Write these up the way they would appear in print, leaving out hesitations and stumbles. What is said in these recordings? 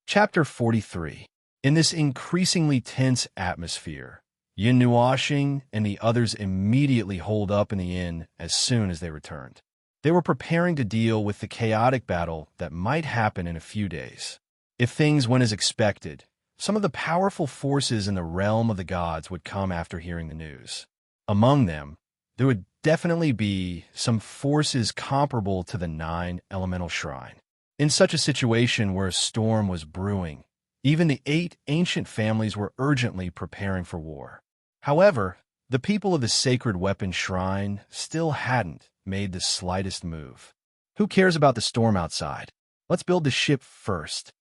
Chapter 43. In this increasingly tense atmosphere, Yin Nuoxing and the others immediately holed up in the inn as soon as they returned. They were preparing to deal with the chaotic battle that might happen in a few days. If things went as expected, some of the powerful forces in the realm of the gods would come after hearing the news. Among them, there would definitely be some forces comparable to the 9 elemental shrine. In such a situation where a storm was brewing, even the 8 ancient families were urgently preparing for war. However, the people of the sacred weapon shrine still hadn't made the slightest move. Who cares about the storm outside? Let's build the ship first.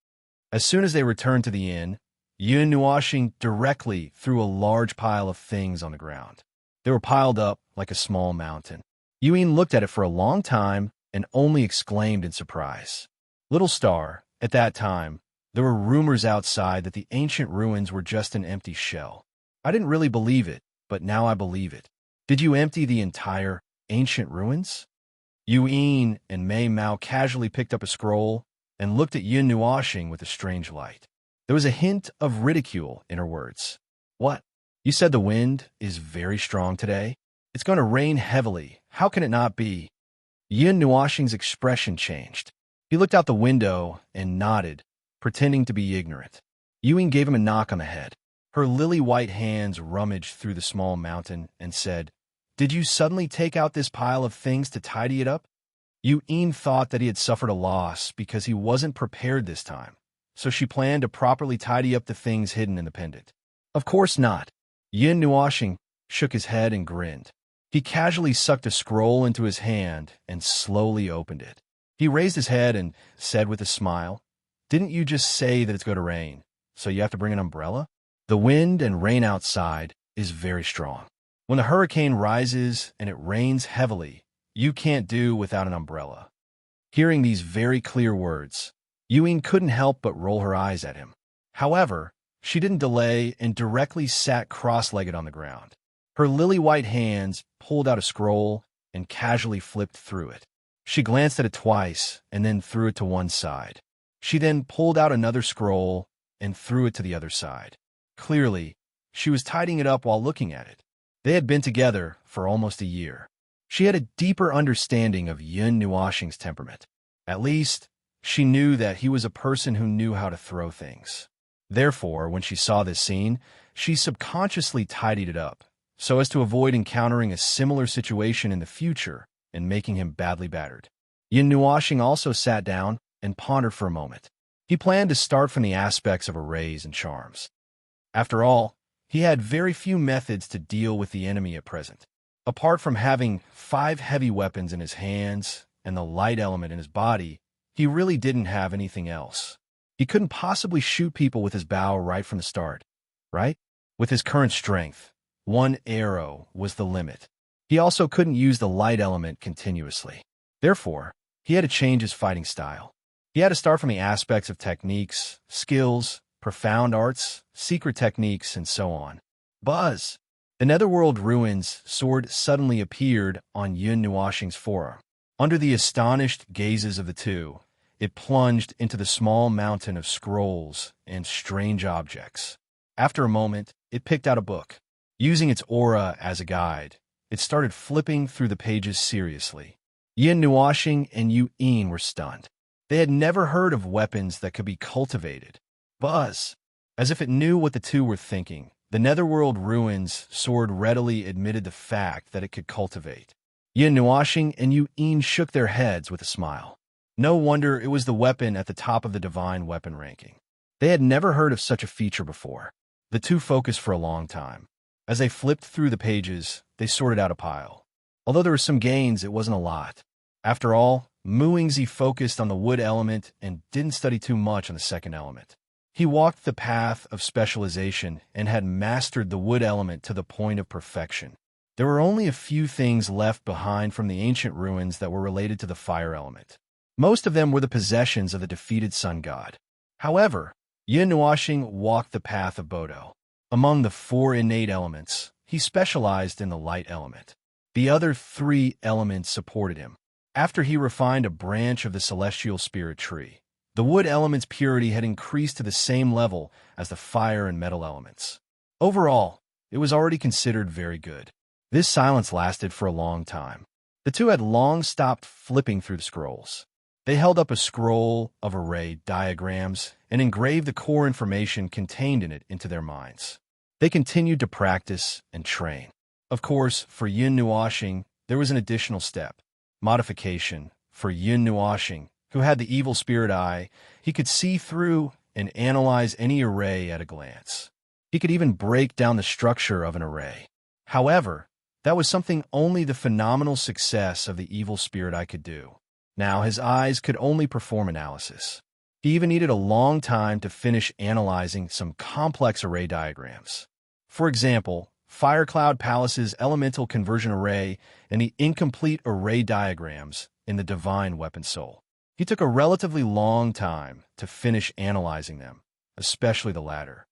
As soon as they returned to the inn, Yin Nuoxing directly threw a large pile of things on the ground. They were piled up like a small mountain. Yuan looked at it for a long time and only exclaimed in surprise. Little star, at that time, there were rumors outside that the ancient ruins were just an empty shell. I didn't really believe it, but now I believe it. Did you empty the entire ancient ruins? Yuan and Mei Mao casually picked up a scroll and looked at Yin Nuoxing with a strange light. There was a hint of ridicule in her words. What? You said the wind is very strong today? It's going to rain heavily. How can it not be? Yin Nuoxing's expression changed. He looked out the window and nodded, pretending to be ignorant. Yuan gave him a knock on the head. Her lily-white hands rummaged through the small mountain and said, Did you suddenly take out this pile of things to tidy it up? Yuan thought that he had suffered a loss because he wasn't prepared this time, so she planned to properly tidy up the things hidden in the pendant. Of course not. Yin Nuoxing shook his head and grinned. He casually sucked a scroll into his hand and slowly opened it. He raised his head and said with a smile, Didn't you just say that it's going to rain, so you have to bring an umbrella? The wind and rain outside is very strong. When the hurricane rises and it rains heavily, you can't do without an umbrella. Hearing these very clear words, Yuan couldn't help but roll her eyes at him. However, she didn't delay and directly sat cross-legged on the ground. Her lily-white hands pulled out a scroll and casually flipped through it. She glanced at it twice and then threw it to one side. She then pulled out another scroll and threw it to the other side. Clearly, she was tidying it up while looking at it. They had been together for almost a year. She had a deeper understanding of Yin Nuoxing's temperament. At least, she knew that he was a person who knew how to throw things. Therefore, when she saw this scene, she subconsciously tidied it up, so as to avoid encountering a similar situation in the future and making him badly battered. Yin Nuoxing also sat down and pondered for a moment. He planned to start from the aspects of arrays and charms. After all, he had very few methods to deal with the enemy at present. Apart from having 5 heavy weapons in his hands and the light element in his body, he really didn't have anything else. He couldn't possibly shoot people with his bow right from the start, right? With his current strength, 1 arrow was the limit. He also couldn't use the light element continuously. Therefore, he had to change his fighting style. He had to start from the aspects of techniques, skills, profound arts, secret techniques, and so on. Buzz! The Netherworld Ruins sword suddenly appeared on Yin Nuoxing's forearm. Under the astonished gazes of the two, it plunged into the small mountain of scrolls and strange objects. After a moment, it picked out a book. Using its aura as a guide, it started flipping through the pages seriously. Yin Nuoxing and Yuan were stunned. They had never heard of weapons that could be cultivated. Buzz! As if it knew what the two were thinking, the Netherworld Ruins sword readily admitted the fact that it could cultivate. Yin Nuoxing and Yuan shook their heads with a smile. No wonder it was the weapon at the top of the divine weapon ranking. They had never heard of such a feature before. The two focused for a long time. As they flipped through the pages, they sorted out a pile. Although there were some gains, it wasn't a lot. After all, Muingzi focused on the wood element and didn't study too much on the second element. He walked the path of specialization and had mastered the wood element to the point of perfection. There were only a few things left behind from the ancient ruins that were related to the fire element. Most of them were the possessions of the defeated sun god. However, Yin Nuoxing walked the path of Bodo. Among the 4 innate elements, he specialized in the light element. The other 3 elements supported him. After he refined a branch of the celestial spirit tree, The wood element's purity had increased to the same level as the fire and metal elements. Overall, it was already considered very good. This silence lasted for a long time. The two had long stopped flipping through the scrolls. They held up a scroll of array diagrams and engraved the core information contained in it into their minds. They continued to practice and train. Of course, for Yin Nuashing, there was an additional step. Modification. For Yin Nuashing, who had the evil spirit eye, he could see through and analyze any array at a glance. He could even break down the structure of an array. However, that was something only the phenomenal success of the evil spirit eye could do. Now his eyes could only perform analysis. He even needed a long time to finish analyzing some complex array diagrams. For example, Firecloud Palace's elemental conversion array and the incomplete array diagrams in the Divine Weapon Soul. He took a relatively long time to finish analyzing them, especially the latter.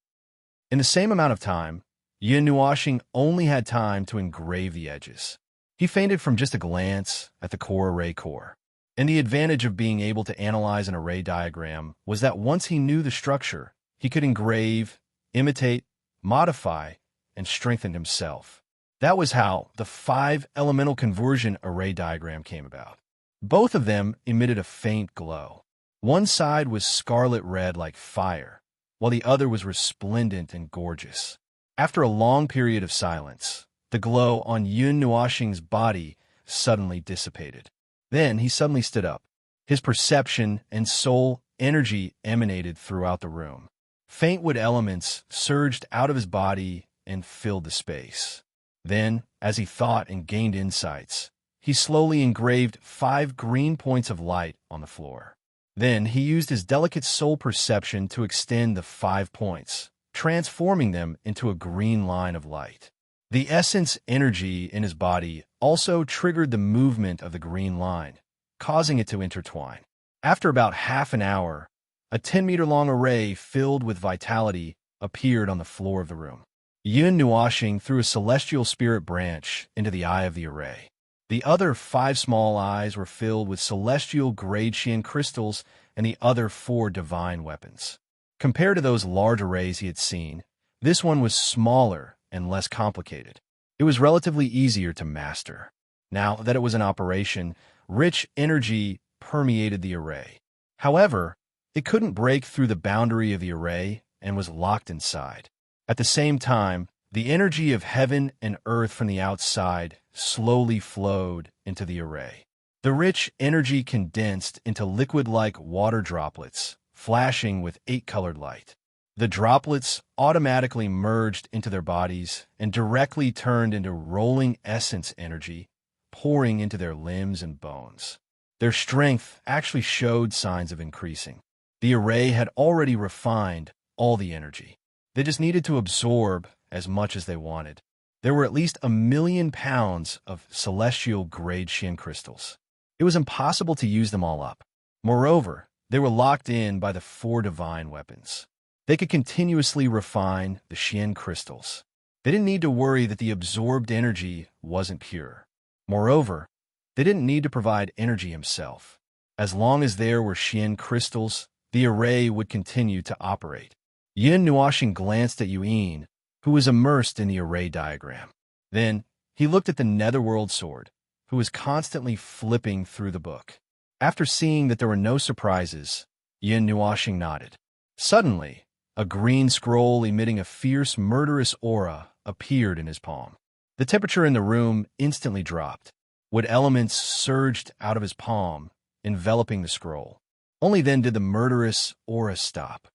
In the same amount of time, Yin Nuashing only had time to engrave the edges. He fainted from just a glance at the core array core. And the advantage of being able to analyze an array diagram was that once he knew the structure, he could engrave, imitate, modify, and strengthen himself. That was how the 5 elemental conversion array diagram came about. Both of them emitted a faint glow. One side was scarlet red like fire, while the other was resplendent and gorgeous. After a long period of silence, the glow on Yin Nuashing's body suddenly dissipated. Then he suddenly stood up. His perception and soul energy emanated throughout the room. Faint wood elements surged out of his body and filled the space. Then, as he thought and gained insights, he slowly engraved 5 green points of light on the floor. Then he used his delicate soul perception to extend the 5 points, transforming them into a green line of light. The essence energy in his body also triggered the movement of the green line, causing it to intertwine. After about half an hour, a 10-meter-long array filled with vitality appeared on the floor of the room. Yin Nuashing threw a celestial spirit branch into the eye of the array. The other 5 small eyes were filled with celestial grade Qian crystals and the other 4 divine weapons. Compared to those large arrays he had seen, this one was smaller and less complicated. It was relatively easier to master. Now that it was in operation, rich energy permeated the array. However, it couldn't break through the boundary of the array and was locked inside. At the same time, the energy of heaven and earth from the outside slowly flowed into the array. The rich energy condensed into liquid-like water droplets, flashing with 8-colored light. The droplets automatically merged into their bodies and directly turned into rolling essence energy, pouring into their limbs and bones. Their strength actually showed signs of increasing. The array had already refined all the energy. They just needed to absorb as much as they wanted. There were at least 1 million pounds of celestial grade Qian crystals. It was impossible to use them all up. Moreover, they were locked in by the 4 divine weapons. They could continuously refine the Qian crystals. They didn't need to worry that the absorbed energy wasn't pure. Moreover, they didn't need to provide energy himself. As long as there were Qian crystals, the array would continue to operate. Yin Nuashing glanced at Yuan, who was immersed in the array diagram. Then, he looked at the Netherworld Sword, who was constantly flipping through the book. After seeing that there were no surprises, Yin Nuashing nodded. Suddenly, a green scroll emitting a fierce, murderous aura appeared in his palm. The temperature in the room instantly dropped. Wood elements surged out of his palm, enveloping the scroll. Only then did the murderous aura stop.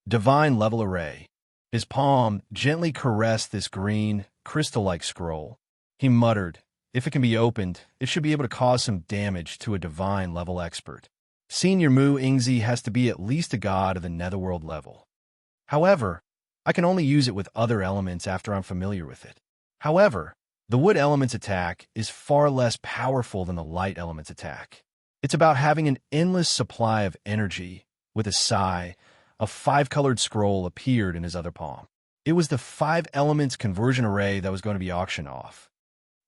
Divine level array. His palm gently caressed this green, crystal-like scroll. He muttered, "If it can be opened, it should be able to cause some damage to a divine level expert. Senior Mu Ingzi has to be at least a god of the netherworld level. However, I can only use it with other elements after I'm familiar with it. However, the wood element's attack is far less powerful than the light element's attack. It's about having an endless supply of energy." With a sigh, a 5-colored scroll appeared in his other palm. It was the 5 elements conversion array that was going to be auctioned off.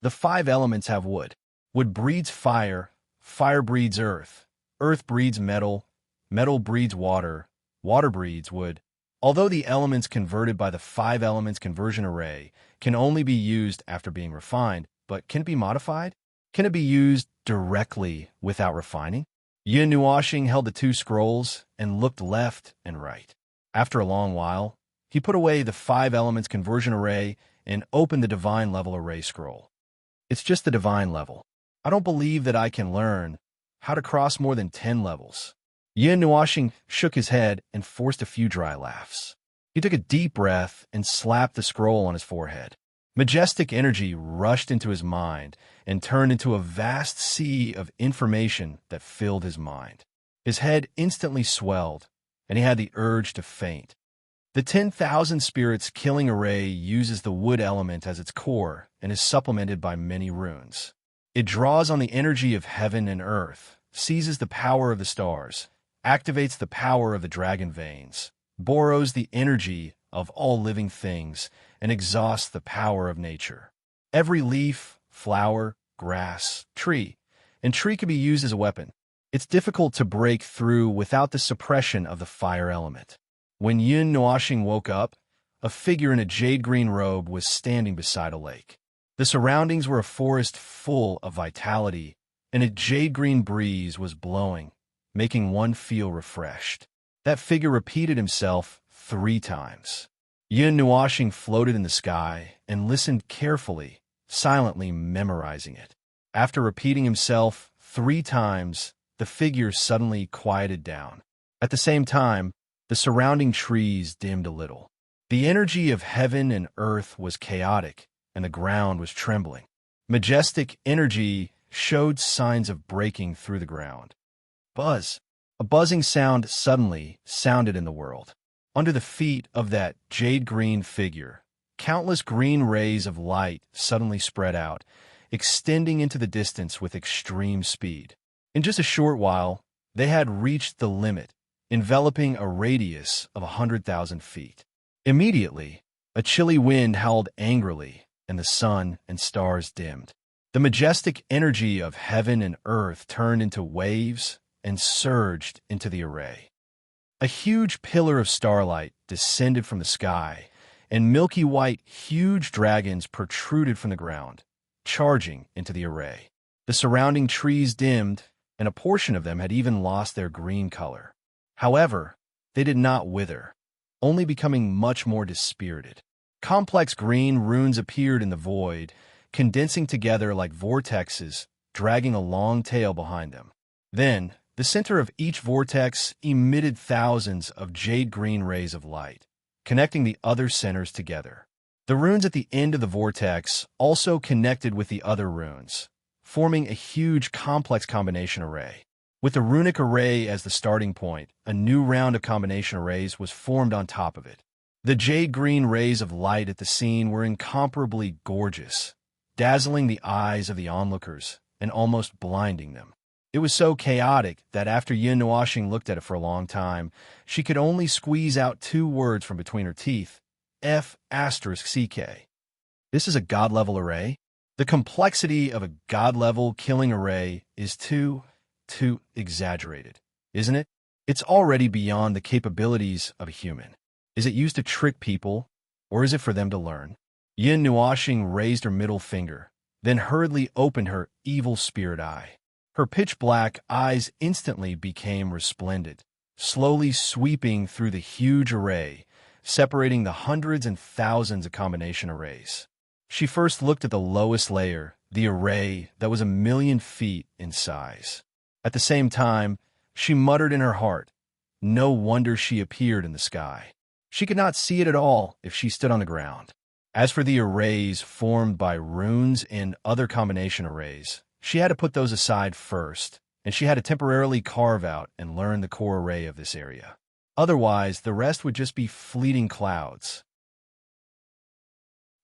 The 5 elements have wood. Wood breeds fire, fire breeds earth, earth breeds metal, metal breeds water, water breeds wood. Although the elements converted by the 5 elements conversion array can only be used after being refined, but can it be modified? Can it be used directly without refining? Yin Nuashing held the 2 scrolls and looked left and right. After a long while, he put away the 5 elements conversion array and opened the divine level array scroll. It's just the divine level. I don't believe that I can learn how to cross more than 10 levels. Yin Nuashing shook his head and forced a few dry laughs. He took a deep breath and slapped the scroll on his forehead. Majestic energy rushed into his mind and turned into a vast sea of information that filled his mind. His head instantly swelled, and he had the urge to faint. The 10,000 spirits killing array uses the wood element as its core and is supplemented by many runes. It draws on the energy of heaven and earth, seizes the power of the stars, activates the power of the dragon veins, borrows the energy of all living things, and exhausts the power of nature. Every leaf, flower, grass, tree can be used as a weapon. It's difficult to break through without the suppression of the fire element. When Yin Nuashing woke up, a figure in a jade-green robe was standing beside a lake. The surroundings were a forest full of vitality, and a jade-green breeze was blowing, making one feel refreshed. That figure repeated himself 3 times. Yin Nuashing floated in the sky and listened carefully, silently memorizing it. After repeating himself 3 times, the figure suddenly quieted down. At the same time, the surrounding trees dimmed a little. The energy of heaven and earth was chaotic, and the ground was trembling. Majestic energy showed signs of breaking through the ground. Buzz! A buzzing sound suddenly sounded in the world. Under the feet of that jade-green figure, countless green rays of light suddenly spread out, extending into the distance with extreme speed. In just a short while, they had reached the limit, enveloping a radius of 100,000 feet. Immediately, a chilly wind howled angrily, and the sun and stars dimmed. The majestic energy of heaven and earth turned into waves and surged into the array. A huge pillar of starlight descended from the sky, and milky white huge dragons protruded from the ground, charging into the array. The surrounding trees dimmed, and a portion of them had even lost their green color. However, they did not wither, only becoming much more dispirited. Complex green runes appeared in the void, condensing together like vortexes, dragging a long tail behind them. Then, the center of each vortex emitted thousands of jade-green rays of light, connecting the other centers together. The runes at the end of the vortex also connected with the other runes, forming a huge complex combination array. With the runic array as the starting point, a new round of combination arrays was formed on top of it. The jade-green rays of light at the scene were incomparably gorgeous, dazzling the eyes of the onlookers and almost blinding them. It was so chaotic that after Yin Nuashing looked at it for a long time, she could only squeeze out 2 words from between her teeth, F***CK. This is a god-level array? The complexity of a god-level killing array is too exaggerated, isn't it? It's already beyond the capabilities of a human. Is it used to trick people, or is it for them to learn? Yin Nuashing raised her middle finger, then hurriedly opened her evil spirit eye. Her pitch-black eyes instantly became resplendent, slowly sweeping through the huge array, separating the hundreds and thousands of combination arrays. She first looked at the lowest layer, the array that was 1,000,000 feet in size. At the same time, she muttered in her heart, no wonder she appeared in the sky. She could not see it at all if she stood on the ground. As for the arrays formed by runes and other combination arrays, she had to put those aside first, and she had to temporarily carve out and learn the core array of this area. Otherwise, the rest would just be fleeting clouds.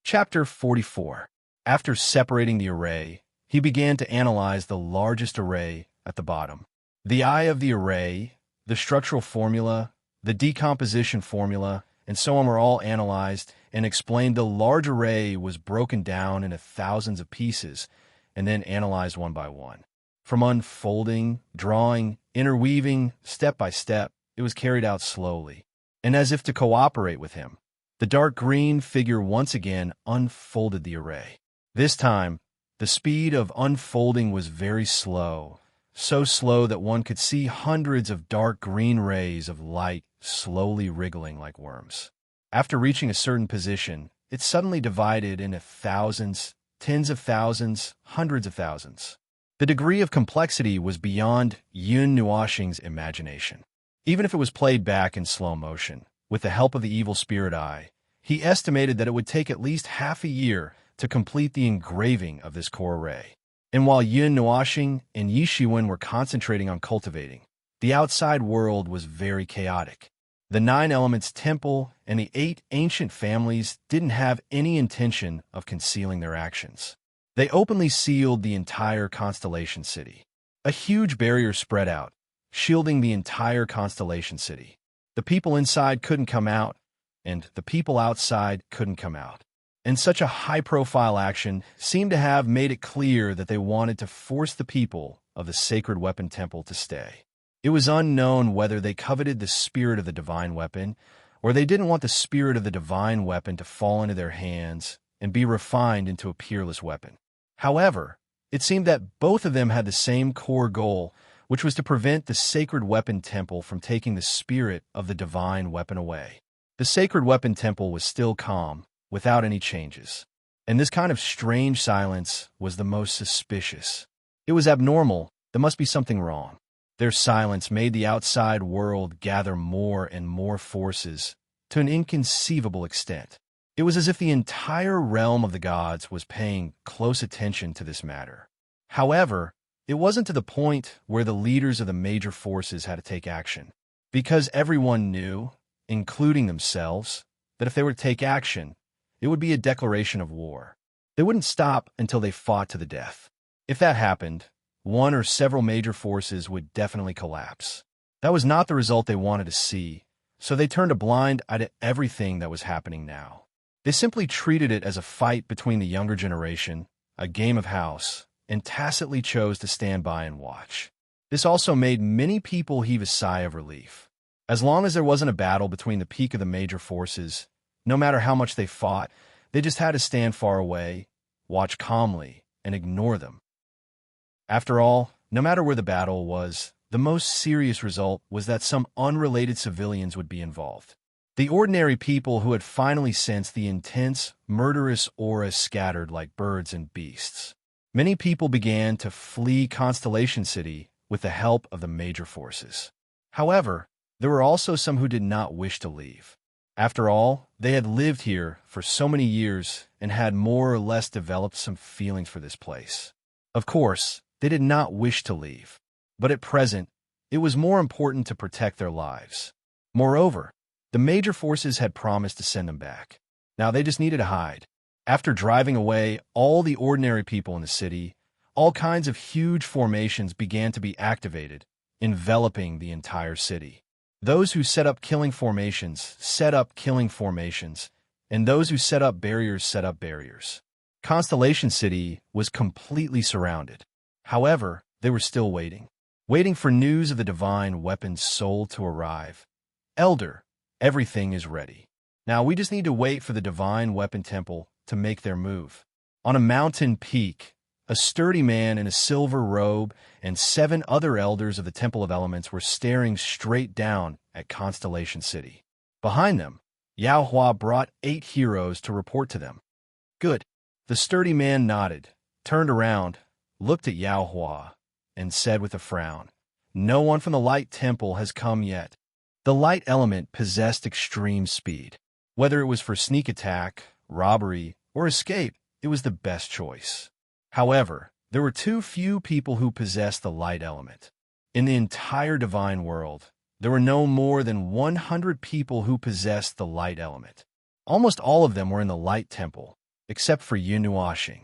Chapter 44. After separating the array, he began to analyze the largest array at the bottom. The eye of the array, the structural formula, the decomposition formula, and so on were all analyzed and explained. The large array was broken down into thousands of pieces and then analyzed one by one. From unfolding, drawing, Interweaving, step by step, it was carried out slowly. And as if to cooperate with him, the dark green figure once again unfolded the array. This time, the speed of unfolding was very slow, so slow that one could see hundreds of dark green rays of light slowly wriggling like worms. After reaching a certain position, it suddenly divided into thousands, tens of thousands, hundreds of thousands. The degree of complexity was beyond Yun Nuoxing's imagination. Even if it was played back in slow motion, with the help of the evil spirit eye, he estimated that it would take at least half a year to complete the engraving of this core array. And while Yun Nuoxing and Yi Shiwen were concentrating on cultivating, the outside world was very chaotic. The 9 Elements Temple and the 8 ancient families didn't have any intention of concealing their actions. They openly sealed the entire Constellation City. A huge barrier spread out, shielding the entire Constellation City. The people inside couldn't come out, and the people outside couldn't come out. And such a high-profile action seemed to have made it clear that they wanted to force the people of the Sacred Weapon Temple to stay. It was unknown whether they coveted the spirit of the divine weapon, or they didn't want the spirit of the divine weapon to fall into their hands and be refined into a peerless weapon. However, it seemed that both of them had the same core goal, which was to prevent the Sacred Weapon Temple from taking the spirit of the divine weapon away. The Sacred Weapon Temple was still calm, without any changes. And this kind of strange silence was the most suspicious. It was abnormal. There must be something wrong. Their silence made the outside world gather more and more forces to an inconceivable extent. It was as if the entire realm of the gods was paying close attention to this matter. However, it wasn't to the point where the leaders of the major forces had to take action, because everyone knew, including themselves, that if they were to take action, it would be a declaration of war. They wouldn't stop until they fought to the death. If that happened, one or several major forces would definitely collapse. That was not the result they wanted to see, so they turned a blind eye to everything that was happening now. They simply treated it as a fight between the younger generation, a game of house, and tacitly chose to stand by and watch. This also made many people heave a sigh of relief. As long as there wasn't a battle between the peak of the major forces, no matter how much they fought, they just had to stand far away, watch calmly, and ignore them. After all, no matter where the battle was, the most serious result was that some unrelated civilians would be involved. The ordinary people who had finally sensed the intense, murderous aura scattered like birds and beasts. Many people began to flee Constellation City with the help of the major forces. However, there were also some who did not wish to leave. After all, they had lived here for so many years and had more or less developed some feelings for this place. Of course, they did not wish to leave, but at present, it was more important to protect their lives. Moreover, the major forces had promised to send them back. Now they just needed to hide. After driving away all the ordinary people in the city, all kinds of huge formations began to be activated, enveloping the entire city. Those who set up killing formations set up killing formations, and those who set up barriers set up barriers. Constellation City was completely surrounded. However, they were still waiting for news of the divine weapon's soul to arrive. Elder, everything is ready. Now we just need to wait for the divine weapon temple to make their move. On a mountain peak, a sturdy man in a silver robe and 7 other elders of the Temple of Elements were staring straight down at Constellation City. Behind them, Yao Hua brought 8 heroes to report to them. Good. The sturdy man nodded, turned around, looked at Yao Hua, and said with a frown, "No one from the Light Temple has come yet." The light element possessed extreme speed. Whether it was for sneak attack, robbery, or escape, it was the best choice. However, there were too few people who possessed the light element. In the entire divine world, there were no more than 100 people who possessed the light element. Almost all of them were in the Light Temple, except for Yun Nuoxing.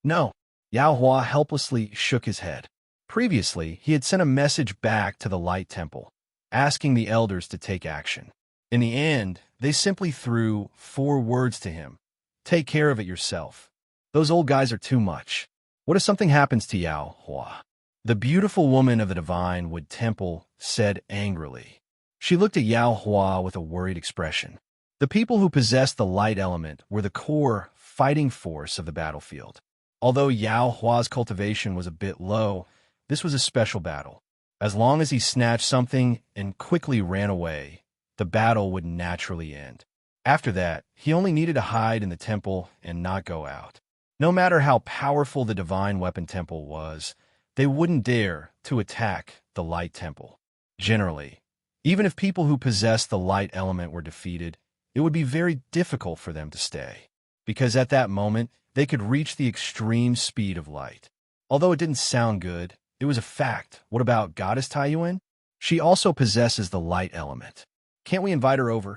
No, Yao Hua helplessly shook his head. Previously, he had sent a message back to the Light Temple, asking the elders to take action. In the end, they simply threw 4 words to him. Take care of it yourself. Those old guys are too much. What if something happens to Yao Hua? The beautiful woman of the divine wood temple said angrily. She looked at Yao Hua with a worried expression. The people who possessed the light element were the core fighting force of the battlefield. Although Yao Hua's cultivation was a bit low, this was a special battle. As long as he snatched something and quickly ran away, the battle would naturally end. After that, he only needed to hide in the temple and not go out. No matter how powerful the divine weapon temple was, they wouldn't dare to attack the light temple. Generally, even if people who possessed the light element were defeated, it would be very difficult for them to stay, because at that moment, they could reach the extreme speed of light. Although it didn't sound good, it was a fact. What about Goddess Taiyuan? She also possesses the light element. Can't we invite her over?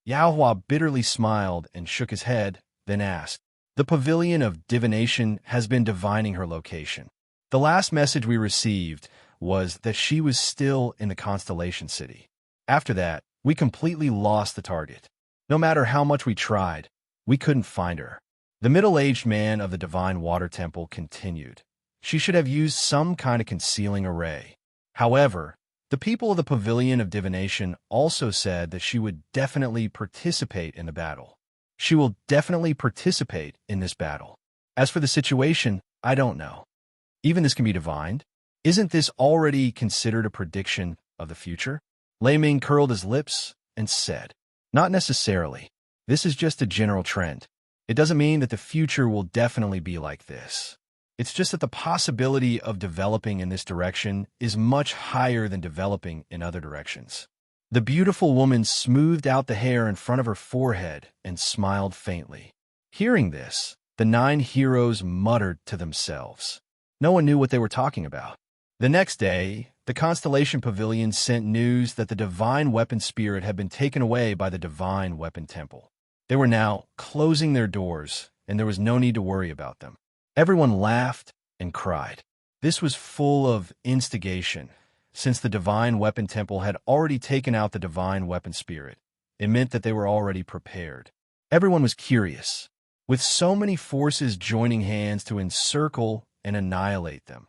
Yao Hua bitterly smiled and shook his head, then asked, "The Pavilion of Divination has been divining her location. The last message we received was that she was still in the Constellation City. After that, we completely lost the target. No matter how much we tried, we couldn't find her." The middle-aged man of the Divine Water Temple continued. She should have used some kind of concealing array. However, the people of the Pavilion of Divination also said that she would definitely participate in the battle. She will definitely participate in this battle. As for the situation, I don't know. Even this can be divined. Isn't this already considered a prediction of the future? Lei Ming curled his lips and said, "Not necessarily. This is just a general trend. It doesn't mean that the future will definitely be like this. It's just that the possibility of developing in this direction is much higher than developing in other directions." The beautiful woman smoothed out the hair in front of her forehead and smiled faintly. Hearing this, the 9 heroes muttered to themselves. No one knew what they were talking about. The next day, the Constellation Pavilion sent news that the Divine Weapon Spirit had been taken away by the Divine Weapon Temple. They were now closing their doors, and there was no need to worry about them. Everyone laughed and cried. This was full of instigation. Since the Divine Weapon Temple had already taken out the Divine Weapon Spirit, it meant that they were already prepared. Everyone was curious. With so many forces joining hands to encircle and annihilate them,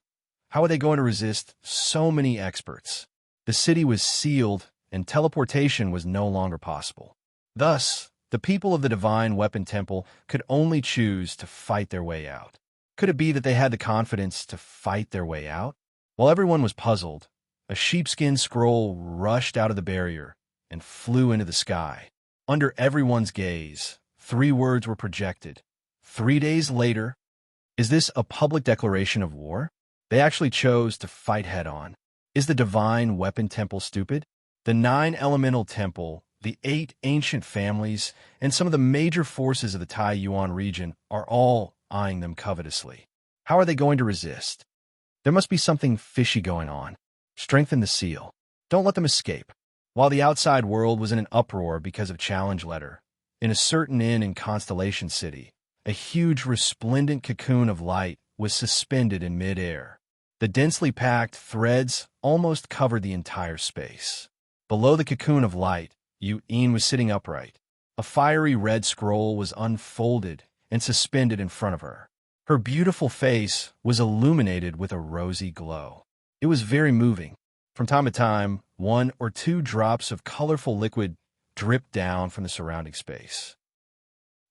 how are they going to resist so many experts? The city was sealed, and teleportation was no longer possible. Thus, the people of the Divine Weapon Temple could only choose to fight their way out. Could it be that they had the confidence to fight their way out? While everyone was puzzled, a sheepskin scroll rushed out of the barrier and flew into the sky. Under everyone's gaze, 3 words were projected. 3 days later. Is this a public declaration of war? They actually chose to fight head-on. Is the Divine Weapon Temple stupid? The 9 Elemental Temple, the 8 ancient families, and some of the major forces of the Taiyuan region are all eyeing them covetously. How are they going to resist? There must be something fishy going on. Strengthen the seal. Don't let them escape. While the outside world was in an uproar because of challenge letter, in a certain inn in Constellation City, a huge resplendent cocoon of light was suspended in mid-air. The densely packed threads almost covered the entire space. Below the cocoon of light, Yu-Yin was sitting upright. A fiery red scroll was unfolded and suspended in front of her. Her beautiful face was illuminated with a rosy glow. It was very moving. From time to time, 1 or 2 drops of colorful liquid dripped down from the surrounding space.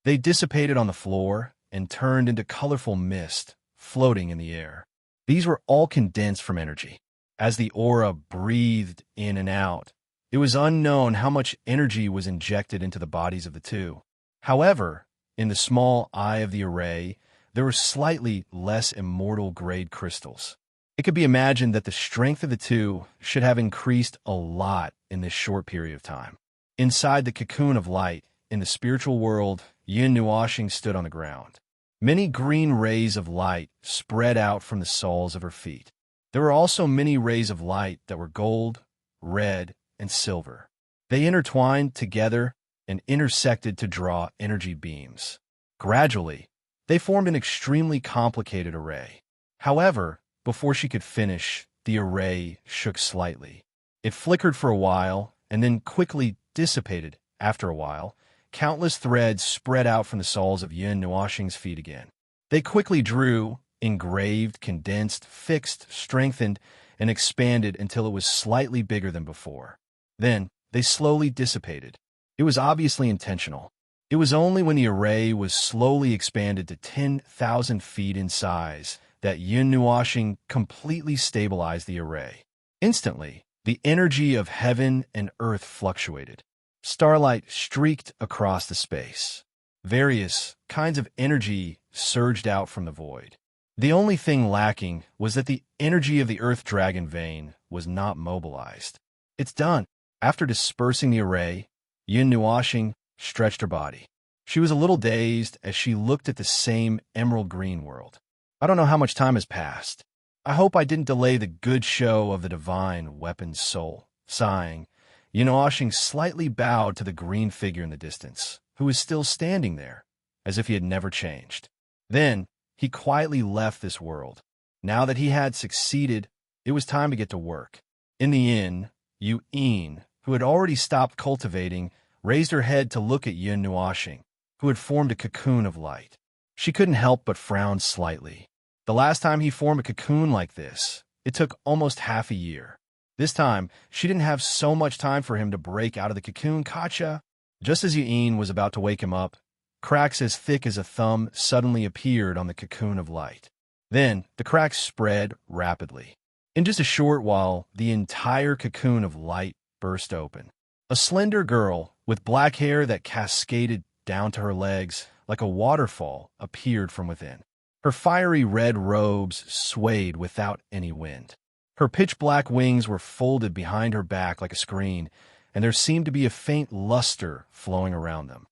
They dissipated on the floor and turned into colorful mist floating in the air. These were all condensed from energy. As the aura breathed in and out, it was unknown how much energy was injected into the bodies of the two. However, in the small eye of the array, there were slightly less immortal-grade crystals. It could be imagined that the strength of the two should have increased a lot in this short period of time. Inside the cocoon of light, in the spiritual world, Yin Nuashing stood on the ground. Many green rays of light spread out from the soles of her feet. There were also many rays of light that were gold, red, and silver. They intertwined together and intersected to draw energy beams. Gradually, they formed an extremely complicated array. However, before she could finish, the array shook slightly. It flickered for a while and then quickly dissipated. After a while, countless threads spread out from the soles of Yin Nuashing's feet again. They quickly drew engraved, condensed, fixed, strengthened, and expanded until it was slightly bigger than before. Then, they slowly dissipated. It was obviously intentional. It was only when the array was slowly expanded to 10,000 feet in size that Yun Nuashing completely stabilized the array. Instantly, the energy of heaven and earth fluctuated. Starlight streaked across the space. Various kinds of energy surged out from the void. The only thing lacking was that the energy of the Earth Dragon vein was not mobilized. It's done. After dispersing the array, Yun Nuashing stretched her body. She was a little dazed as she looked at the same emerald green world. I don't know how much time has passed. I hope I didn't delay the good show of the divine weapon's soul. Sighing, Yun Nuashing slightly bowed to the green figure in the distance, who was still standing there, as if he had never changed. Then, he quietly left this world. Now that he had succeeded, it was time to get to work. In the inn, Yu-In, who had already stopped cultivating, raised her head to look at Yun Nuashing, who had formed a cocoon of light. She couldn't help but frown slightly. The last time he formed a cocoon like this, it took almost half a year. This time, she didn't have so much time for him to break out of the cocoon. Kacha! Just as Yu-In was about to wake him up, cracks as thick as a thumb suddenly appeared on the cocoon of light. Then, the cracks spread rapidly. In just a short while, the entire cocoon of light burst open. A slender girl, with black hair that cascaded down to her legs like a waterfall, appeared from within. Her fiery red robes swayed without any wind. Her pitch-black wings were folded behind her back like a screen, and there seemed to be a faint luster flowing around them.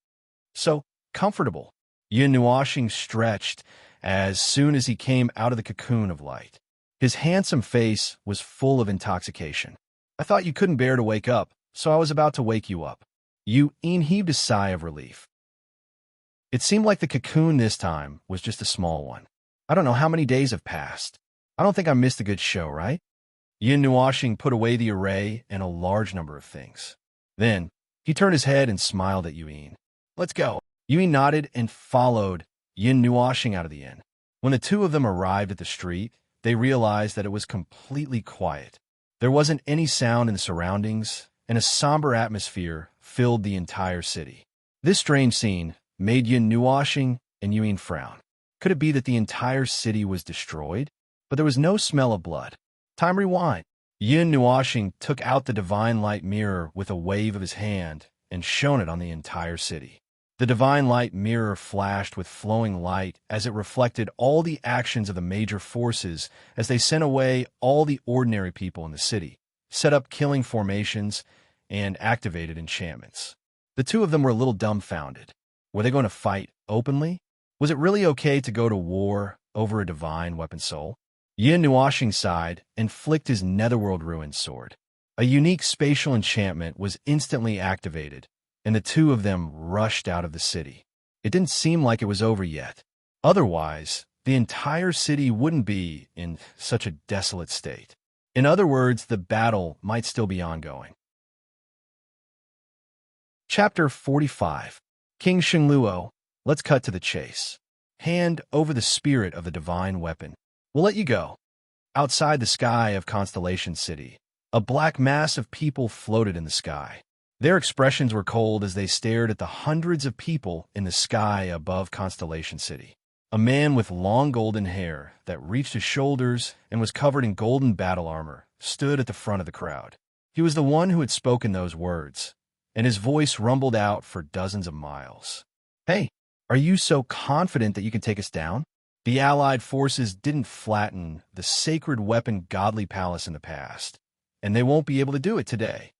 So comfortable. Yun Nuashing stretched as soon as he came out of the cocoon of light. His handsome face was full of intoxication. I thought you couldn't bear to wake up, so I was about to wake you up. Yu-In heaved a sigh of relief. It seemed like the cocoon this time was just a small one. I don't know how many days have passed. I don't think I missed a good show, right? Yun Nuashing put away the array and a large number of things. Then, he turned his head and smiled at Yu-In. Let's go. Yu-In nodded and followed Yun Nuashing out of the inn. When the two of them arrived at the street, they realized that it was completely quiet. There wasn't any sound in the surroundings, and a somber atmosphere filled the entire city. This strange scene made Yun Nuashing and Yu-In frown. Could it be that the entire city was destroyed? But there was no smell of blood. Time rewind. Yun Nuashing took out the divine light mirror with a wave of his hand and shone it on the entire city. The divine light mirror flashed with flowing light as it reflected all the actions of the major forces as they sent away all the ordinary people in the city, set up killing formations, and activated enchantments. The two of them were a little dumbfounded. Were they going to fight openly? Was it really okay to go to war over a divine weapon soul? Yun Nuashing sighed and flicked his netherworld ruined sword. A unique spatial enchantment was instantly activated, and the two of them rushed out of the city. It didn't seem like it was over yet. Otherwise, the entire city wouldn't be in such a desolate state. In other words, the battle might still be ongoing. Chapter 45. King Shengluo. Let's cut to the chase. Hand over the spirit of the divine weapon. We'll let you go. Outside the sky of Constellation City, a black mass of people floated in the sky. Their expressions were cold as they stared at the hundreds of people in the sky above Constellation City. A man with long golden hair that reached his shoulders and was covered in golden battle armor stood at the front of the crowd. He was the one who had spoken those words, and his voice rumbled out for dozens of miles. Hey, are you so confident that you can take us down? The Allied forces didn't flatten the sacred weapon godly palace in the past, and they won't be able to do it today.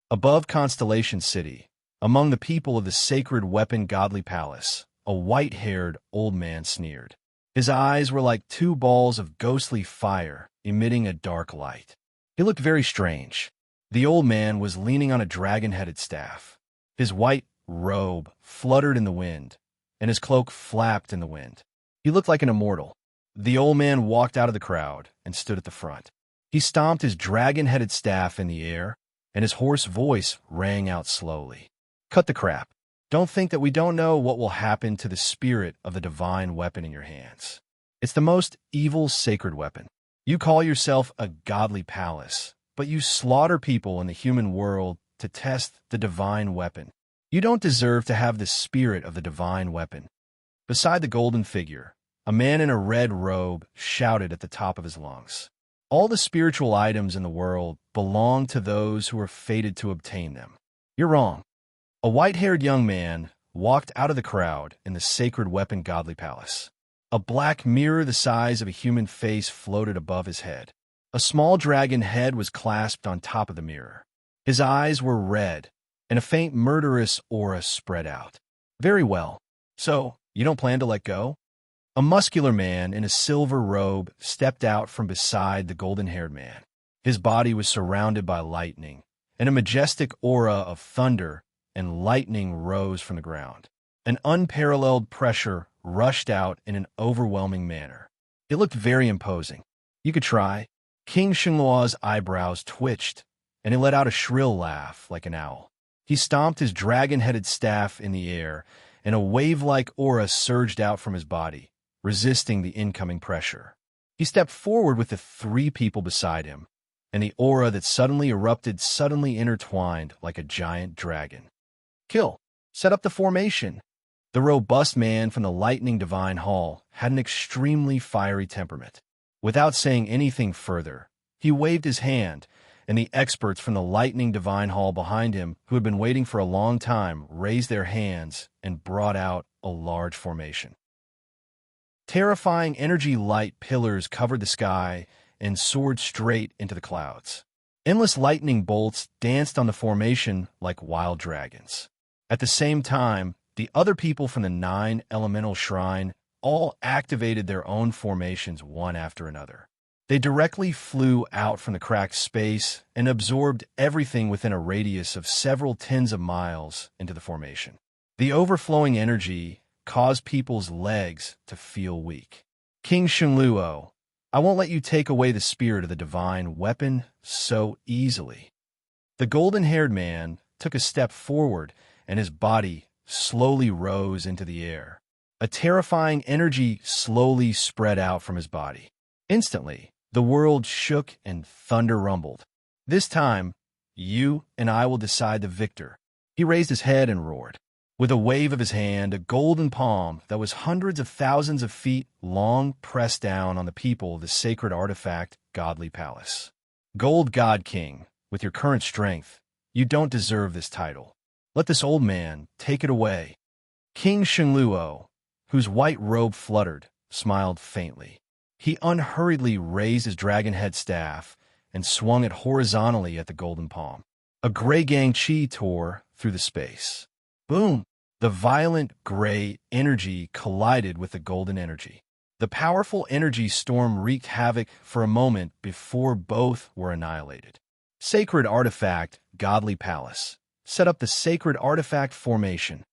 Above Constellation City, among the people of the sacred weapon godly palace, a white-haired old man sneered. His eyes were like two balls of ghostly fire emitting a dark light. He looked very strange. The old man was leaning on a dragon-headed staff. His white robe fluttered in the wind, and his cloak flapped in the wind. He looked like an immortal. The old man walked out of the crowd and stood at the front. He stomped his dragon-headed staff in the air, and his hoarse voice rang out slowly. Cut the crap. Don't think that we don't know what will happen to the spirit of the divine weapon in your hands. It's the most evil sacred weapon. You call yourself a godly palace, but you slaughter people in the human world to test the divine weapon. You don't deserve to have the spirit of the divine weapon. Beside the golden figure, a man in a red robe shouted at the top of his lungs. All the spiritual items in the world belong to those who are fated to obtain them. You're wrong. A white-haired young man walked out of the crowd in the sacred weapon godly palace. A black mirror the size of a human face floated above his head. A small dragon head was clasped on top of the mirror. His eyes were red, and a faint murderous aura spread out. Very well. So, you don't plan to let go? A muscular man in a silver robe stepped out from beside the golden-haired man. His body was surrounded by lightning, and a majestic aura of thunder and lightning rose from the ground. An unparalleled pressure rushed out in an overwhelming manner. It looked very imposing. You could try. King Shengluo's eyebrows twitched, and he let out a shrill laugh like an owl. He stomped his dragon-headed staff in the air, and a wave-like aura surged out from his body, resisting the incoming pressure. He stepped forward with the three people beside him, and the aura that suddenly erupted suddenly intertwined like a giant dragon. Kill. Set up the formation. The robust man from the Lightning Divine Hall had an extremely fiery temperament. Without saying anything further, he waved his hand, and the experts from the Lightning Divine Hall behind him, who had been waiting for a long time, raised their hands and brought out a large formation. Terrifying energy light pillars covered the sky and soared straight into the clouds. Endless lightning bolts danced on the formation like wild dragons. At the same time, the other people from the 9 Elemental Shrine all activated their own formations one after another. They directly flew out from the cracked space and absorbed everything within a radius of several tens of miles into the formation. The overflowing energy caused people's legs to feel weak. King Shengluo, I won't let you take away the spirit of the divine weapon so easily. The golden-haired man took a step forward, and his body slowly rose into the air. A terrifying energy slowly spread out from his body. Instantly, the world shook and thunder rumbled. This time, you and I will decide the victor. He raised his head and roared. With a wave of his hand, a golden palm that was hundreds of thousands of feet long pressed down on the people of the sacred artifact Godly Palace. Gold God King, with your current strength, you don't deserve this title. Let this old man take it away. King Shengluo, whose white robe fluttered, smiled faintly. He unhurriedly raised his dragon-head staff and swung it horizontally at the golden palm. A gray gang chi tore through the space. Boom! The violent gray energy collided with the golden energy. The powerful energy storm wreaked havoc for a moment before both were annihilated. Sacred Artifact, Godly Palace. Set up the Sacred Artifact formation.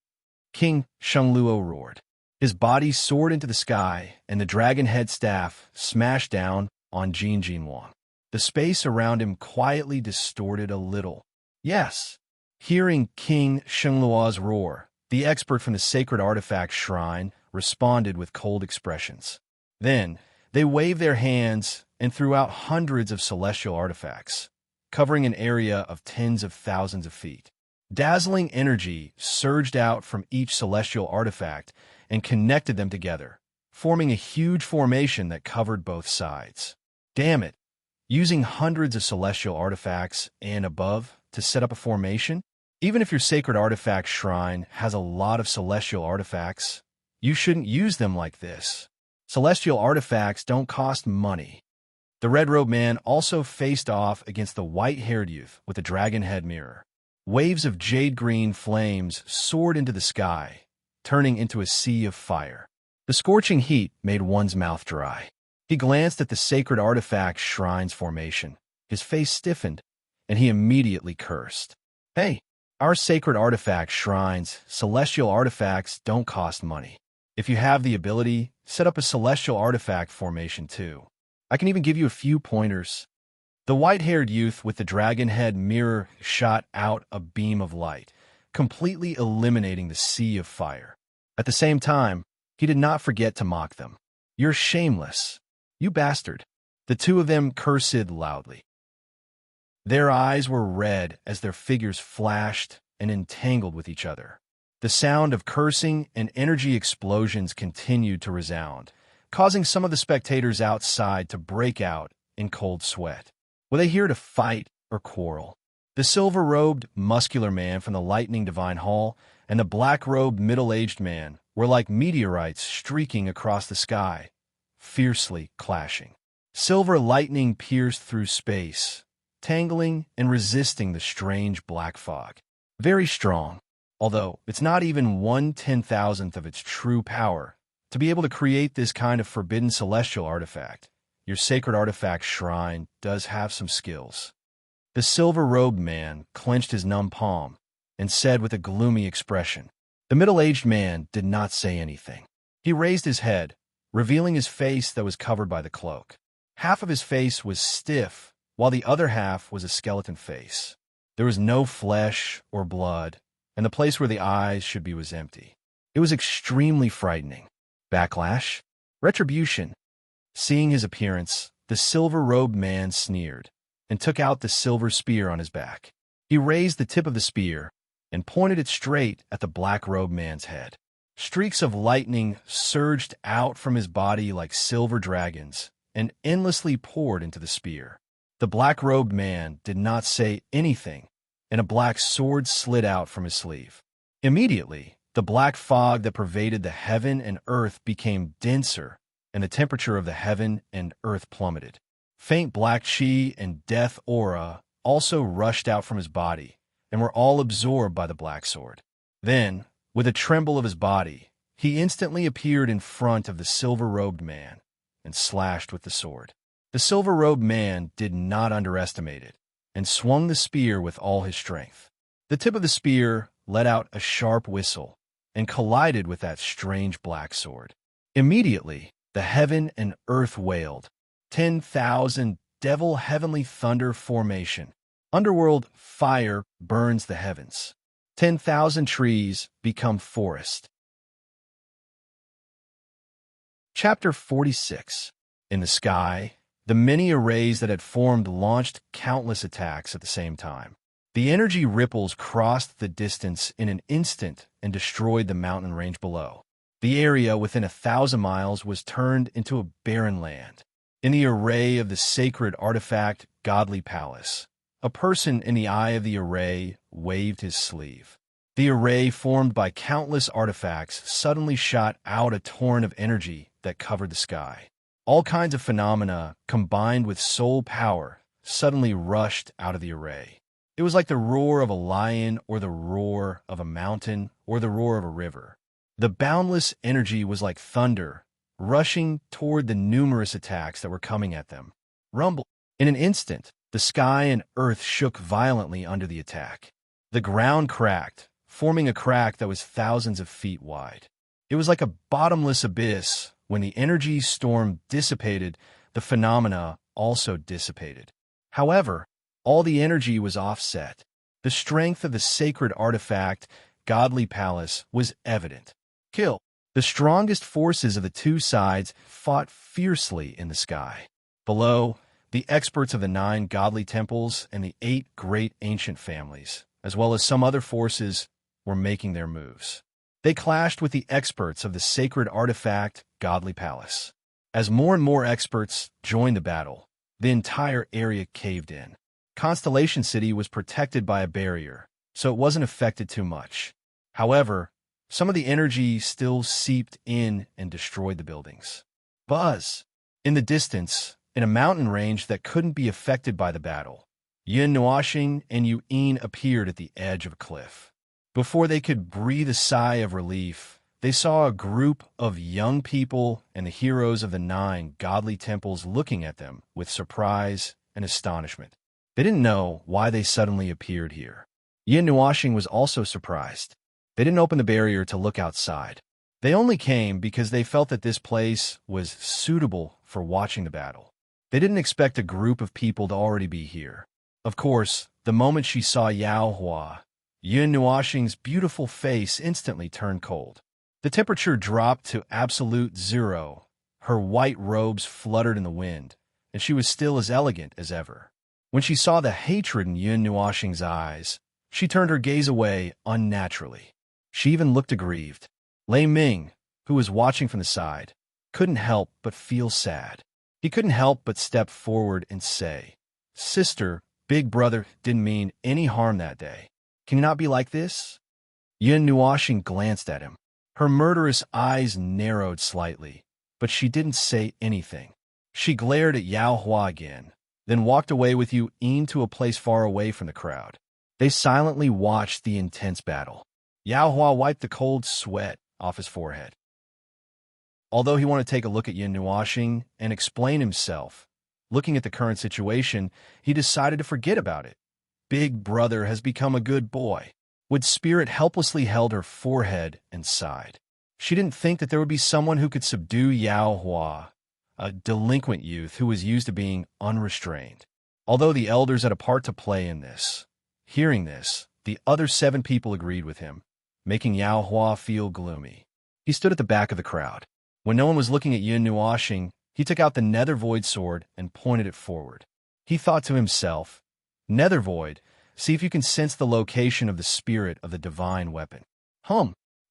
King Shengluo roared. His body soared into the sky, and the dragon-head staff smashed down on Jin Jinwang. The space around him quietly distorted a little. Yes. Hearing King Shengluo's roar, the expert from the Sacred Artifact Shrine responded with cold expressions. Then, they waved their hands and threw out hundreds of celestial artifacts, covering an area of tens of thousands of feet. Dazzling energy surged out from each celestial artifact and connected them together, forming a huge formation that covered both sides. Damn it! Using hundreds of celestial artifacts and above to set up a formation? Even if your sacred artifact shrine has a lot of celestial artifacts, you shouldn't use them like this. Celestial artifacts don't cost money. The red-robed man also faced off against the white-haired youth with the dragon head mirror. Waves of jade-green flames soared into the sky, turning into a sea of fire. The scorching heat made one's mouth dry. He glanced at the sacred artifact shrine's formation. His face stiffened, and he immediately cursed. Hey, our sacred artifact shrines, celestial artifacts don't cost money. If you have the ability, set up a celestial artifact formation too. I can even give you a few pointers. The white-haired youth with the dragon head mirror shot out a beam of light, completely eliminating the sea of fire. At the same time, he did not forget to mock them. You're shameless. You bastard. The two of them cursed loudly. Their eyes were red as their figures flashed and entangled with each other. The sound of cursing and energy explosions continued to resound, causing some of the spectators outside to break out in cold sweat. Were they here to fight or quarrel? The silver-robed, muscular man from the lightning divine hall and the black-robed, middle-aged man were like meteorites streaking across the sky, fiercely clashing. Silver lightning pierced through space, tangling and resisting the strange black fog. Very strong, although it's not even 1/10,000th of its true power to be able to create this kind of forbidden celestial artifact. Your sacred artifact shrine does have some skills. The silver-robed man clenched his numb palm and said with a gloomy expression. The middle-aged man did not say anything. He raised his head, revealing his face that was covered by the cloak. Half of his face was stiff, while the other half was a skeleton face. There was no flesh or blood, and the place where the eyes should be was empty. It was extremely frightening. Backlash? Retribution? Seeing his appearance, the silver-robed man sneered and took out the silver spear on his back. He raised the tip of the spear and pointed it straight at the black-robed man's head. Streaks of lightning surged out from his body like silver dragons and endlessly poured into the spear. The black-robed man did not say anything, and a black sword slid out from his sleeve. Immediately, the black fog that pervaded the heaven and earth became denser, and the temperature of the heaven and earth plummeted. Faint black chi and death aura also rushed out from his body and were all absorbed by the black sword. Then, with a tremble of his body, he instantly appeared in front of the silver-robed man and slashed with the sword. The silver-robed man did not underestimate it and swung the spear with all his strength. The tip of the spear let out a sharp whistle and collided with that strange black sword. Immediately, the heaven and earth wailed. 10,000 devil heavenly thunder formation. Underworld fire burns the heavens. 10,000 trees become forest. Chapter 46. In the sky, the many arrays that had formed launched countless attacks at the same time. The energy ripples crossed the distance in an instant and destroyed the mountain range below. The area within 1,000 miles was turned into a barren land. In the array of the sacred artifact Godly Palace, a person in the eye of the array waved his sleeve. The array, formed by countless artifacts, suddenly shot out a torrent of energy that covered the sky. All kinds of phenomena, combined with soul power, suddenly rushed out of the array. It was like the roar of a lion or the roar of a mountain or the roar of a river. The boundless energy was like thunder, rushing toward the numerous attacks that were coming at them. Rumble. In an instant, the sky and earth shook violently under the attack. The ground cracked, forming a crack that was thousands of feet wide. It was like a bottomless abyss. When the energy storm dissipated, the phenomena also dissipated. However, all the energy was offset. The strength of the sacred artifact, Godly Palace, was evident. Kill. The strongest forces of the two sides fought fiercely in the sky. Below, the experts of the 9 godly temples and the 8 great ancient families, as well as some other forces, were making their moves. They clashed with the experts of the sacred artifact, Godly Palace. As more and more experts joined the battle, the entire area caved in. Constellation City was protected by a barrier, so it wasn't affected too much. However, some of the energy still seeped in and destroyed the buildings. Buzz! In the distance, in a mountain range that couldn't be affected by the battle, Yin Nuashing and Yu'in appeared at the edge of a cliff. Before they could breathe a sigh of relief, they saw a group of young people and the heroes of the 9 godly temples looking at them with surprise and astonishment. They didn't know why they suddenly appeared here. Yin Nuashing was also surprised. They didn't open the barrier to look outside. They only came because they felt that this place was suitable for watching the battle. They didn't expect a group of people to already be here. Of course, the moment she saw Yao Hua, Yin Nuashing's beautiful face instantly turned cold. The temperature dropped to absolute 0, Her white robes fluttered in the wind, and she was still as elegant as ever. When she saw the hatred in Yun Nuoxing's eyes, she turned her gaze away unnaturally. She even looked aggrieved. Lei Ming, who was watching from the side, couldn't help but feel sad. He couldn't help but step forward and say, "Sister, big brother didn't mean any harm that day. Can you not be like this?" Yun Nuoxing glanced at him. Her murderous eyes narrowed slightly, but she didn't say anything. She glared at Yao Hua again, then walked away with Yu Yin to a place far away from the crowd. They silently watched the intense battle. Yao Hua wiped the cold sweat off his forehead. Although he wanted to take a look at Yun Nuoxing and explain himself, looking at the current situation, he decided to forget about it. Big brother has become a good boy. Wood Spirit helplessly held her forehead and sighed. She didn't think that there would be someone who could subdue Yao Hua, a delinquent youth who was used to being unrestrained. Although the elders had a part to play in this, hearing this, the other 7 people agreed with him, making Yao Hua feel gloomy. He stood at the back of the crowd. When no one was looking at Yun Nuoxing, he took out the Nether Void sword and pointed it forward. He thought to himself, "Nether Void, see if you can sense the location of the spirit of the divine weapon."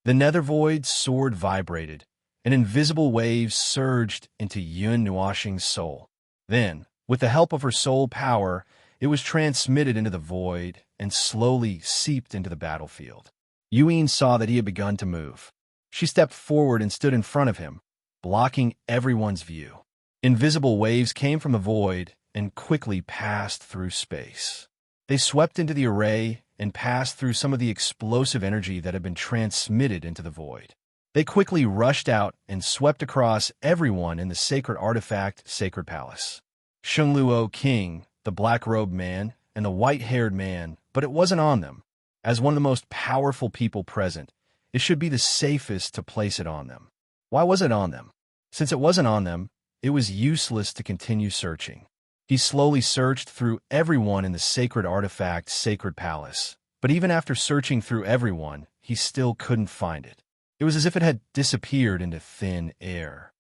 The Nether Void sword vibrated, and invisible waves surged into Yun Nuoxing's soul. Then, with the help of her soul power, it was transmitted into the void and slowly seeped into the battlefield. Yu Yin saw that he had begun to move. She stepped forward and stood in front of him, blocking everyone's view. Invisible waves came from the void and quickly passed through space. They swept into the array and passed through some of the explosive energy that had been transmitted into the void. They quickly rushed out and swept across everyone in the sacred artifact sacred palace. Shengluo King, the black-robed man, and the white-haired man, but it wasn't on them. As one of the most powerful people present, it should be the safest to place it on them. Why was it on them? Since it wasn't on them, it was useless to continue searching. He slowly searched through everyone in the sacred artifact sacred palace, but even after searching through everyone, he still couldn't find it. It was as if it had disappeared into thin air.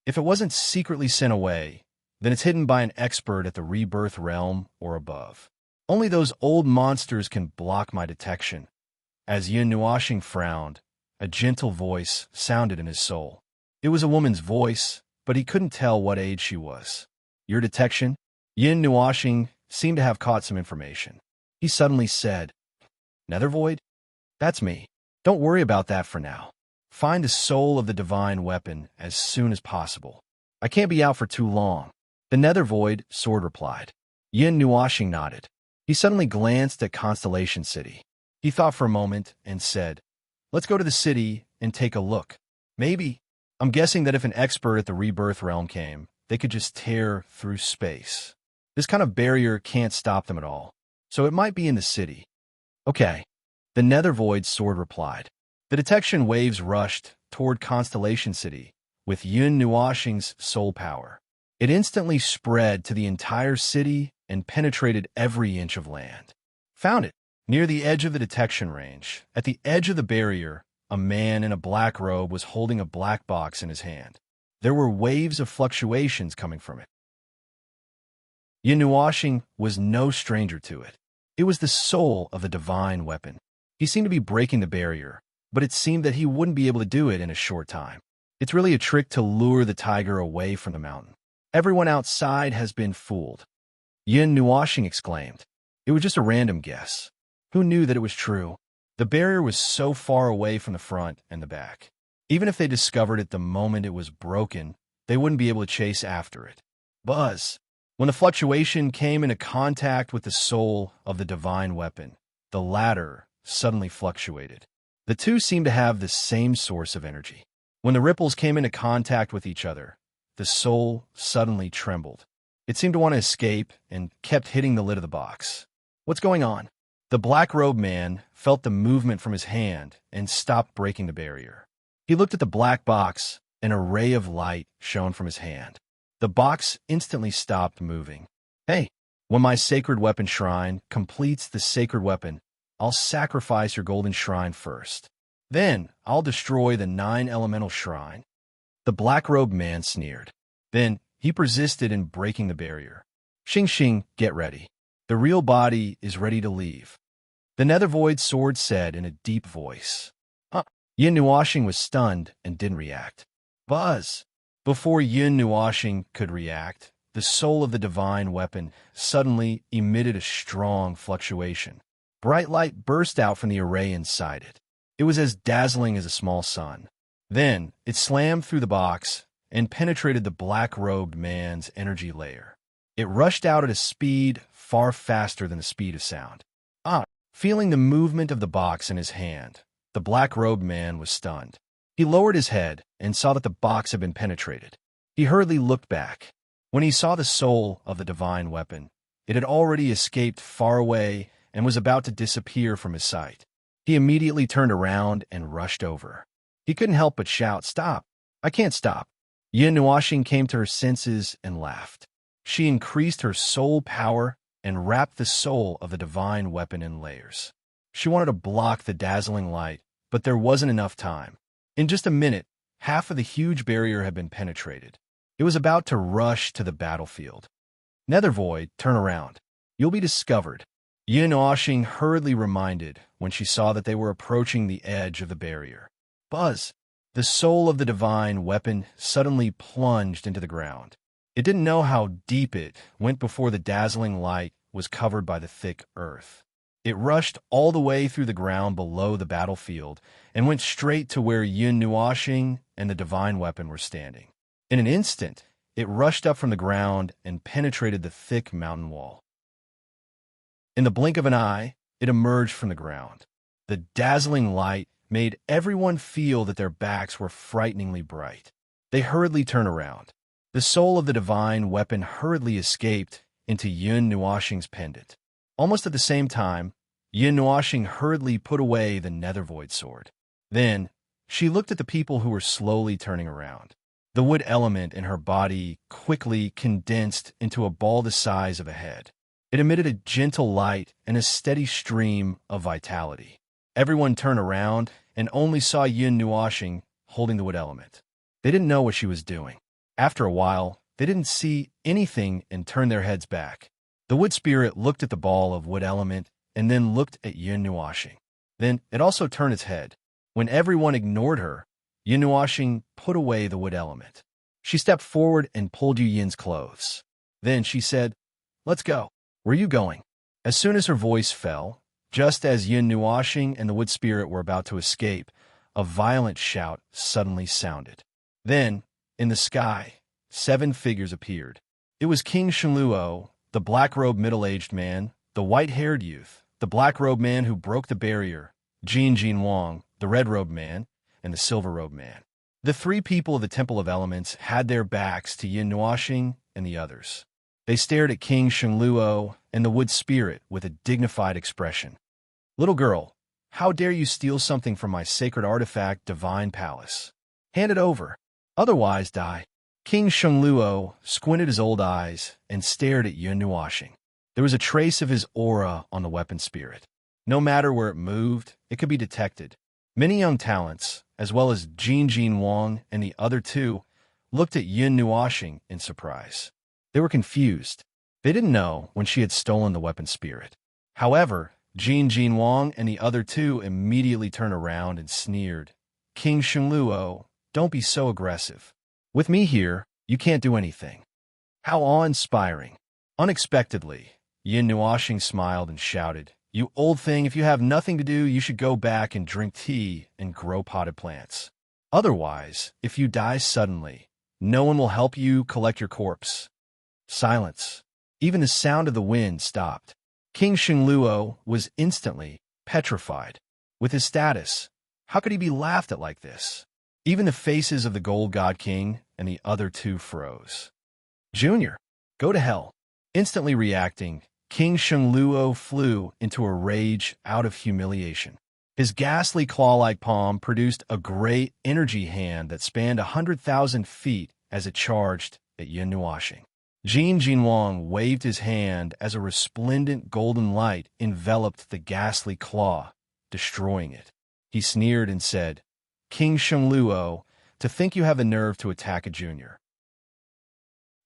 If it wasn't secretly sent away, then it's hidden by an expert at the rebirth realm or above. Only those old monsters can block my detection. As Yun Nuoxing frowned, a gentle voice sounded in his soul. It was a woman's voice, but he couldn't tell what age she was. "Your detection?" Yun Nuoxing seemed to have caught some information. He suddenly said, "Nether Void? That's me. Don't worry about that for now. Find the soul of the divine weapon as soon as possible. I can't be out for too long." The Nether Void sword replied. Yun Nuoxing nodded. He suddenly glanced at Constellation City. He thought for a moment and said, "Let's go to the city and take a look. Maybe. I'm guessing that if an expert at the rebirth realm came, they could just tear through space. This kind of barrier can't stop them at all, so it might be in the city." "Okay," the Nether Void sword replied. The detection waves rushed toward Constellation City with Yun Nuoxing's soul power. It instantly spread to the entire city and penetrated every inch of land. "Found it." Near the edge of the detection range, at the edge of the barrier, a man in a black robe was holding a black box in his hand. There were waves of fluctuations coming from it. Yun Nuoxing was no stranger to it. It was the soul of the divine weapon. He seemed to be breaking the barrier, but it seemed that he wouldn't be able to do it in a short time. It's really a trick to lure the tiger away from the mountain. Everyone outside has been fooled. Yun Nuoxing exclaimed. It was just a random guess. Who knew that it was true? The barrier was so far away from the front and the back. Even if they discovered it the moment it was broken, they wouldn't be able to chase after it. Buzz! When the fluctuation came into contact with the soul of the divine weapon, the latter suddenly fluctuated. The two seemed to have the same source of energy. When the ripples came into contact with each other, the soul suddenly trembled. It seemed to want to escape and kept hitting the lid of the box. "What's going on?" The black-robed man felt the movement from his hand and stopped breaking the barrier. He looked at the black box. An ray of light shone from his hand. The box instantly stopped moving. "Hey, when my sacred weapon shrine completes the sacred weapon, I'll sacrifice your golden shrine first. Then I'll destroy the 9 elemental shrine." The black-robed man sneered. Then he persisted in breaking the barrier. Xing Xing, get ready. The real body is ready to leave. The nether void sword said in a deep voice. Yin Nuashing was stunned and didn't react. Buzz! Before Yin Nuashing could react, the soul of the divine weapon suddenly emitted a strong fluctuation. Bright light burst out from the array inside it. It was as dazzling as a small sun. Then it slammed through the box and penetrated the black-robed man's energy layer. It rushed out at a speed far faster than the speed of sound. Feeling the movement of the box in his hand, the black-robed man was stunned. He lowered his head and saw that the box had been penetrated. He hurriedly looked back. When he saw the soul of the divine weapon, it had already escaped far away and was about to disappear from his sight. He immediately turned around and rushed over. He couldn't help but shout, "Stop! I can't stop!" Yin Nuashing came to her senses and laughed. She increased her soul power and wrapped the soul of the divine weapon in layers. She wanted to block the dazzling light, but there wasn't enough time. In just a minute, half of the huge barrier had been penetrated. It was about to rush to the battlefield. Nether Void, turn around. You'll be discovered. Yin Nuashing hurriedly reminded when she saw that they were approaching the edge of the barrier. Buzz! The soul of the divine weapon suddenly plunged into the ground. It didn't know how deep it went before the dazzling light was covered by the thick earth. It rushed all the way through the ground below the battlefield and went straight to where Yin Nuashing and the divine weapon were standing. In an instant, it rushed up from the ground and penetrated the thick mountain wall. In the blink of an eye, it emerged from the ground. The dazzling light made everyone feel that their backs were frighteningly bright. They hurriedly turned around. The soul of the divine weapon hurriedly escaped into Yin Nuashing's pendant. Almost at the same time, Yin Nuashing hurriedly put away the nether void sword. Then, she looked at the people who were slowly turning around. The wood element in her body quickly condensed into a ball the size of a head. It emitted a gentle light and a steady stream of vitality. Everyone turned around and only saw Yin Nuashing holding the wood element. They didn't know what she was doing. After a while, they didn't see anything and turned their heads back. The wood spirit looked at the ball of wood element and then looked at Yin Nuashing. Then it also turned its head. When everyone ignored her, Yin Nuashing put away the wood element. She stepped forward and pulled Yu Yin's clothes. Then she said, "Let's go. Where are you going?" As soon as her voice fell, just as Yin Nuashing and the wood spirit were about to escape, a violent shout suddenly sounded. Then, in the sky, 7 figures appeared. It was King Shenluo, the black-robed middle-aged man, the white-haired youth, the black-robed man who broke the barrier, Jin Wang, the red-robed man, and the silver-robed man. The 3 people of the Temple of Elements had their backs to Yin Nuashing and the others. They stared at King Shenluo and the wood spirit with a dignified expression. "Little girl, how dare you steal something from my sacred artifact, Divine Palace? Hand it over. Otherwise, die." King Shenluo squinted his old eyes and stared at Yin Nuashing. There was a trace of his aura on the weapon spirit. No matter where it moved, it could be detected. Many young talents, as well as Jin Wang and the other 2, looked at Yin Nuashing in surprise. They were confused. They didn't know when she had stolen the weapon spirit. However, Jin Wang and the other 2 immediately turned around and sneered. "King Shenluo, don't be so aggressive. With me here, you can't do anything." How awe-inspiring. Unexpectedly, Yin Nuashing smiled and shouted, "You old thing, if you have nothing to do, you should go back and drink tea and grow potted plants. Otherwise, if you die suddenly, no one will help you collect your corpse." Silence. Even the sound of the wind stopped. King Shenluo was instantly petrified. With his status, how could he be laughed at like this? Even the faces of the Gold God King and the other 2 froze. "Junior, go to hell." Instantly reacting, King Shenluo flew into a rage out of humiliation. His ghastly claw-like palm produced a great energy hand that spanned 100,000 feet as it charged at Yin Nuashing. Jin Wang waved his hand as a resplendent golden light enveloped the ghastly claw, destroying it. He sneered and said, "King Shenluo, To think you have the nerve to attack a junior.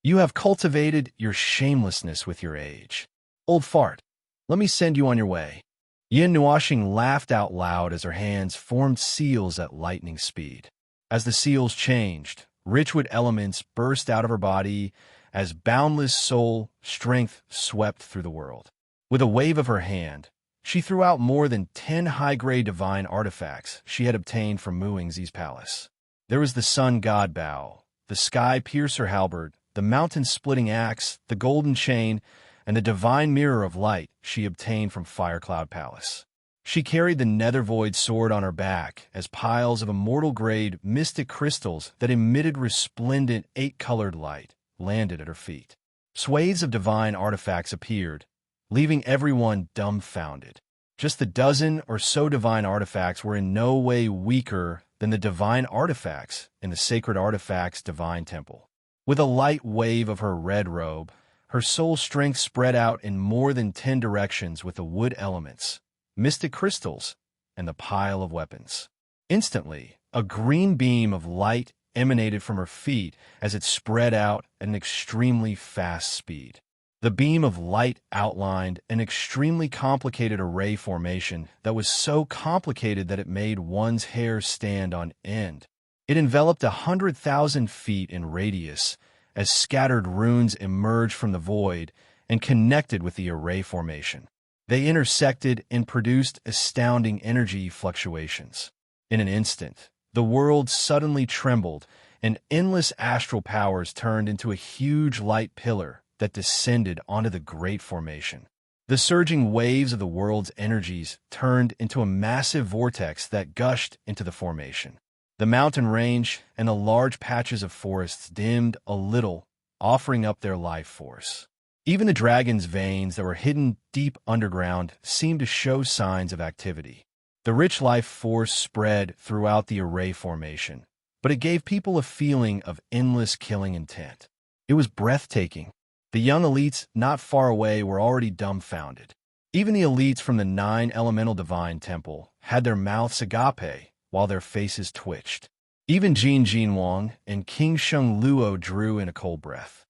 You have cultivated your shamelessness with your age. Old fart, let me send you on your way. Yin Nuashing laughed out loud as her hands formed seals at lightning speed. As the seals changed, richwood elements burst out of her body as boundless soul strength swept through the world. With a wave of her hand, she threw out more than 10 high-grade divine artifacts she had obtained from Muingzi's palace. There was the sun god bow, the sky piercer halberd, the mountain-splitting axe, the golden chain, and the divine mirror of light she obtained from Firecloud Palace. She carried the nether-void sword on her back as piles of immortal-grade mystic crystals that emitted resplendent 8-colored light landed at her feet. Swathes of divine artifacts appeared, leaving everyone dumbfounded. Just the dozen or so divine artifacts were in no way weaker than the divine artifacts in the Sacred Artifacts Divine Temple. With a light wave of her red robe, her soul strength spread out in more than 10 directions with the wood elements, mystic crystals, and the pile of weapons. Instantly, a green beam of light emanated from her feet as it spread out at an extremely fast speed. The beam of light outlined an extremely complicated array formation that was so complicated that it made one's hair stand on end. It enveloped 100,000 feet in radius as scattered runes emerged from the void and connected with the array formation. They intersected and produced astounding energy fluctuations. In an instant, the world suddenly trembled, and endless astral powers turned into a huge light pillar that descended onto the great formation. The surging waves of the world's energies turned into a massive vortex that gushed into the formation. The mountain range and the large patches of forests dimmed a little, offering up their life force. Even the dragon's veins that were hidden deep underground seemed to show signs of activity. The rich life force spread throughout the array formation, but it gave people a feeling of endless killing intent. It was breathtaking. The young elites not far away were already dumbfounded. Even the elites from the 9 Elemental Divine Temple had their mouths agape while their faces twitched. Even Jin Jinwang and King Sheng Luo drew in a cold breath.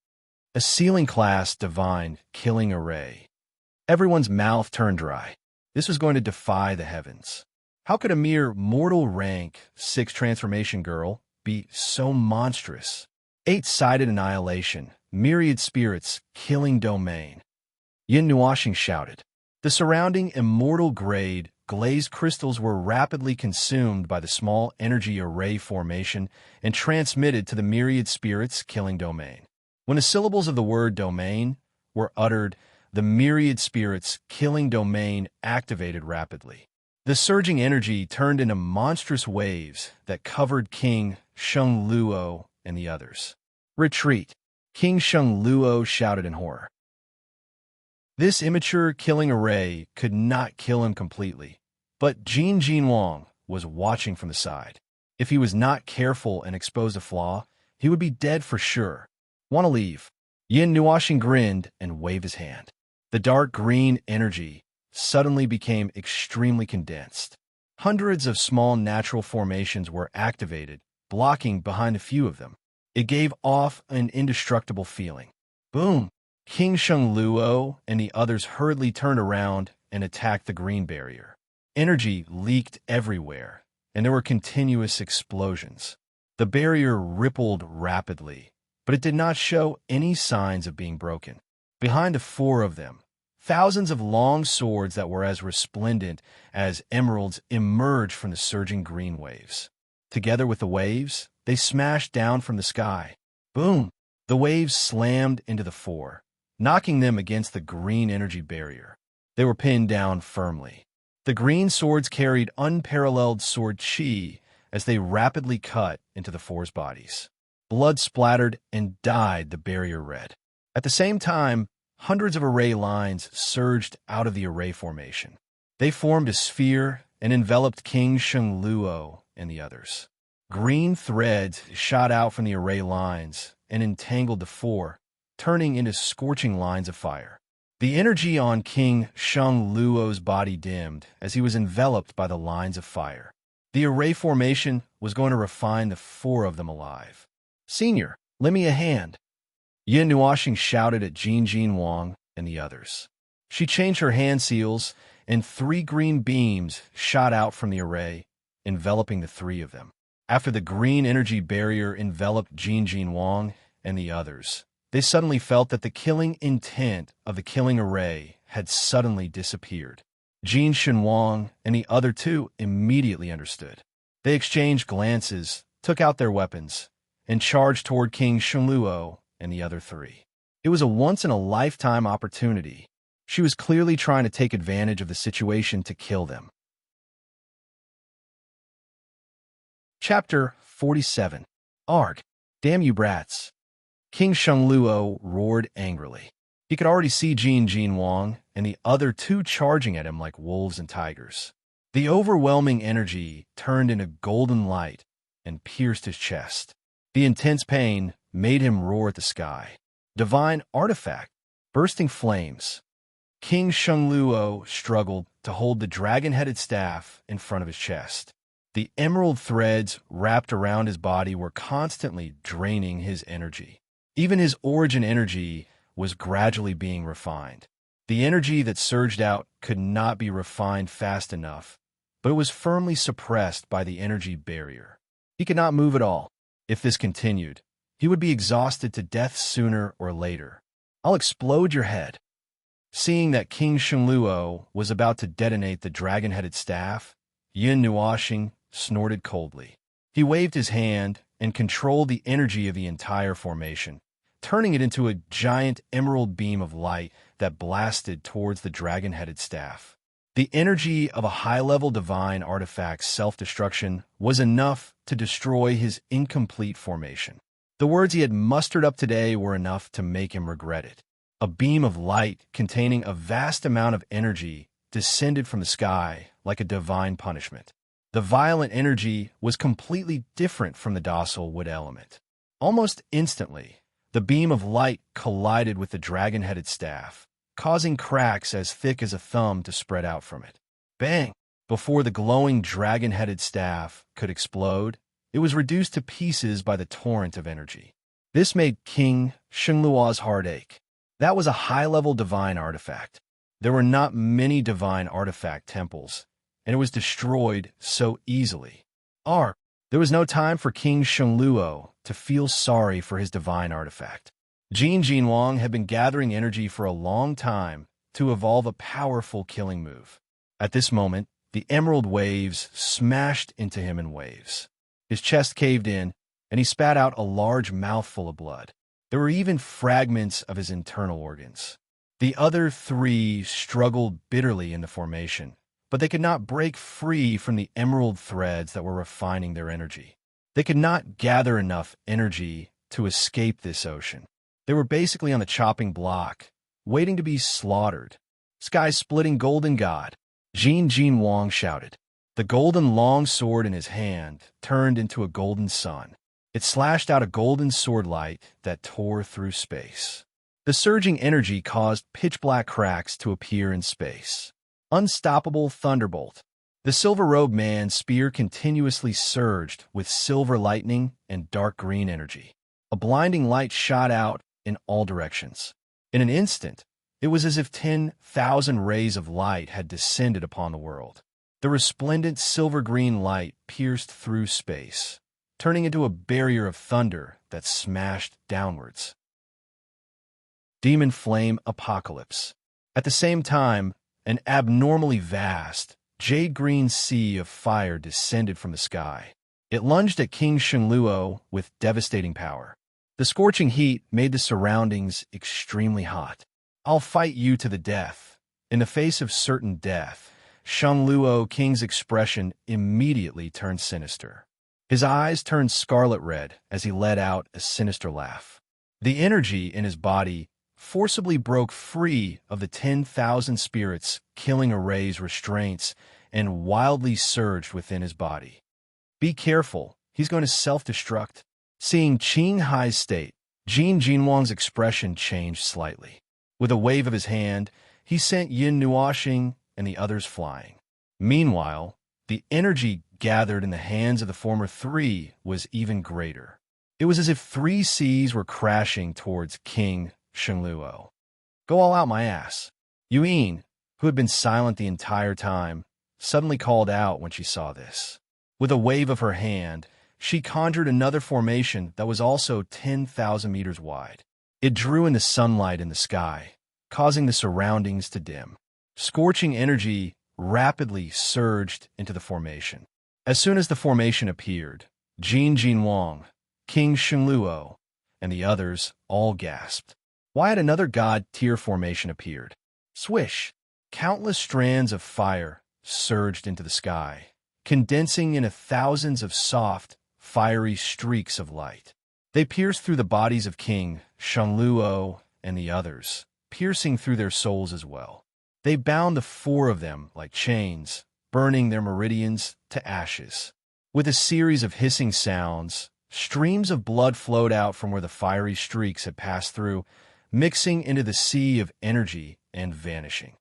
A ceiling-class divine killing array. Everyone's mouth turned dry. This was going to defy the heavens. How could a mere mortal rank 6 transformation girl be so monstrous? 8-sided annihilation, myriad spirits, killing domain. Yin Nuashing shouted. The surrounding immortal-grade glazed crystals were rapidly consumed by the small energy array formation and transmitted to the myriad spirits killing domain. When the syllables of the word domain were uttered, the myriad spirits killing domain activated rapidly. The surging energy turned into monstrous waves that covered King Sheng Luo and the others. Retreat! King Sheng Luo shouted in horror. This immature killing array could not kill him completely, but Jin Jinwang was watching from the side. If he was not careful and exposed a flaw, he would be dead for sure. Want to leave? Yin Nuashing grinned and waved his hand. The dark green energy suddenly became extremely condensed. Hundreds of small natural formations were activated, blocking behind a few of them. It gave off an indestructible feeling. Boom! King Sheng Luo and the others hurriedly turned around and attacked the green barrier. Energy leaked everywhere, and there were continuous explosions. The barrier rippled rapidly, but it did not show any signs of being broken. Behind the 4 of them, thousands of long swords that were as resplendent as emeralds emerged from the surging green waves. Together with the waves, they smashed down from the sky. Boom! The waves slammed into the 4, knocking them against the green energy barrier. They were pinned down firmly. The green swords carried unparalleled sword chi as they rapidly cut into the 4's bodies. Blood splattered and dyed the barrier red. At the same time, hundreds of array lines surged out of the array formation. They formed a sphere and enveloped King Sheng Luo and the others. Green threads shot out from the array lines and entangled the 4, turning into scorching lines of fire. The energy on King Sheng Luo's body dimmed as he was enveloped by the lines of fire. The array formation was going to refine the four of them alive. "Senior, lend me a hand," Yin Nuoxing shouted at Jin Wang and the others. She changed her hand seals, and 3 green beams shot out from the array, enveloping the 3 of them. After the green energy barrier enveloped Jin Wang and the others, they suddenly felt that the killing intent of the killing array had suddenly disappeared. Jin Wang and the other 2 immediately understood. They exchanged glances, took out their weapons, and charged toward King Shenluo and the other 3. It was a once-in-a-lifetime opportunity. She was clearly trying to take advantage of the situation to kill them. Chapter 47. Arg! Damn you brats! King Shenluo roared angrily. He could already see Jin Wang and the other 2 charging at him like wolves and tigers. The overwhelming energy turned into golden light and pierced his chest. The intense pain made him roar at the sky. Divine artifact, bursting flames. King Shenluo struggled to hold the dragon-headed staff in front of his chest. The emerald threads wrapped around his body were constantly draining his energy. Even his origin energy was gradually being refined. The energy that surged out could not be refined fast enough, but it was firmly suppressed by the energy barrier. He could not move at all. If this continued, he would be exhausted to death sooner or later. "I'll explode your head." Seeing that King Shenluo was about to detonate the dragon-headed staff, Yin Nuoxing snorted coldly. He waved his hand and controlled the energy of the entire formation, turning it into a giant emerald beam of light that blasted towards the dragon-headed staff. The energy of a high-level divine artifact's self-destruction was enough to destroy his incomplete formation. The words he had mustered up today were enough to make him regret it. A beam of light containing a vast amount of energy descended from the sky like a divine punishment. The violent energy was completely different from the docile wood element. Almost instantly, the beam of light collided with the dragon-headed staff, causing cracks as thick as a thumb to spread out from it. Bang! Before the glowing dragon-headed staff could explode, it was reduced to pieces by the torrent of energy. This made King Shenluo's heart ache. That was a high-level divine artifact. There were not many divine artifact temples, and it was destroyed so easily. There was no time for King Shenluo to feel sorry for his divine artifact. Jin Wang had been gathering energy for a long time to evolve a powerful killing move. At this moment, the emerald waves smashed into him in waves. His chest caved in, and he spat out a large mouthful of blood. There were even fragments of his internal organs. The other 3 struggled bitterly in the formation, but they could not break free from the emerald threads that were refining their energy. They could not gather enough energy to escape this ocean. They were basically on the chopping block, waiting to be slaughtered. "Sky-splitting golden god," Jin Wang shouted. The golden long sword in his hand turned into a golden sun. It slashed out a golden sword light that tore through space. The surging energy caused pitch-black cracks to appear in space. Unstoppable thunderbolt. The silver-robed man's spear continuously surged with silver lightning and dark green energy. A blinding light shot out in all directions. In an instant, it was as if 10,000 rays of light had descended upon the world. The resplendent silver-green light pierced through space, turning into a barrier of thunder that smashed downwards. Demon Flame Apocalypse. At the same time, an abnormally vast, jade-green sea of fire descended from the sky. It lunged at King Shenluo with devastating power. The scorching heat made the surroundings extremely hot. "I'll fight you to the death." In the face of certain death, Shenluo King's expression immediately turned sinister. His eyes turned scarlet red as he let out a sinister laugh. The energy in his body forcibly broke free of the 10,000 spirits killing array's restraints and wildly surged within his body. "Be careful, he's going to self-destruct." Seeing Qing Hai's state, Jin Wang's expression changed slightly. With a wave of his hand, he sent Yin Nuoxing and the others flying. Meanwhile, the energy gathered in the hands of the former three was even greater. It was as if three seas were crashing towards King Shenluo. "Go all out my ass." Yuan, who had been silent the entire time, suddenly called out when she saw this. With a wave of her hand, she conjured another formation that was also 10,000 meters wide. It drew in the sunlight in the sky, causing the surroundings to dim. Scorching energy rapidly surged into the formation. As soon as the formation appeared, Jin Jinwang, King Shenluo, and the others all gasped. Why had another god-tier formation appeared? Swish! Countless strands of fire surged into the sky, condensing into thousands of soft, fiery streaks of light. They pierced through the bodies of King Shenluo and the others, piercing through their souls as well. They bound the four of them like chains, burning their meridians to ashes. With a series of hissing sounds, streams of blood flowed out from where the fiery streaks had passed through, mixing into the sea of energy and vanishing.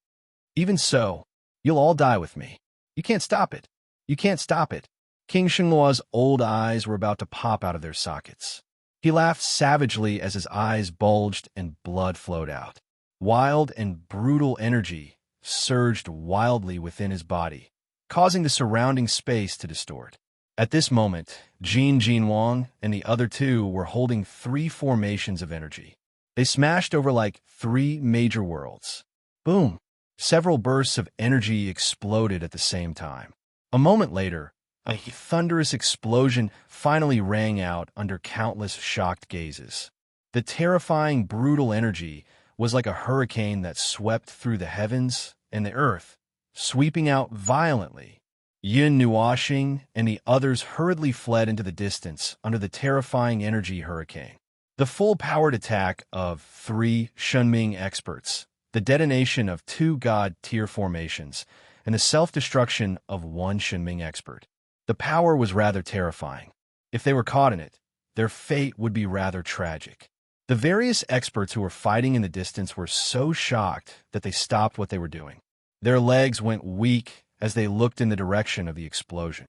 "Even so, you'll all die with me. You can't stop it. You can't stop it." King Shenluo's old eyes were about to pop out of their sockets. He laughed savagely as his eyes bulged and blood flowed out. Wild and brutal energy surged wildly within his body, causing the surrounding space to distort. At this moment, Jin Jinwang and the other two were holding three formations of energy. They smashed over like three major worlds. Boom! Several bursts of energy exploded at the same time. A moment later, a thunderous explosion finally rang out under countless shocked gazes. The terrifying, brutal energy was like a hurricane that swept through the heavens and the earth, sweeping out violently. Yin Nuoxing and the others hurriedly fled into the distance under the terrifying energy hurricane. The full-powered attack of three Shunming experts, the detonation of two god-tier formations, and the self-destruction of one Shunming expert. The power was rather terrifying. If they were caught in it, their fate would be rather tragic. The various experts who were fighting in the distance were so shocked that they stopped what they were doing. Their legs went weak as they looked in the direction of the explosion.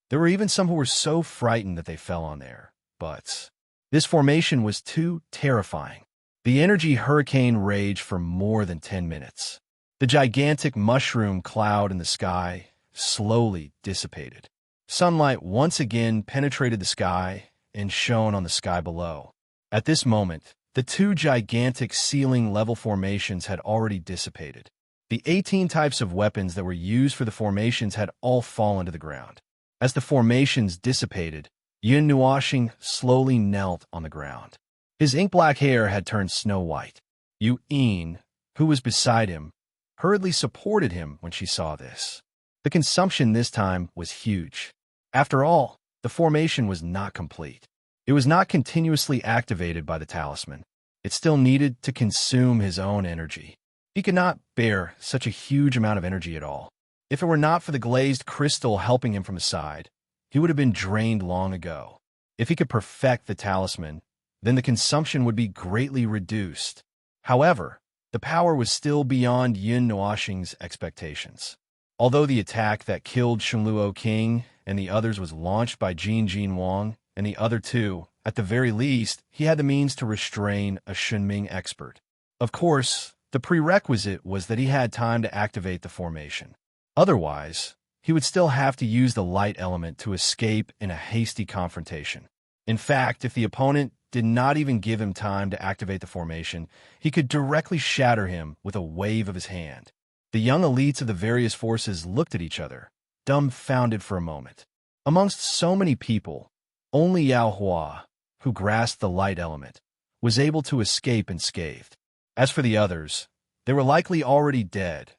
There were even some who were so frightened that they fell on their butts. This formation was too terrifying. The energy hurricane raged for more than 10 minutes. The gigantic mushroom cloud in the sky slowly dissipated. Sunlight once again penetrated the sky and shone on the sky below. At this moment, the two gigantic ceiling-level formations had already dissipated. The 18 types of weapons that were used for the formations had all fallen to the ground. As the formations dissipated, Yin Nuoxing slowly knelt on the ground. His ink-black hair had turned snow-white. Yuan, who was beside him, hurriedly supported him when she saw this. The consumption this time was huge. After all, the formation was not complete. It was not continuously activated by the talisman. It still needed to consume his own energy. He could not bear such a huge amount of energy at all. If it were not for the glazed crystal helping him from the side, he would have been drained long ago. If he could perfect the talisman, then the consumption would be greatly reduced. However, the power was still beyond Yin Nuoxing's expectations. Although the attack that killed Shenluo King and the others was launched by Jin Jinwang and the other two, at the very least, he had the means to restrain a Shunming expert. Of course, the prerequisite was that he had time to activate the formation. Otherwise, he would still have to use the light element to escape in a hasty confrontation. In fact, if the opponent did not even give him time to activate the formation, he could directly shatter him with a wave of his hand. The young elites of the various forces looked at each other, dumbfounded for a moment. Amongst so many people, only Yao Hua, who grasped the light element, was able to escape unscathed. As for the others, they were likely already dead.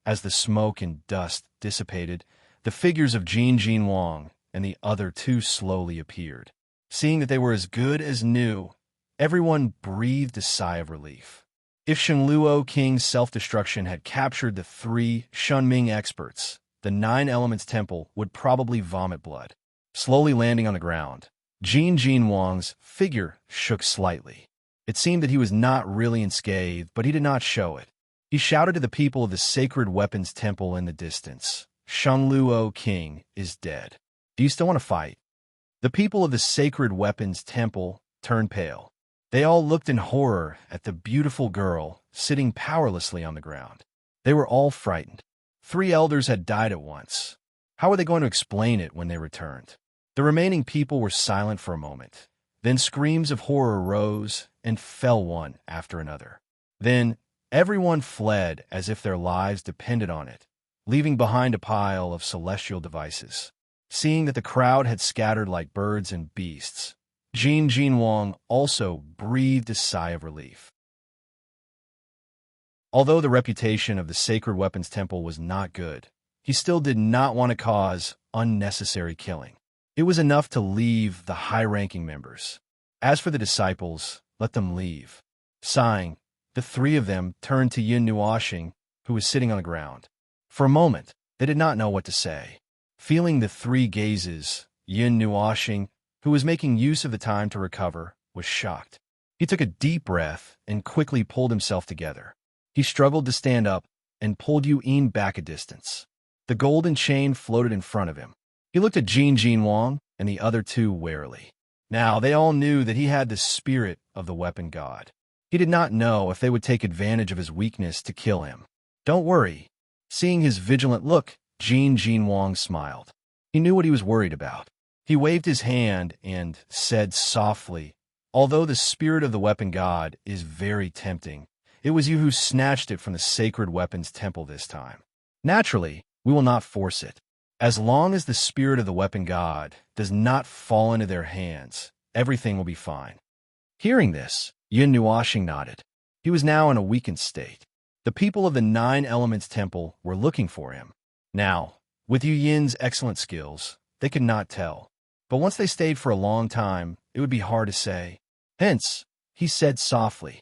As the smoke and dust dissipated, the figures of Jin Jinwang and the other two slowly appeared. Seeing that they were as good as new, everyone breathed a sigh of relief. If Shenluo King's self-destruction had captured the three Shunming experts, the Nine Elements Temple would probably vomit blood. Slowly landing on the ground, Jin Jinwang's figure shook slightly. It seemed that he was not really unscathed, but he did not show it. He shouted to the people of the Sacred Weapons Temple in the distance, Shangluo King is dead. Do you still want to fight? The people of the Sacred Weapons Temple turned pale. They all looked in horror at the beautiful girl sitting powerlessly on the ground. They were all frightened. 3 elders had died at once. How were they going to explain it when they returned? The remaining people were silent for a moment. Then screams of horror rose and fell one after another. Then everyone fled as if their lives depended on it, leaving behind a pile of celestial devices. Seeing that the crowd had scattered like birds and beasts, Jin Wang also breathed a sigh of relief. Although the reputation of the Sacred Weapons Temple was not good, he still did not want to cause unnecessary killing. It was enough to leave the high-ranking members. As for the disciples, let them leave. Sighing, the 3 of them turned to Yin Nuoxing, who was sitting on the ground. For a moment, they did not know what to say. Feeling the 3 gazes, Yin Nuoxing, who was making use of the time to recover, was shocked. He took a deep breath and quickly pulled himself together. He struggled to stand up and pulled Yuan back a distance. The golden chain floated in front of him. He looked at Jin Wang and the other 2 warily. Now, they all knew that he had the spirit of the weapon god. He did not know if they would take advantage of his weakness to kill him. Don't worry. Seeing his vigilant look, Jin Wang smiled. He knew what he was worried about. He waved his hand and said softly, "Although the spirit of the weapon god is very tempting, it was you who snatched it from the Sacred Weapons Temple this time. Naturally, we will not force it. As long as the spirit of the weapon god does not fall into their hands, everything will be fine." Hearing this, Yin Nuoxing nodded. He was now in a weakened state. The people of the 9 Elements Temple were looking for him. Now, with Yu Yin's excellent skills, they could not tell. But once they stayed for a long time, it would be hard to say. Hence, he said softly,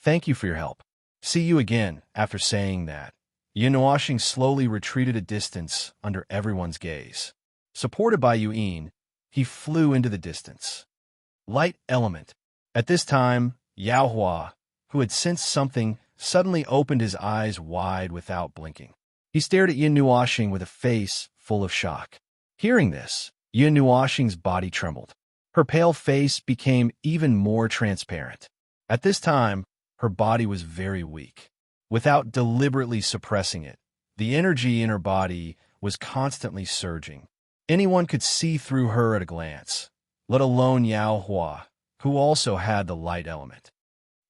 "Thank you for your help. See you again." After saying that, Yin Nuoxing slowly retreated a distance under everyone's gaze. Supported by Yuan, he flew into the distance. Light element. At this time, Yao Hua, who had sensed something, suddenly opened his eyes wide without blinking. He stared at Yin Nuoxing with a face full of shock. Hearing this, Yin Nuoxing's body trembled. Her pale face became even more transparent. At this time, her body was very weak. Without deliberately suppressing it, the energy in her body was constantly surging. Anyone could see through her at a glance, let alone Yao Hua, who also had the light element.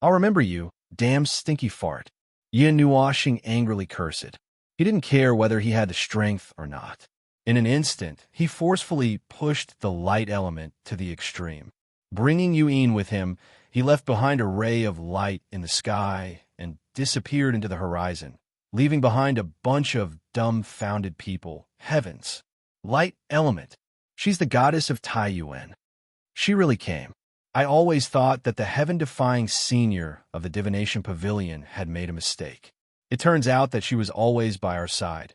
"I'll remember you, damn stinky fart." Yin Nuoxing angrily cursed. He didn't care whether he had the strength or not. In an instant, he forcefully pushed the light element to the extreme. Bringing Yuan with him, he left behind a ray of light in the sky and disappeared into the horizon, leaving behind a bunch of dumbfounded people. Heavens! Light element! She's the goddess of Taiyuan. She really came. I always thought that the heaven-defying senior of the divination pavilion had made a mistake. It turns out that she was always by our side.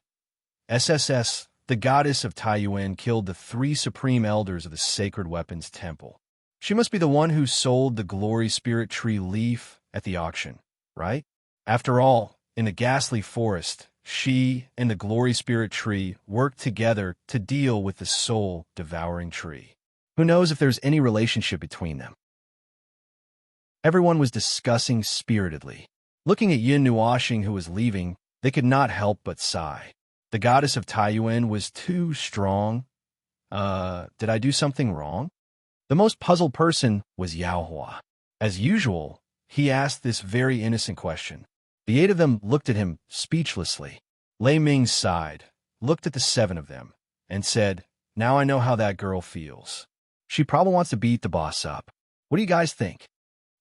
SSS, the goddess of Taiyuan, killed the 3 supreme elders of the Sacred Weapons Temple. She must be the one who sold the Glory Spirit Tree leaf at the auction, right? After all, in the ghastly forest, she and the Glory Spirit Tree worked together to deal with the soul-devouring tree. Who knows if there's any relationship between them? Everyone was discussing spiritedly. Looking at Yin Nuoxing, who was leaving, they could not help but sigh. The goddess of Taiyuan was too strong. Did I do something wrong? The most puzzled person was Yao Hua. As usual, he asked this very innocent question. The 8 of them looked at him speechlessly. Lei Ming sighed, looked at the 7 of them, and said, "Now I know how that girl feels. She probably wants to beat the boss up. What do you guys think?"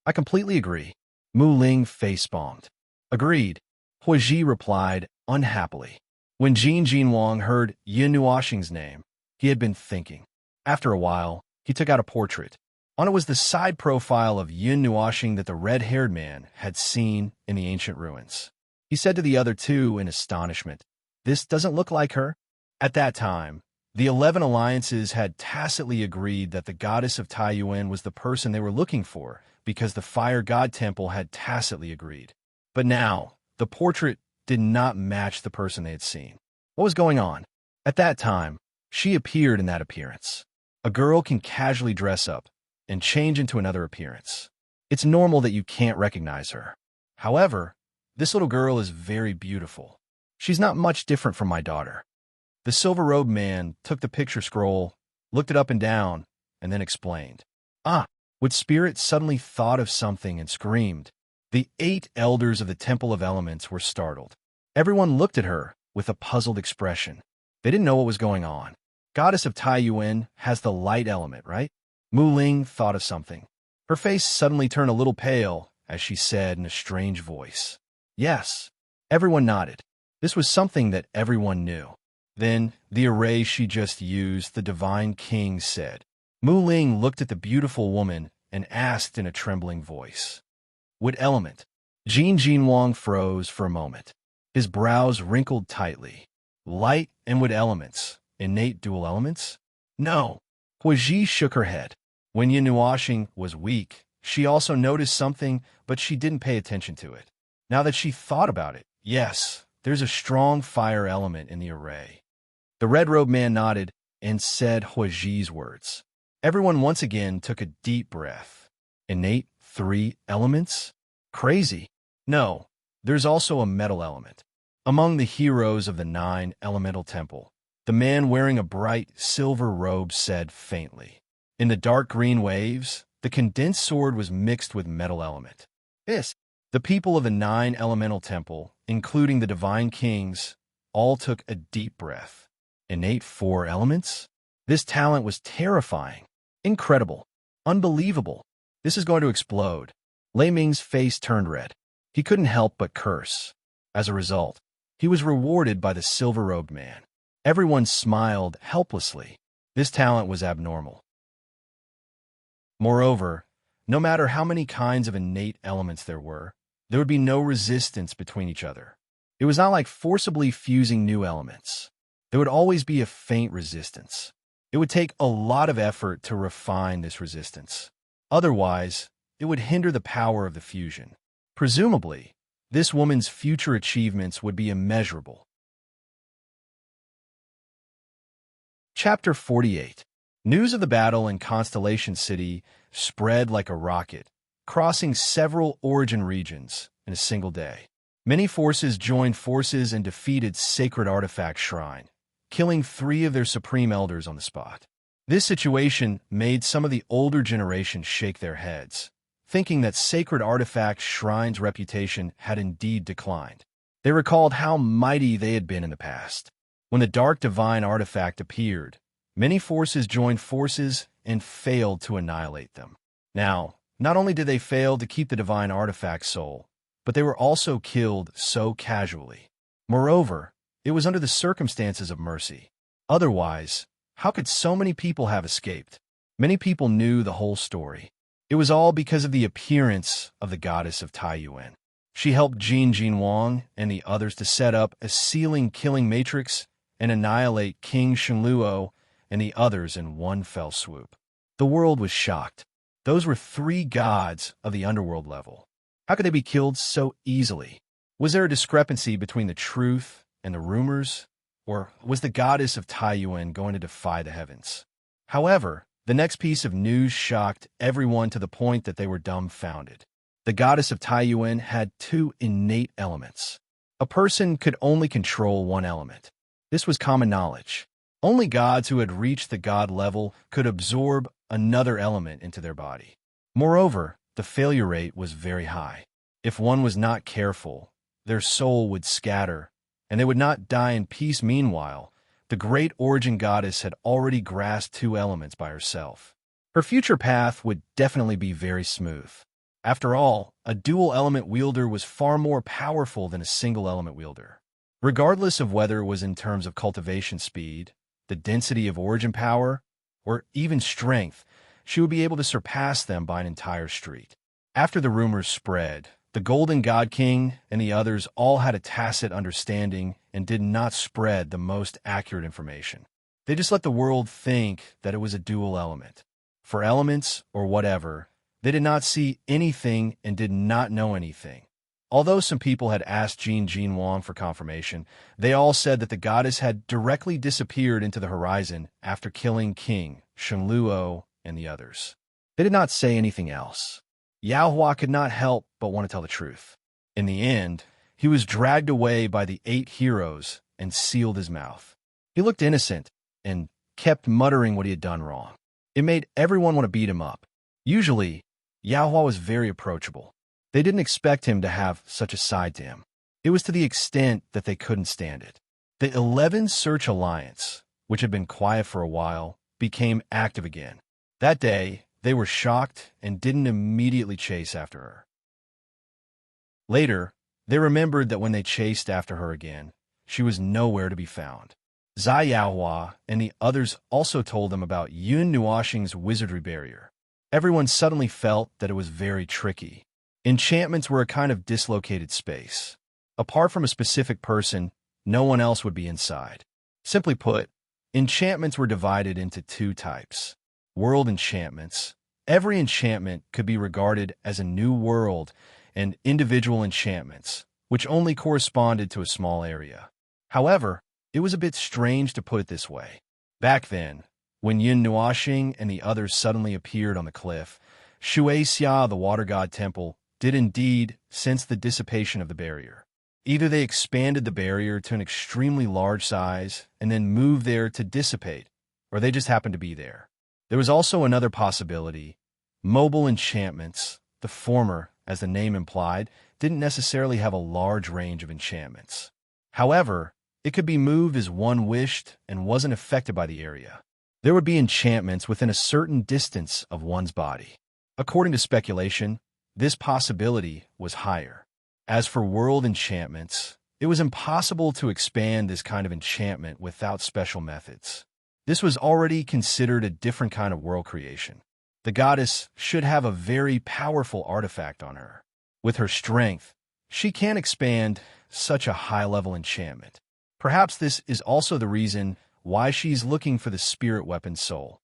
"I completely agree." Mu Ling face-palmed. "Agreed," Huiji replied unhappily. When Jin Wang heard Yin Nuoxing's name, he had been thinking. After a while, he took out a portrait. On it was the side profile of Yin Nuoxing that the red-haired man had seen in the ancient ruins. He said to the other 2 in astonishment, "This doesn't look like her." At that time, the 11 alliances had tacitly agreed that the goddess of Taiyuan was the person they were looking for, because the Fire God Temple had tacitly agreed. But now, the portrait did not match the person they had seen. What was going on? At that time, she appeared in that appearance. A girl can casually dress up and change into another appearance. It's normal that you can't recognize her. However, this little girl is very beautiful. She's not much different from my daughter. The silver-robed man took the picture scroll, looked it up and down, and then explained. Wood Spirit suddenly thought of something and screamed. The 8 elders of the Temple of Elements were startled. Everyone looked at her with a puzzled expression. They didn't know what was going on. Goddess of Taiyuan has the light element, right? Mu Ling thought of something. Her face suddenly turned a little pale as she said in a strange voice. Yes. Everyone nodded. This was something that everyone knew. Then, the array she just used, the Divine King, said. Mu Ling looked at the beautiful woman and asked in a trembling voice. What element? Jin Jinwang froze for a moment. His brows wrinkled tightly. Light and what elements? Innate dual elements? No. Huiji shook her head. When Yinuashing was weak, she also noticed something, but she didn't pay attention to it. Now that she thought about it, yes, there's a strong fire element in the array. The red-robed man nodded and said Huiji's words. Everyone once again took a deep breath. Innate 3 elements? Crazy. No, there's also a metal element. Among the heroes of the 9 elemental temple, the man wearing a bright silver robe said faintly. In the dark green waves, the condensed sword was mixed with metal element. The people of the 9 elemental temple, including the divine kings, all took a deep breath. Innate 4 elements? This talent was terrifying. Incredible. Unbelievable. This is going to explode. Lei Ming's face turned red. He couldn't help but curse. As a result, he was rewarded by the silver-robed man. Everyone smiled helplessly. This talent was abnormal. Moreover, no matter how many kinds of innate elements there would be no resistance between each other. It was not like forcibly fusing new elements. There would always be a faint resistance. It would take a lot of effort to refine this resistance. Otherwise, it would hinder the power of the fusion. Presumably, this woman's future achievements would be immeasurable. Chapter 48. News of the battle in Constellation City spread like a rocket, crossing several origin regions in a single day. Many forces joined forces and defeated Sacred Artifact Shrine, killing 3 of their supreme elders on the spot. This situation made some of the older generation shake their heads, thinking that Sacred Artifact Shrine's reputation had indeed declined. They recalled how mighty they had been in the past. When the Dark Divine Artifact appeared, many forces joined forces and failed to annihilate them. Now, not only did they fail to keep the Divine Artifact soul, but they were also killed so casually. Moreover, it was under the circumstances of mercy. Otherwise, how could so many people have escaped? Many people knew the whole story. It was all because of the appearance of the goddess of Taiyuan. She helped Jin Jinwang and the others to set up a ceiling-killing matrix and annihilate King Shenluo and the others in one fell swoop. The world was shocked. Those were 3 gods of the underworld level. How could they be killed so easily? Was there a discrepancy between the truth and the rumors? Or was the goddess of Taiyuan going to defy the heavens? However, the next piece of news shocked everyone to the point that they were dumbfounded. The goddess of Taiyuan had 2 innate elements. A person could only control one element. This was common knowledge. Only gods who had reached the god level could absorb another element into their body. Moreover, the failure rate was very high. If one was not careful, their soul would scatter, and they would not die in peace. Meanwhile, the great origin goddess had already grasped 2 elements by herself. Her future path would definitely be very smooth. After all, a dual element wielder was far more powerful than a single element wielder. Regardless of whether it was in terms of cultivation speed, the density of origin power, or even strength, she would be able to surpass them by an entire street. After the rumors spread, the Golden God King and the others all had a tacit understanding and did not spread the most accurate information. They just let the world think that it was a dual element. For elements, or whatever, they did not see anything and did not know anything. Although some people had asked Jin Jinwang for confirmation, they all said that the goddess had directly disappeared into the horizon after killing King Shenluo and the others. They did not say anything else. Yao Hua could not help but want to tell the truth. In the end, he was dragged away by the 8 heroes and sealed his mouth. He looked innocent and kept muttering what he had done wrong. It made everyone want to beat him up. Usually, Yao Hua was very approachable. They didn't expect him to have such a side to him. It was to the extent that they couldn't stand it. The 11 Search Alliance, which had been quiet for a while, became active again. That day, they were shocked and didn't immediately chase after her. Later, they remembered that when they chased after her again, she was nowhere to be found. Zai Yaohua and the others also told them about Yun Nuoxing's wizardry barrier. Everyone suddenly felt that it was very tricky. Enchantments were a kind of dislocated space. Apart from a specific person, no one else would be inside. Simply put, enchantments were divided into 2 types. World enchantments. Every enchantment could be regarded as a new world, and individual enchantments, which only corresponded to a small area. However, it was a bit strange to put it this way. Back then, when Yun Nuoxing and the others suddenly appeared on the cliff, Shueixia, the water god temple, did indeed sense the dissipation of the barrier. Either they expanded the barrier to an extremely large size and then moved there to dissipate, or they just happened to be there. There was also another possibility. Mobile enchantments, the former, as the name implied, didn't necessarily have a large range of enchantments. However, it could be moved as one wished and wasn't affected by the area. There would be enchantments within a certain distance of one's body. According to speculation, this possibility was higher. As for world enchantments, it was impossible to expand this kind of enchantment without special methods. This was already considered a different kind of world creation. The goddess should have a very powerful artifact on her. With her strength, she can expand such a high-level enchantment. Perhaps this is also the reason why she's looking for the spirit weapon soul.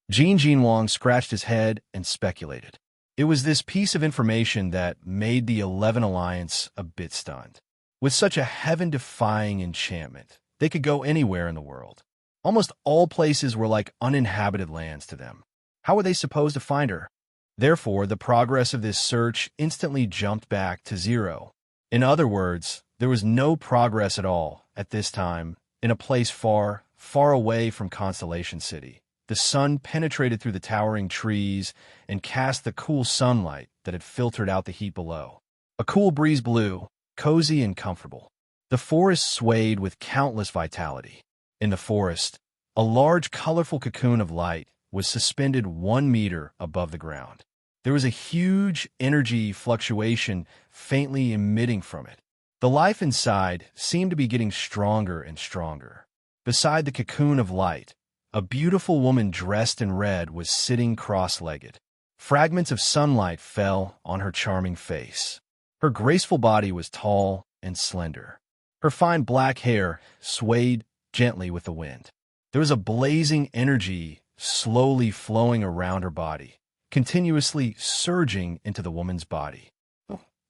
Jin Jinwang scratched his head and speculated. It was this piece of information that made the 11 Alliance a bit stunned. With such a heaven-defying enchantment, they could go anywhere in the world. Almost all places were like uninhabited lands to them. How were they supposed to find her? Therefore, the progress of this search instantly jumped back to 0. In other words, there was no progress at all at this time in a place far, far away from Constellation City. The sun penetrated through the towering trees and cast the cool sunlight that had filtered out the heat below. A cool breeze blew, cozy and comfortable. The forest swayed with countless vitality. In the forest, a large, colorful cocoon of light was suspended 1 meter above the ground. There was a huge energy fluctuation faintly emitting from it. The life inside seemed to be getting stronger and stronger. Beside the cocoon of light, a beautiful woman dressed in red was sitting cross-legged. Fragments of sunlight fell on her charming face. Her graceful body was tall and slender. Her fine black hair swayed gently with the wind. There was a blazing energy slowly flowing around her body, continuously surging into the woman's body.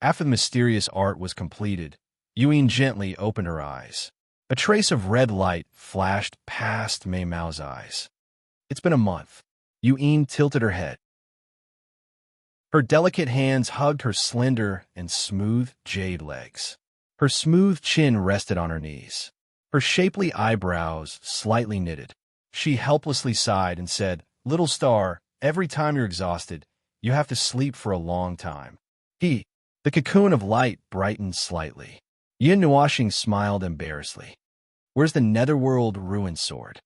After the mysterious art was completed, Yuan gently opened her eyes. A trace of red light flashed past Mei Mao's eyes. It's been a month. Yuan tilted her head. Her delicate hands hugged her slender and smooth jade legs. Her smooth chin rested on her knees. Her shapely eyebrows slightly knitted. She helplessly sighed and said, "Little star, every time you're exhausted, you have to sleep for a long time." The cocoon of light brightened slightly. Yin Nuoxing smiled embarrassedly. "Where's the netherworld ruin sword?"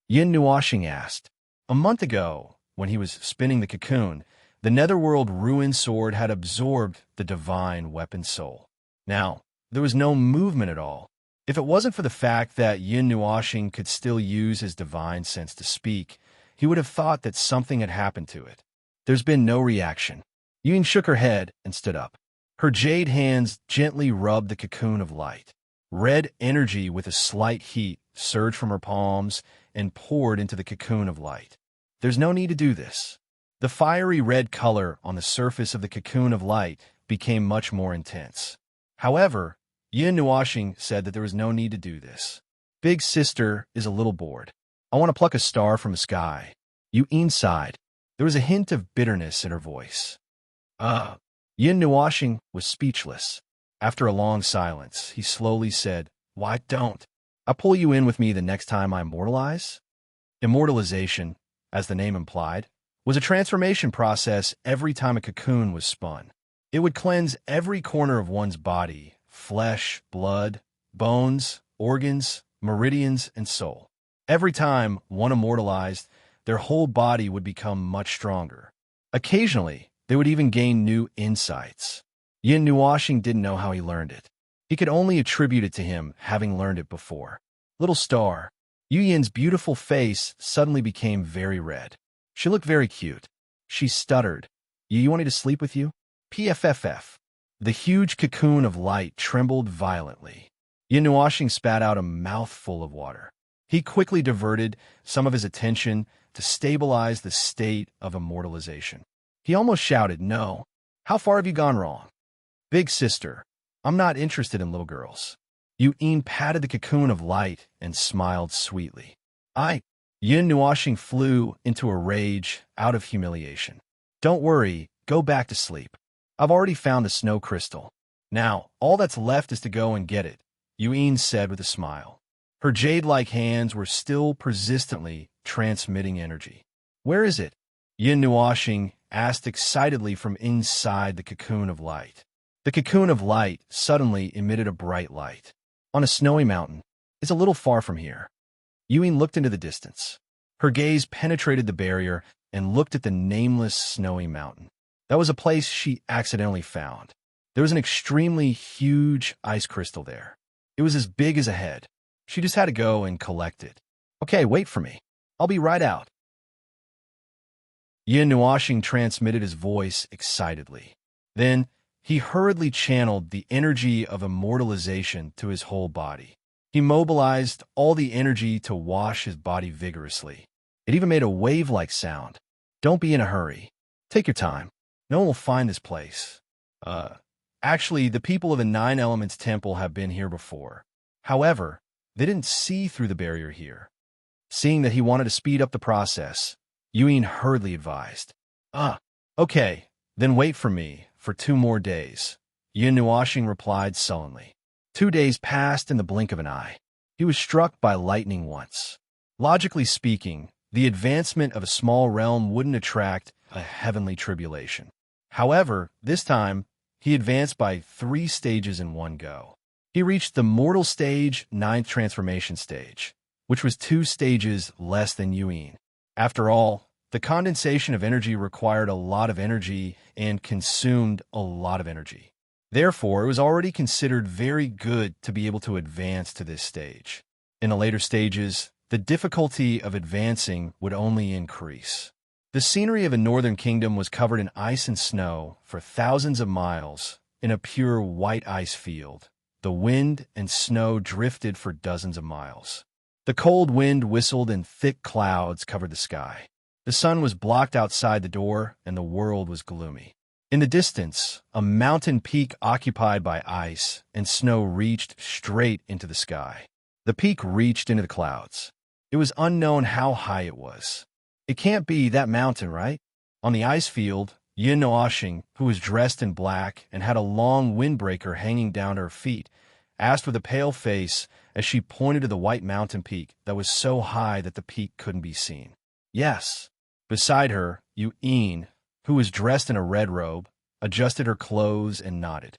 Yin Nuoxing asked. A month ago, when he was spinning the cocoon, the netherworld ruin sword had absorbed the divine weapon soul. Now, there was no movement at all. If it wasn't for the fact that Yin Nuoxing could still use his divine sense to speak, he would have thought that something had happened to it. There's been no reaction. Yin shook her head and stood up. Her jade hands gently rubbed the cocoon of light. Red energy with a slight heat surged from her palms and poured into the cocoon of light. There's no need to do this. The fiery red color on the surface of the cocoon of light became much more intense. However, Yin Nuashing said that there was no need to do this. Big sister is a little bored. I want to pluck a star from the sky. Yin sighed. There was a hint of bitterness in her voice. Yin Nuashing was speechless. After a long silence, he slowly said, "Why don't I pull you in with me the next time I immortalize?" Immortalization, as the name implied, was a transformation process every time a cocoon was spun. It would cleanse every corner of one's body, flesh, blood, bones, organs, meridians, and soul. Every time one immortalized, their whole body would become much stronger. Occasionally, they would even gain new insights. Yin Nuashing didn't know how he learned it. He could only attribute it to him having learned it before. Little star, Yu Yin's beautiful face suddenly became very red. She looked very cute. She stuttered. You want me to sleep with you? PFFF. The huge cocoon of light trembled violently. Yin Nuashing spat out a mouthful of water. He quickly diverted some of his attention to stabilize the state of immortalization. He almost shouted, "No. How far have you gone wrong?" "Big sister, I'm not interested in little girls." Yin patted the cocoon of light and smiled sweetly. Yin Nuashing flew into a rage out of humiliation. "Don't worry, go back to sleep. I've already found the snow crystal. Now, all that's left is to go and get it," Yin said with a smile. Her jade-like hands were still persistently transmitting energy. "Where is it?" Yin Nuashing asked excitedly from inside the cocoon of light. The cocoon of light suddenly emitted a bright light. "On a snowy mountain. It's a little far from here." Yin looked into the distance. Her gaze penetrated the barrier and looked at the nameless snowy mountain. That was a place she accidentally found. There was an extremely huge ice crystal there. It was as big as a head. She just had to go and collect it. "Okay, wait for me. I'll be right out." Yin Nuashing transmitted his voice excitedly. Then, he hurriedly channeled the energy of immortalization to his whole body. He mobilized all the energy to wash his body vigorously. It even made a wave-like sound. "Don't be in a hurry. Take your time. No one will find this place. Actually, the people of the Nine Elements Temple have been here before. However, they didn't see through the barrier here." Seeing that he wanted to speed up the process, Yin hurriedly advised. Okay, then wait for me for 2 more days," Yin Nuashing replied sullenly. 2 days passed in the blink of an eye. He was struck by lightning once. Logically speaking, the advancement of a small realm wouldn't attract a heavenly tribulation. However, this time, he advanced by 3 stages in one go. He reached the mortal stage, 9th transformation stage, which was 2 stages less than Yin. After all, the condensation of energy required a lot of energy and consumed a lot of energy. Therefore, it was already considered very good to be able to advance to this stage. In the later stages, the difficulty of advancing would only increase. The scenery of a northern kingdom was covered in ice and snow for thousands of miles in a pure white ice field. The wind and snow drifted for dozens of miles. The cold wind whistled and thick clouds covered the sky. The sun was blocked outside the door, and the world was gloomy. In the distance, a mountain peak occupied by ice and snow reached straight into the sky. The peak reached into the clouds. It was unknown how high it was. "It can't be that mountain, right?" On the ice field, Yin Nuashing, who was dressed in black and had a long windbreaker hanging down to her feet, asked with a pale face as she pointed to the white mountain peak that was so high that the peak couldn't be seen. "Yes." Beside her, Yin, who was dressed in a red robe, adjusted her clothes and nodded.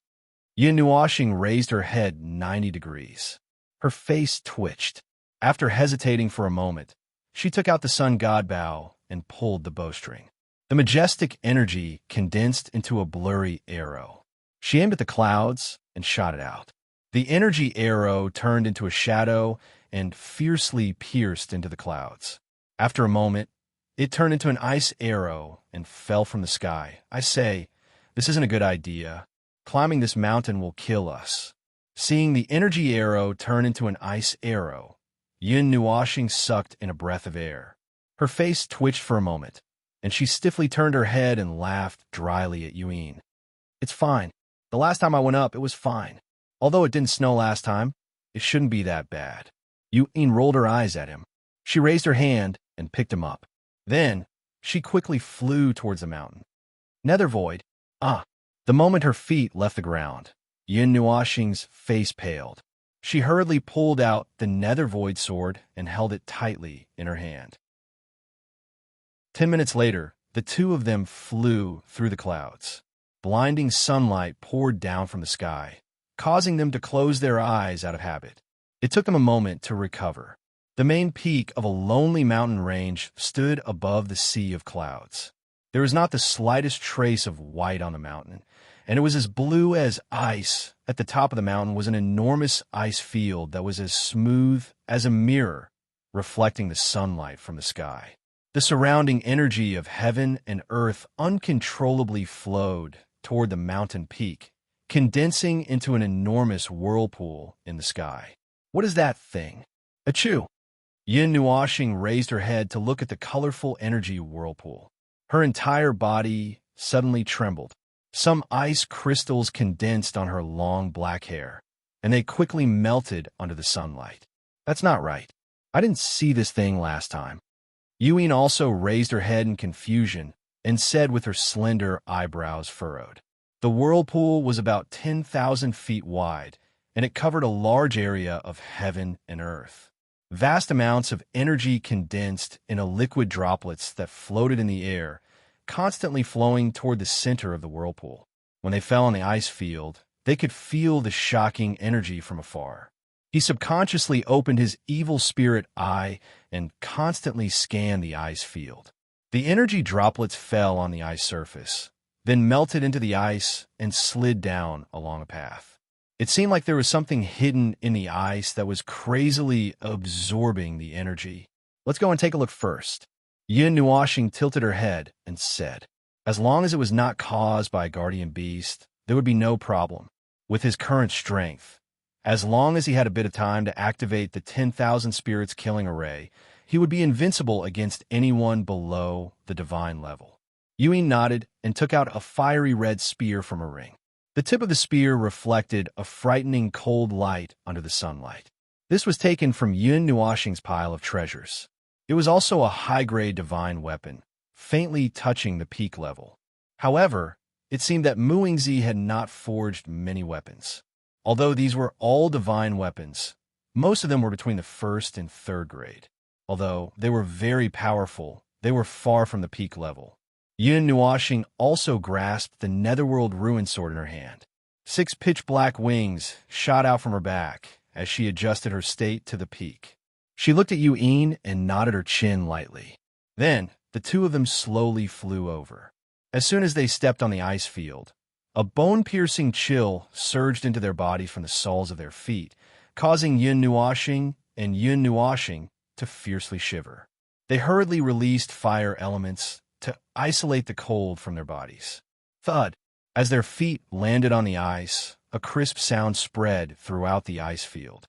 Yin Nuashing raised her head 90 degrees. Her face twitched. After hesitating for a moment, she took out the sun god bow and pulled the bowstring. The majestic energy condensed into a blurry arrow. She aimed at the clouds and shot it out. The energy arrow turned into a shadow and fiercely pierced into the clouds. After a moment, it turned into an ice arrow and fell from the sky. "I say, this isn't a good idea. Climbing this mountain will kill us." Seeing the energy arrow turn into an ice arrow, Yin Nuashing sucked in a breath of air. Her face twitched for a moment, and she stiffly turned her head and laughed dryly at Yin. "It's fine. The last time I went up, it was fine. Although it didn't snow last time, it shouldn't be that bad. Yuen rolled her eyes at him. She raised her hand and picked him up. Then, she quickly flew towards the mountain. Nether void. Ah! The moment her feet left the ground, Yin Nuoxing's face paled. She hurriedly pulled out the nether void sword and held it tightly in her hand. 10 minutes later, the two of them flew through the clouds. Blinding sunlight poured down from the sky, causing them to close their eyes out of habit. It took them a moment to recover. The main peak of a lonely mountain range stood above the sea of clouds. There was not the slightest trace of white on the mountain, and it was as blue as ice. At the top of the mountain was an enormous ice field that was as smooth as a mirror, reflecting the sunlight from the sky. The surrounding energy of heaven and earth uncontrollably flowed toward the mountain peak, condensing into an enormous whirlpool in the sky. What is that thing? Achoo! Yin Nuoxing raised her head to look at the colorful energy whirlpool. Her entire body suddenly trembled. Some ice crystals condensed on her long black hair, and they quickly melted under the sunlight. That's not right. I didn't see this thing last time. Yuen also raised her head in confusion and said with her slender eyebrows furrowed. The whirlpool was about 10,000 feet wide, and it covered a large area of heaven and earth. Vast amounts of energy condensed into liquid droplets that floated in the air, constantly flowing toward the center of the whirlpool. When they fell on the ice field, they could feel the shocking energy from afar. He subconsciously opened his evil spirit eye and constantly scanned the ice field. The energy droplets fell on the ice surface, then melted into the ice and slid down along a path. It seemed like there was something hidden in the ice that was crazily absorbing the energy. Let's go and take a look first. Yin Nuoxing tilted her head and said, as long as it was not caused by a guardian beast, there would be no problem. With his current strength, as long as he had a bit of time to activate the 10,000 spirits killing array, he would be invincible against anyone below the divine level. Yuen nodded and took out a fiery red spear from a ring. The tip of the spear reflected a frightening cold light under the sunlight. This was taken from Yin Nuoxing's pile of treasures. It was also a high-grade divine weapon, faintly touching the peak level. However, it seemed that Muingzi had not forged many weapons. Although these were all divine weapons, most of them were between the 1st and 3rd grade. Although they were very powerful, they were far from the peak level. Yin Nuoxing also grasped the Netherworld Ruin Sword in her hand. 6 pitch-black wings shot out from her back as she adjusted her state to the peak. She looked at Yuen and nodded her chin lightly. Then, the two of them slowly flew over. As soon as they stepped on the ice field, a bone-piercing chill surged into their body from the soles of their feet, causing Yin Nuoxing and Yin Nuoxing to fiercely shiver. They hurriedly released fire elements to isolate the cold from their bodies. Thud! As their feet landed on the ice, a crisp sound spread throughout the ice field.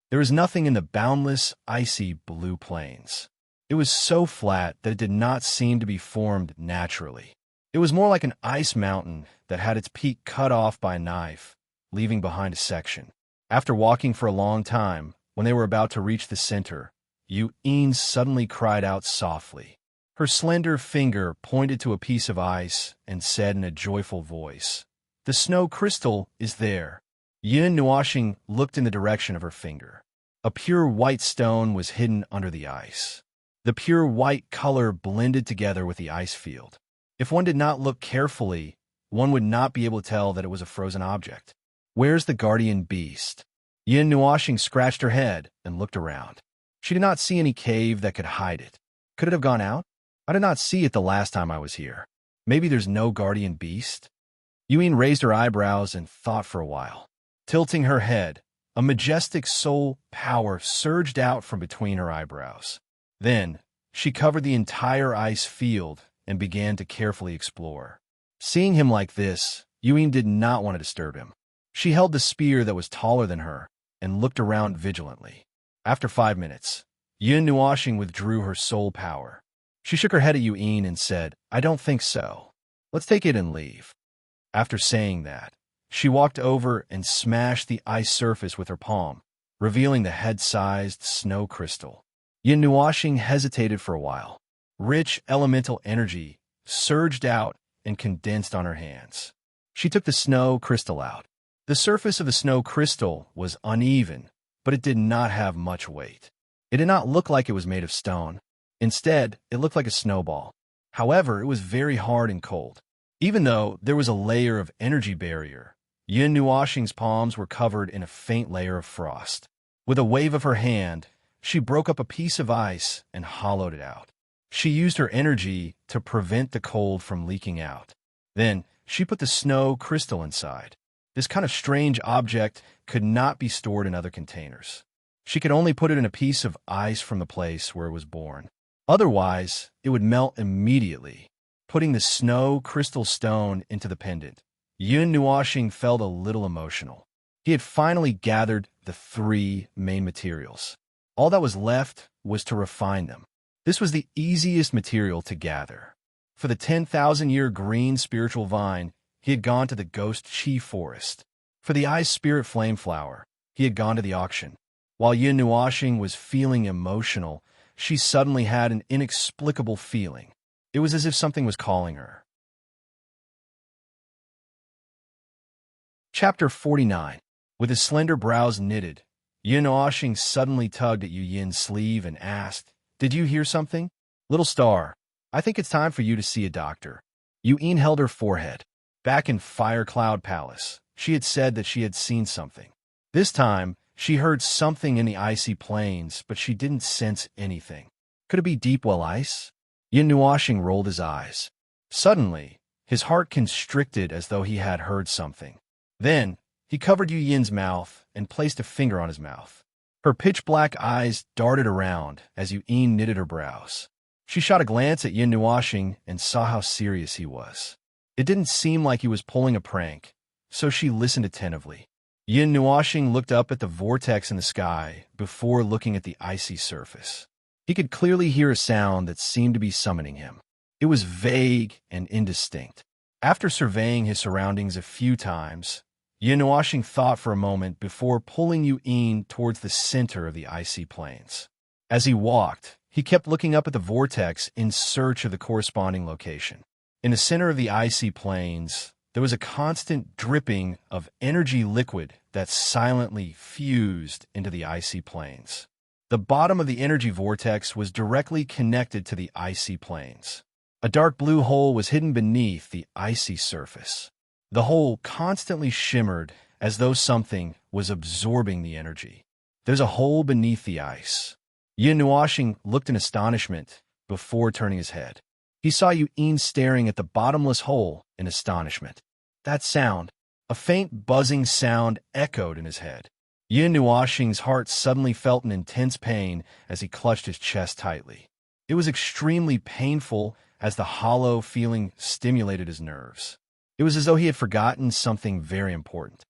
There was nothing in the boundless, icy blue plains. It was so flat that it did not seem to be formed naturally. It was more like an ice mountain that had its peak cut off by a knife, leaving behind a section. After walking for a long time, when they were about to reach the center, Yuen suddenly cried out softly. Her slender finger pointed to a piece of ice and said in a joyful voice, "The snow crystal is there." Yin Nuoxing looked in the direction of her finger. A pure white stone was hidden under the ice. The pure white color blended together with the ice field. If one did not look carefully, one would not be able to tell that it was a frozen object. Where's the guardian beast? Yin Nuoxing scratched her head and looked around. She did not see any cave that could hide it. Could it have gone out? I did not see it the last time I was here. Maybe there's no guardian beast? Yuen raised her eyebrows and thought for a while. Tilting her head, a majestic soul power surged out from between her eyebrows. Then, she covered the entire ice field and began to carefully explore. Seeing him like this, Yuen did not want to disturb him. She held the spear that was taller than her and looked around vigilantly. After 5 minutes, Yin Nuoxing withdrew her soul power. She shook her head at Yuen and said, "I don't think so. Let's take it and leave." After saying that, She walked over and smashed the ice surface with her palm, revealing the head-sized snow crystal. Yin Nuoxing hesitated for a while. Rich elemental energy surged out and condensed on her hands. She took the snow crystal out. The surface of the snow crystal was uneven, but it did not have much weight. It did not look like it was made of stone. Instead, it looked like a snowball. However, it was very hard and cold. Even though there was a layer of energy barrier, Yin Nuoxing's palms were covered in a faint layer of frost. With a wave of her hand, she broke up a piece of ice and hollowed it out. She used her energy to prevent the cold from leaking out. Then, she put the snow crystal inside. This kind of strange object could not be stored in other containers. She could only put it in a piece of ice from the place where it was born. Otherwise, it would melt immediately. Putting the snow crystal stone into the pendant, Yin Nuoxing felt a little emotional. He had finally gathered the 3 main materials. All that was left was to refine them. This was the easiest material to gather. For the 10,000-year green spiritual vine, he had gone to the ghost chi forest. For the ice spirit flame flower, he had gone to the auction. While Yin Nuoxing was feeling emotional, she suddenly had an inexplicable feeling. It was as if something was calling her. Chapter 49. With his slender brows knitted, Yin Nuoxing suddenly tugged at Yu Yin's sleeve and asked, "Did you hear something? Little star, I think it's time for you to see a doctor." Yu Yin held her forehead. Back in Fire Cloud Palace, she had said that she had seen something. This time, she heard something in the icy plains, but she didn't sense anything. Could it be Deepwell ice? Yin Nuoxing rolled his eyes. Suddenly, his heart constricted as though he had heard something. Then, he covered Yu Yin's mouth and placed a finger on his mouth. Her pitch-black eyes darted around as Yu Yin knitted her brows. She shot a glance at Yin Nuoxing and saw how serious he was. It didn't seem like he was pulling a prank, so she listened attentively. Yin Nuoxing looked up at the vortex in the sky before looking at the icy surface. He could clearly hear a sound that seemed to be summoning him. It was vague and indistinct. After surveying his surroundings a few times, Yin Nuoxing thought for a moment before pulling Yu Yin towards the center of the icy plains. As he walked, he kept looking up at the vortex in search of the corresponding location. In the center of the icy plains, there was a constant dripping of energy liquid that silently fused into the icy plains. The bottom of the energy vortex was directly connected to the icy plains. A dark blue hole was hidden beneath the icy surface. The hole constantly shimmered as though something was absorbing the energy. There's a hole beneath the ice. Yin Nuoxing looked in astonishment before turning his head. He saw Yu Yin staring at the bottomless hole in astonishment. That sound, a faint buzzing sound, echoed in his head. Yin Nuoxing's heart suddenly felt an intense pain as he clutched his chest tightly. It was extremely painful as the hollow feeling stimulated his nerves. It was as though he had forgotten something very important.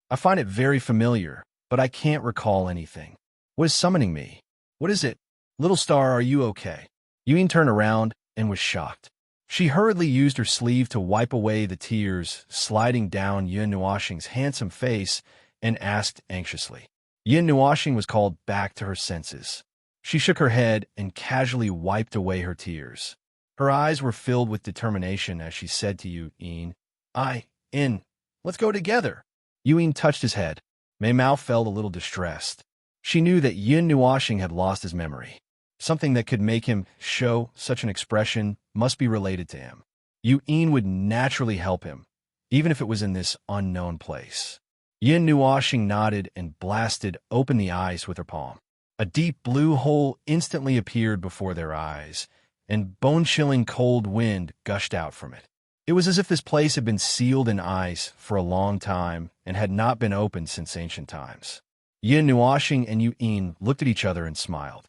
"I find it very familiar, but I can't recall anything. What is summoning me? What is it? Little star, are you okay?" Yu Yin turned around and was shocked. She hurriedly used her sleeve to wipe away the tears sliding down Yin Nuoxing's handsome face and asked anxiously. Yin Nuoxing was called back to her senses. She shook her head and casually wiped away her tears. Her eyes were filled with determination as she said to Yu Yin, let's go together." Yu Yin touched his head. Mei Mao felt a little distressed. She knew that Yin Nuoxing had lost his memory. Something that could make him show such an expression must be related to him. Yu Yin would naturally help him, even if it was in this unknown place. Yin Nuoxing nodded and blasted open the ice with her palm. A deep blue hole instantly appeared before their eyes, and bone-chilling cold wind gushed out from it. It was as if this place had been sealed in ice for a long time and had not been opened since ancient times. Yin Nuoxing and Yu Yin looked at each other and smiled.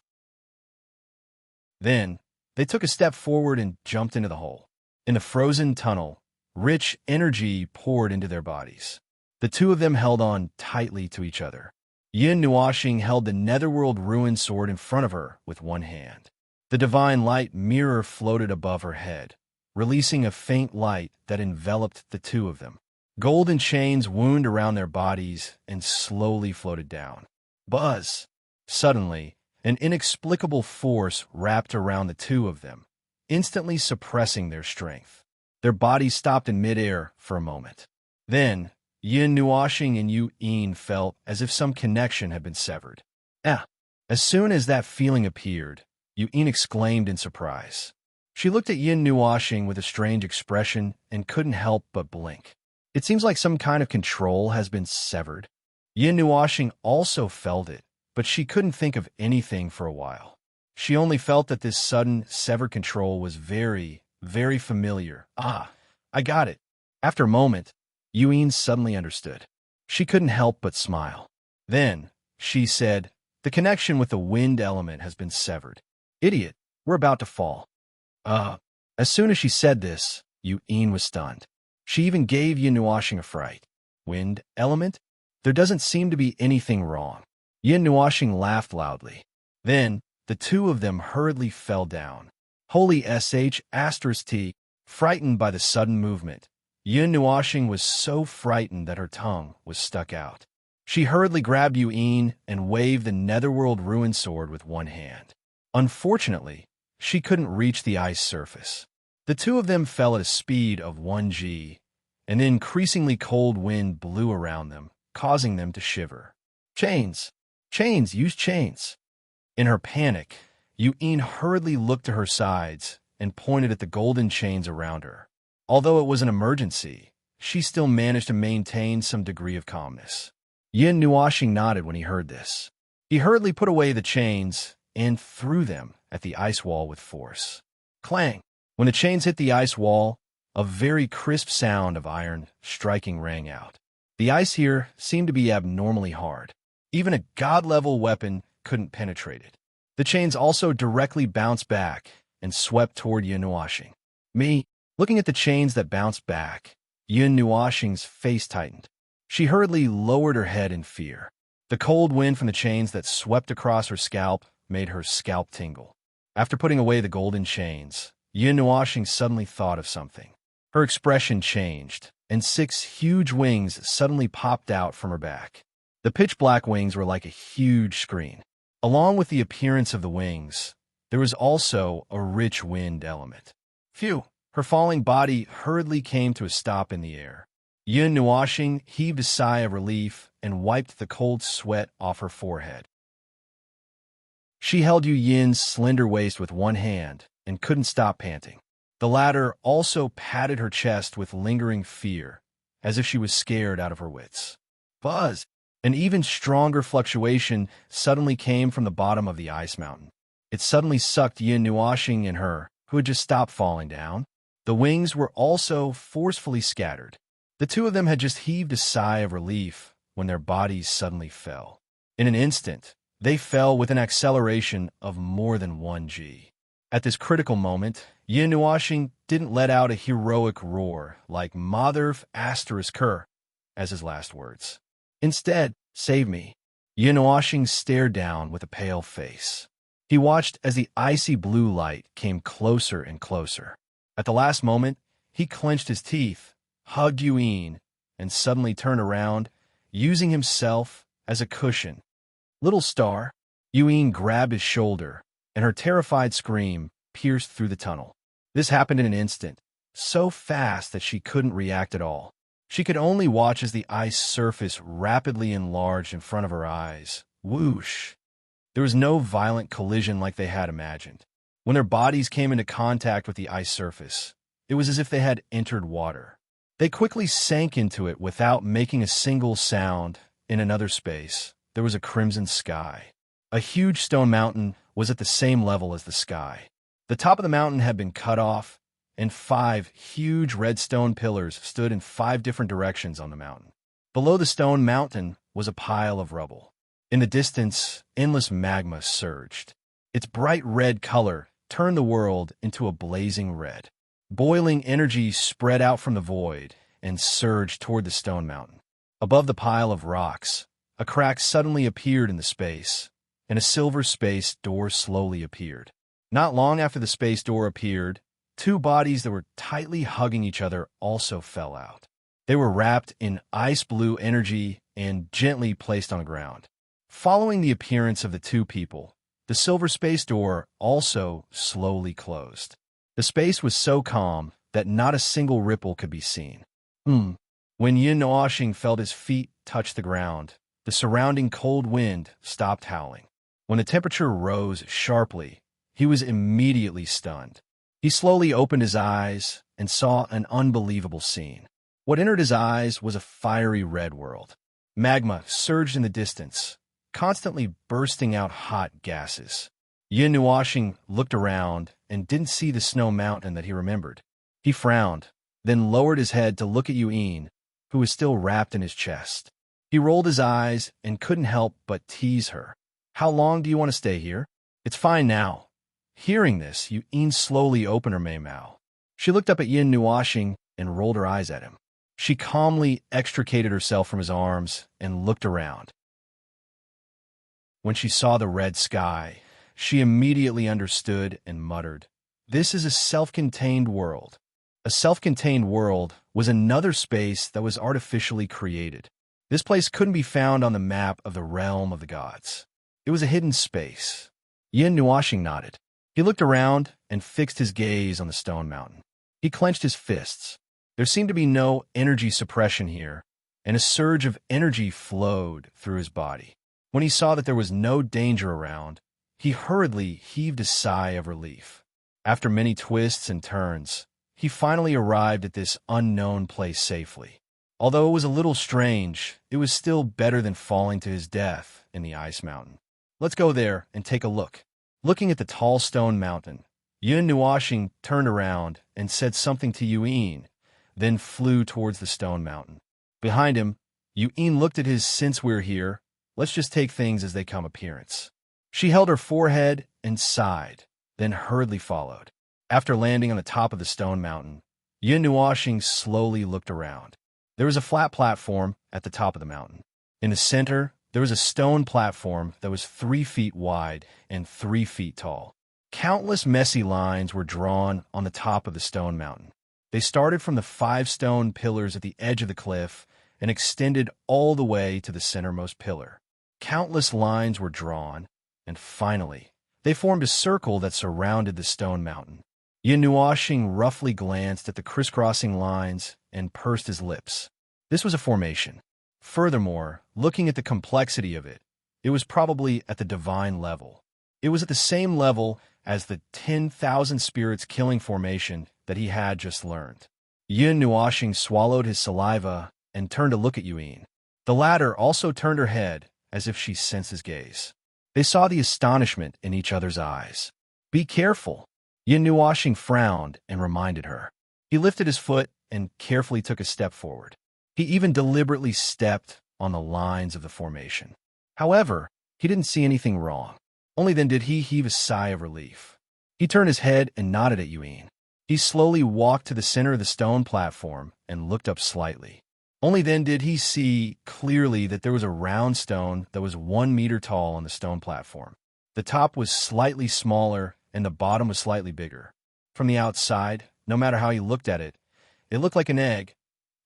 Then, they took a step forward and jumped into the hole. In the frozen tunnel, rich energy poured into their bodies. The two of them held on tightly to each other. Yin Nuoxing held the netherworld ruin sword in front of her with one hand. The divine light mirror floated above her head, releasing a faint light that enveloped the two of them. Golden chains wound around their bodies and slowly floated down. Buzz! Suddenly, an inexplicable force wrapped around the two of them, instantly suppressing their strength. Their bodies stopped in midair for a moment. Then, Yin Nuashing and Yu Yin felt as if some connection had been severed. Ah! As soon as that feeling appeared, Yu Yin exclaimed in surprise. She looked at Yin Nuashing with a strange expression and couldn't help but blink. It seems like some kind of control has been severed. Yin Nuashing also felt it, but she couldn't think of anything for a while. She only felt that this sudden, severed control was very, very familiar. Ah, I got it. After a moment, Yuen suddenly understood. She couldn't help but smile. Then, she said, "The connection with the wind element has been severed. Idiot, we're about to fall." As soon as she said this, Yuen was stunned. She even gave Yin Nuashing a fright. Wind element? There doesn't seem to be anything wrong. Yin Nuashing laughed loudly. Then, the two of them hurriedly fell down. Holy **T, frightened by the sudden movement. Yin Nuashing was so frightened that her tongue was stuck out. She hurriedly grabbed Yuen and waved the Netherworld Ruin Sword with one hand. Unfortunately, she couldn't reach the ice surface. The two of them fell at a speed of 1 g, and the increasingly cold wind blew around them, causing them to shiver. Chains! Chains! Use chains! In her panic, Yuen hurriedly looked to her sides and pointed at the golden chains around her. Although it was an emergency, she still managed to maintain some degree of calmness. Yin Nuashing nodded when he heard this. He hurriedly put away the chains and threw them at the ice wall with force. Clang! When the chains hit the ice wall, a very crisp sound of iron striking rang out. The ice here seemed to be abnormally hard. Even a god-level weapon couldn't penetrate it. The chains also directly bounced back and swept toward Yin Nuashing. Looking at the chains that bounced back, Yin Nuashing's face tightened. She hurriedly lowered her head in fear. The cold wind from the chains that swept across her scalp made her scalp tingle. After putting away the golden chains, Yin Nuashing suddenly thought of something. Her expression changed, and 6 huge wings suddenly popped out from her back. The pitch-black wings were like a huge screen. Along with the appearance of the wings, there was also a rich wind element. Phew! Her falling body hurriedly came to a stop in the air. Yin Nuashing heaved a sigh of relief and wiped the cold sweat off her forehead. She held Yu Yin's slender waist with one hand and couldn't stop panting. The latter also patted her chest with lingering fear, as if she was scared out of her wits. Buzz! An even stronger fluctuation suddenly came from the bottom of the ice mountain. It suddenly sucked Yin Nuashing and her, who had just stopped falling down. The wings were also forcefully scattered. The two of them had just heaved a sigh of relief when their bodies suddenly fell. In an instant, they fell with an acceleration of more than 1 g. At this critical moment, Yin Nuashing didn't let out a heroic roar like Mother **her as his last words. Instead, "Save me." Yin Nuashing stared down with a pale face. He watched as the icy blue light came closer and closer. At the last moment, he clenched his teeth, hugged Yuen, and suddenly turned around, using himself as a cushion. "Little star." Yuen grabbed his shoulder, and her terrified scream pierced through the tunnel. This happened in an instant, so fast that she couldn't react at all. She could only watch as the ice surface rapidly enlarged in front of her eyes. Whoosh! There was no violent collision like they had imagined. When their bodies came into contact with the ice surface, it was as if they had entered water. They quickly sank into it without making a single sound. In another space, there was a crimson sky. A huge stone mountain was at the same level as the sky. The top of the mountain had been cut off, and 5 huge red stone pillars stood in 5 different directions on the mountain. Below the stone mountain was a pile of rubble. In the distance, endless magma surged. Its bright red color turned the world into a blazing red. Boiling energy spread out from the void and surged toward the stone mountain. Above the pile of rocks, a crack suddenly appeared in the space, and a silver space door slowly appeared. Not long after the space door appeared, 2 bodies that were tightly hugging each other also fell out. They were wrapped in ice blue energy and gently placed on the ground. Following the appearance of the two people, the silver space door also slowly closed. The space was so calm that not a single ripple could be seen. When Yin Nuoxing felt his feet touch the ground, the surrounding cold wind stopped howling. When the temperature rose sharply, he was immediately stunned. He slowly opened his eyes and saw an unbelievable scene. What entered his eyes was a fiery red world. Magma surged in the distance, constantly bursting out hot gases. Yin Nuoxing looked around and didn't see the snow mountain that he remembered. He frowned, then lowered his head to look at Yuan, who was still wrapped in his chest. He rolled his eyes and couldn't help but tease her. "How long do you want to stay here?" "It's fine now." Hearing this, Yuan slowly opened her mouth. She looked up at Yin Nuoxing and rolled her eyes at him. She calmly extricated herself from his arms and looked around. When she saw the red sky, she immediately understood and muttered, "This is a self-contained world." A self-contained world was another space that was artificially created. This place couldn't be found on the map of the realm of the gods. It was a hidden space. Yin Nuoxing nodded. He looked around and fixed his gaze on the stone mountain. He clenched his fists. There seemed to be no energy suppression here, and a surge of energy flowed through his body. When he saw that there was no danger around, he hurriedly heaved a sigh of relief. After many twists and turns, he finally arrived at this unknown place safely. Although it was a little strange, it was still better than falling to his death in the ice mountain. "Let's go there and take a look." Looking at the tall stone mountain, Yin Nuoxing turned around and said something to Yuan, then flew towards the stone mountain. Behind him, Yuan looked at his "since we're here, let's just take things as they come" appearance. She held her forehead and sighed, then hurriedly followed. After landing on the top of the stone mountain, Yin Nuoxing slowly looked around. There was a flat platform at the top of the mountain. In the center, there was a stone platform that was 3 feet wide and 3 feet tall. Countless messy lines were drawn on the top of the stone mountain. They started from the 5 stone pillars at the edge of the cliff and extended all the way to the centermost pillar. Countless lines were drawn, and finally, they formed a circle that surrounded the stone mountain. Yin Nuoxing roughly glanced at the crisscrossing lines and pursed his lips. This was a formation. Furthermore, looking at the complexity of it, it was probably at the divine level. It was at the same level as the 10,000 spirits killing formation that he had just learned. Yin Nuoxing swallowed his saliva and turned to look at Yuan. The latter also turned her head as if she sensed his gaze. They saw the astonishment in each other's eyes. "Be careful." Yin Nuoxing frowned and reminded her. He lifted his foot and carefully took a step forward. He even deliberately stepped on the lines of the formation. However, he didn't see anything wrong. Only then did he heave a sigh of relief. He turned his head and nodded at Yuan. He slowly walked to the center of the stone platform and looked up slightly. Only then did he see clearly that there was a round stone that was 1 meter tall on the stone platform. The top was slightly smaller and the bottom was slightly bigger. From the outside, no matter how he looked at it, it looked like an egg.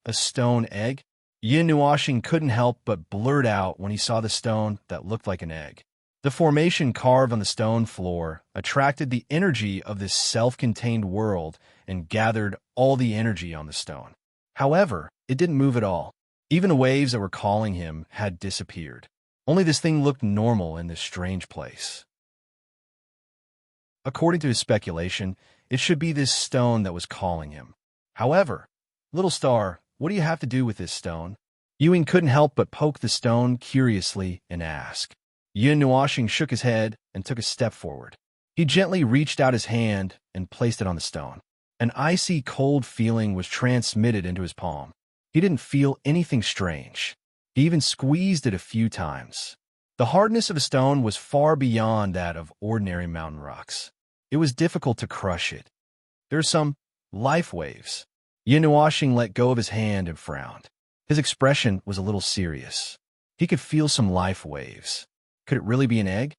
A stone egg? Yin Nuoxing couldn't help but blurt out when he saw the stone that looked like an egg. The formation carved on the stone floor attracted the energy of this self-contained world and gathered all the energy on the stone. However, it didn't move at all. Even the waves that were calling him had disappeared. Only this thing looked normal in this strange place. According to his speculation, it should be this stone that was calling him. However, "Little star, what do you have to do with this stone?" Yuan couldn't help but poke the stone curiously and ask. Yin Nuoxing shook his head and took a step forward. He gently reached out his hand and placed it on the stone. An icy cold feeling was transmitted into his palm. He didn't feel anything strange. He even squeezed it a few times. The hardness of the stone was far beyond that of ordinary mountain rocks. It was difficult to crush it. There are some life waves. Yin Nuoxing let go of his hand and frowned. His expression was a little serious. He could feel some life waves. Could it really be an egg?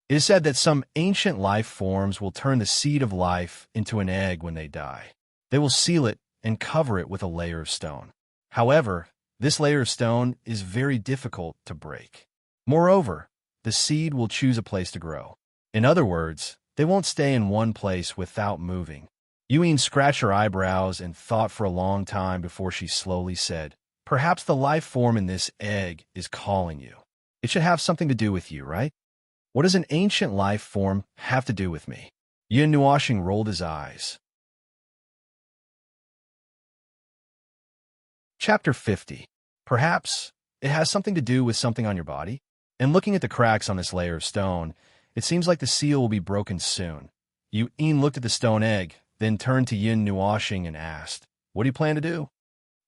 It is said that some ancient life forms will turn the seed of life into an egg when they die. They will seal it and cover it with a layer of stone. However, this layer of stone is very difficult to break. Moreover, the seed will choose a place to grow. In other words, they won't stay in one place without moving. Yuin scratched her eyebrows and thought for a long time before she slowly said, "Perhaps the life form in this egg is calling you. It should have something to do with you, right? What does an ancient life form have to do with me?" Yin Nuoxing rolled his eyes. Chapter 50. Perhaps it has something to do with something on your body? And looking at the cracks on this layer of stone, it seems like the seal will be broken soon. Yuin looked at the stone egg, then turned to Yin Nuoxing and asked, "What do you plan to do?"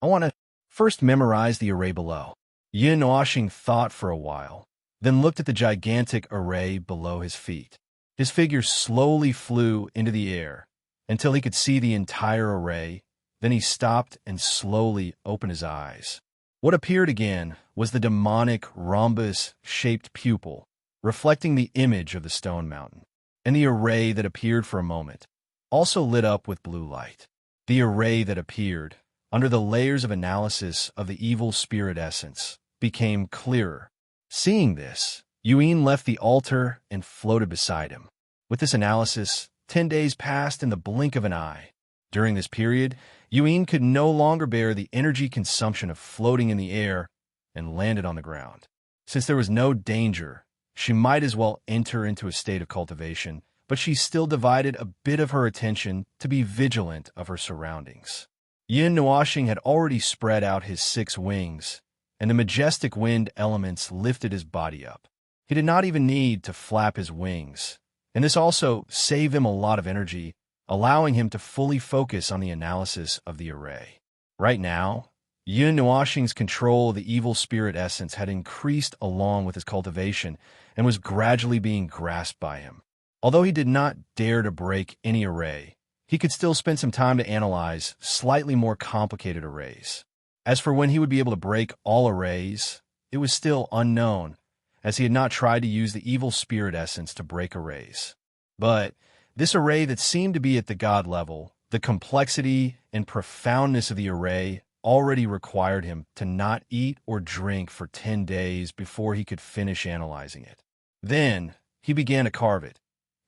"I want to first memorize the array below." Yin Nuoxing thought for a while, then looked at the gigantic array below his feet. His figure slowly flew into the air until he could see the entire array. Then he stopped and slowly opened his eyes. What appeared again was the demonic rhombus-shaped pupil, reflecting the image of the stone mountain, and the array that appeared for a moment, also lit up with blue light. The array that appeared, under the layers of analysis of the evil spirit essence, became clearer. Seeing this, Yuin left the altar and floated beside him. With this analysis, 10 days passed in the blink of an eye. During this period, Yuin could no longer bear the energy consumption of floating in the air and landed on the ground. Since there was no danger, she might as well enter into a state of cultivation, but she still divided a bit of her attention to be vigilant of her surroundings. Yin Nuoxing had already spread out his 6 wings, and the majestic wind elements lifted his body up. He did not even need to flap his wings, and this also saved him a lot of energy, allowing him to fully focus on the analysis of the array. Right now, Yin Nuoxing's control of the evil spirit essence had increased along with his cultivation and was gradually being grasped by him. Although he did not dare to break any array, he could still spend some time to analyze slightly more complicated arrays. As for when he would be able to break all arrays, it was still unknown, as he had not tried to use the evil spirit essence to break arrays. But this array that seemed to be at the god level, the complexity and profoundness of the array already required him to not eat or drink for 10 days before he could finish analyzing it. Then he began to carve it,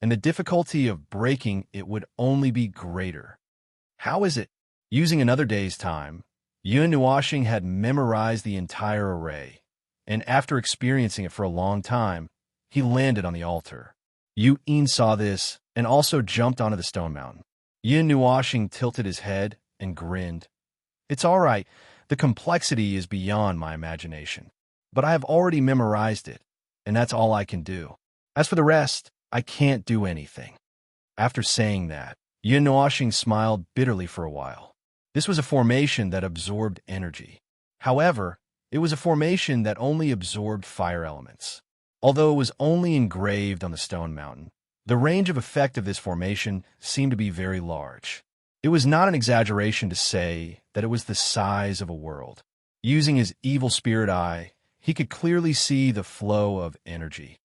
and the difficulty of breaking it would only be greater. How is it? Using another day's time, Yin Nuoxing had memorized the entire array, and after experiencing it for a long time, he landed on the altar. Yuin saw this and also jumped onto the stone mountain. Yin Nuoxing tilted his head and grinned. "It's all right. The complexity is beyond my imagination. But I have already memorized it, and that's all I can do. As for the rest, I can't do anything." After saying that, Yin Nuoxing smiled bitterly for a while. This was a formation that absorbed energy. However, it was a formation that only absorbed fire elements. Although it was only engraved on the stone mountain, the range of effect of this formation seemed to be very large. It was not an exaggeration to say that it was the size of a world. Using his evil spirit eye, he could clearly see the flow of energy.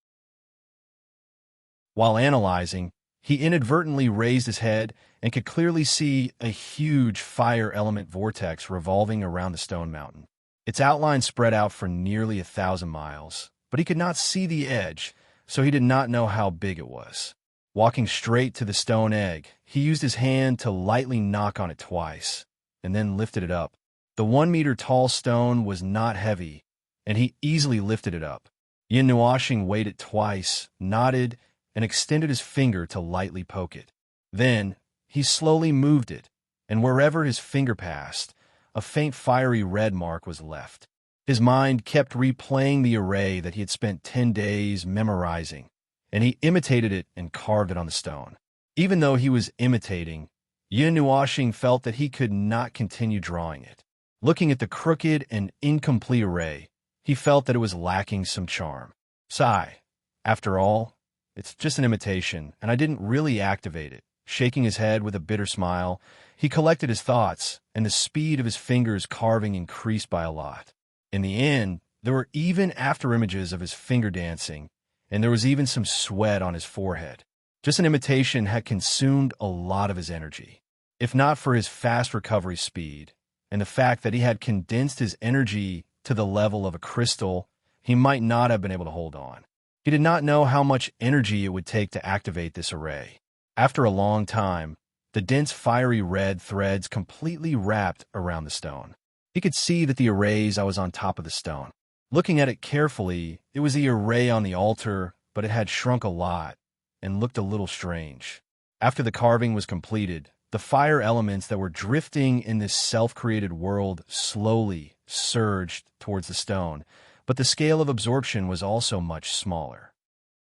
While analyzing, he inadvertently raised his head and could clearly see a huge fire element vortex revolving around the stone mountain. Its outline spread out for nearly 1,000 miles, but he could not see the edge, so he did not know how big it was. Walking straight to the stone egg, he used his hand to lightly knock on it twice, and then lifted it up. The 1-meter-tall stone was not heavy, and he easily lifted it up. Yin Nuoxing weighed it twice, nodded, and extended his finger to lightly poke it. Then, he slowly moved it, and wherever his finger passed, a faint fiery red mark was left. His mind kept replaying the array that he had spent 10 days memorizing, and he imitated it and carved it on the stone. Even though he was imitating, Yin Nuoxing felt that he could not continue drawing it. Looking at the crooked and incomplete array, he felt that it was lacking some charm. Sigh. After all, it's just an imitation, and I didn't really activate it. Shaking his head with a bitter smile, he collected his thoughts, and the speed of his fingers carving increased by a lot. In the end, there were even after-images of his finger dancing, and there was even some sweat on his forehead. Just an imitation had consumed a lot of his energy. If not for his fast recovery speed and the fact that he had condensed his energy to the level of a crystal, he might not have been able to hold on. He did not know how much energy it would take to activate this array. After a long time, the dense fiery red threads completely wrapped around the stone. He could see that the arrays I was on top of the stone. Looking at it carefully, it was the array on the altar, but it had shrunk a lot and looked a little strange. After the carving was completed, the fire elements that were drifting in this self-created world slowly surged towards the stone, but the scale of absorption was also much smaller.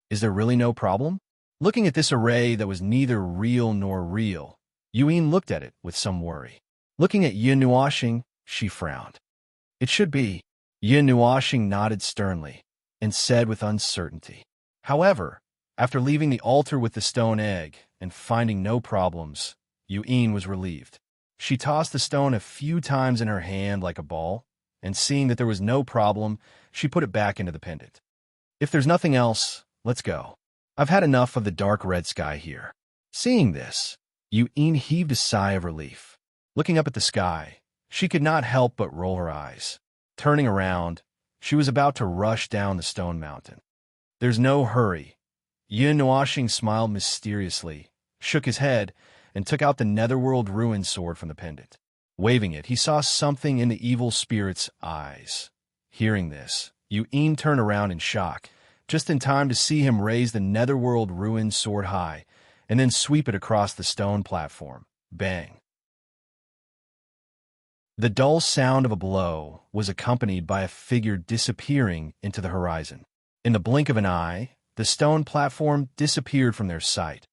Is there really no problem? Looking at this array that was neither real nor real, Yuan looked at it with some worry. Looking at Yin Nuoshing, she frowned. It should be. Yin Nuoshing nodded sternly and said with uncertainty. However, after leaving the altar with the stone egg and finding no problems, Yuan was relieved. She tossed the stone a few times in her hand like a ball, and seeing that there was no problem, she put it back into the pendant. If there's nothing else, let's go. I've had enough of the dark red sky here. Seeing this, Yuan heaved a sigh of relief. Looking up at the sky, she could not help but roll her eyes. Turning around, she was about to rush down the stone mountain. There's no hurry. Yin Nuoshing smiled mysteriously, shook his head, and took out the netherworld ruin sword from the pendant. Waving it, he saw something in the evil spirit's eyes. Hearing this, Yuan turned around in shock, just in time to see him raise the netherworld ruin sword high, and then sweep it across the stone platform. Bang! The dull sound of a blow was accompanied by a figure disappearing into the horizon. In the blink of an eye, the stone platform disappeared from their sight.